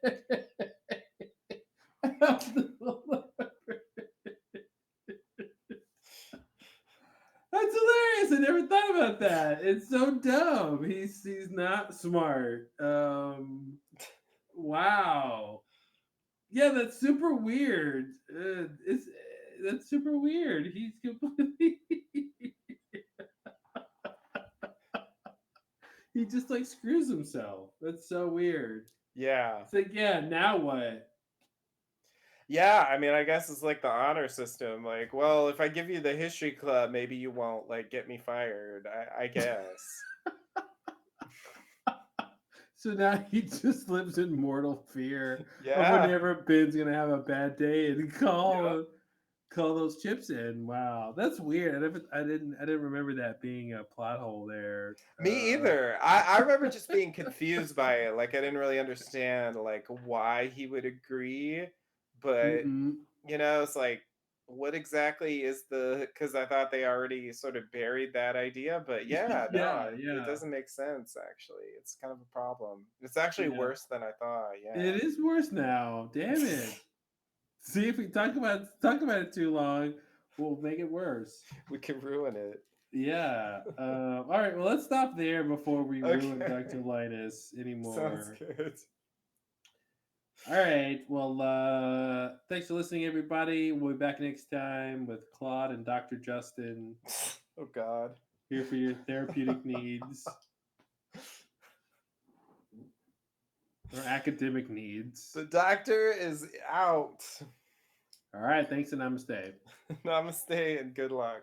have to- That's hilarious. I never thought about that. It's so dumb. He's not smart. Wow. Yeah, that's super weird. It's That's super weird. He's completely he just like screws himself. That's so weird. Yeah. It's like, yeah, now what? Yeah, I mean, I guess it's like the honor system. Like, well, if I give you the history club, maybe you won't like get me fired. I guess. So now he just lives in mortal fear of Yeah. whenever Ben's gonna have a bad day and Yep. call those chips in. Wow, that's weird. I didn't remember that being a plot hole there. Me either. I remember just being confused by it. Like I didn't really understand like why he would agree, but Mm-mm. it's like what exactly is the because I thought they already sort of buried that idea, but yeah, no, Yeah, it yeah, doesn't make sense actually. It's kind of a problem. It's actually yeah. worse than I thought. Yeah. It is worse now. Damn it. See if we talk about it too long, we'll make it worse. We can ruin it. Yeah. All right. Well, let's stop there before we ruin Okay. Dr. Linus Sounds anymore. good. All right. Well, thanks for listening, everybody. We'll be back next time with Claude and Dr. Justin Oh God. here for your therapeutic needs or academic needs. The doctor is out. All right. Thanks and namaste. Namaste and good luck.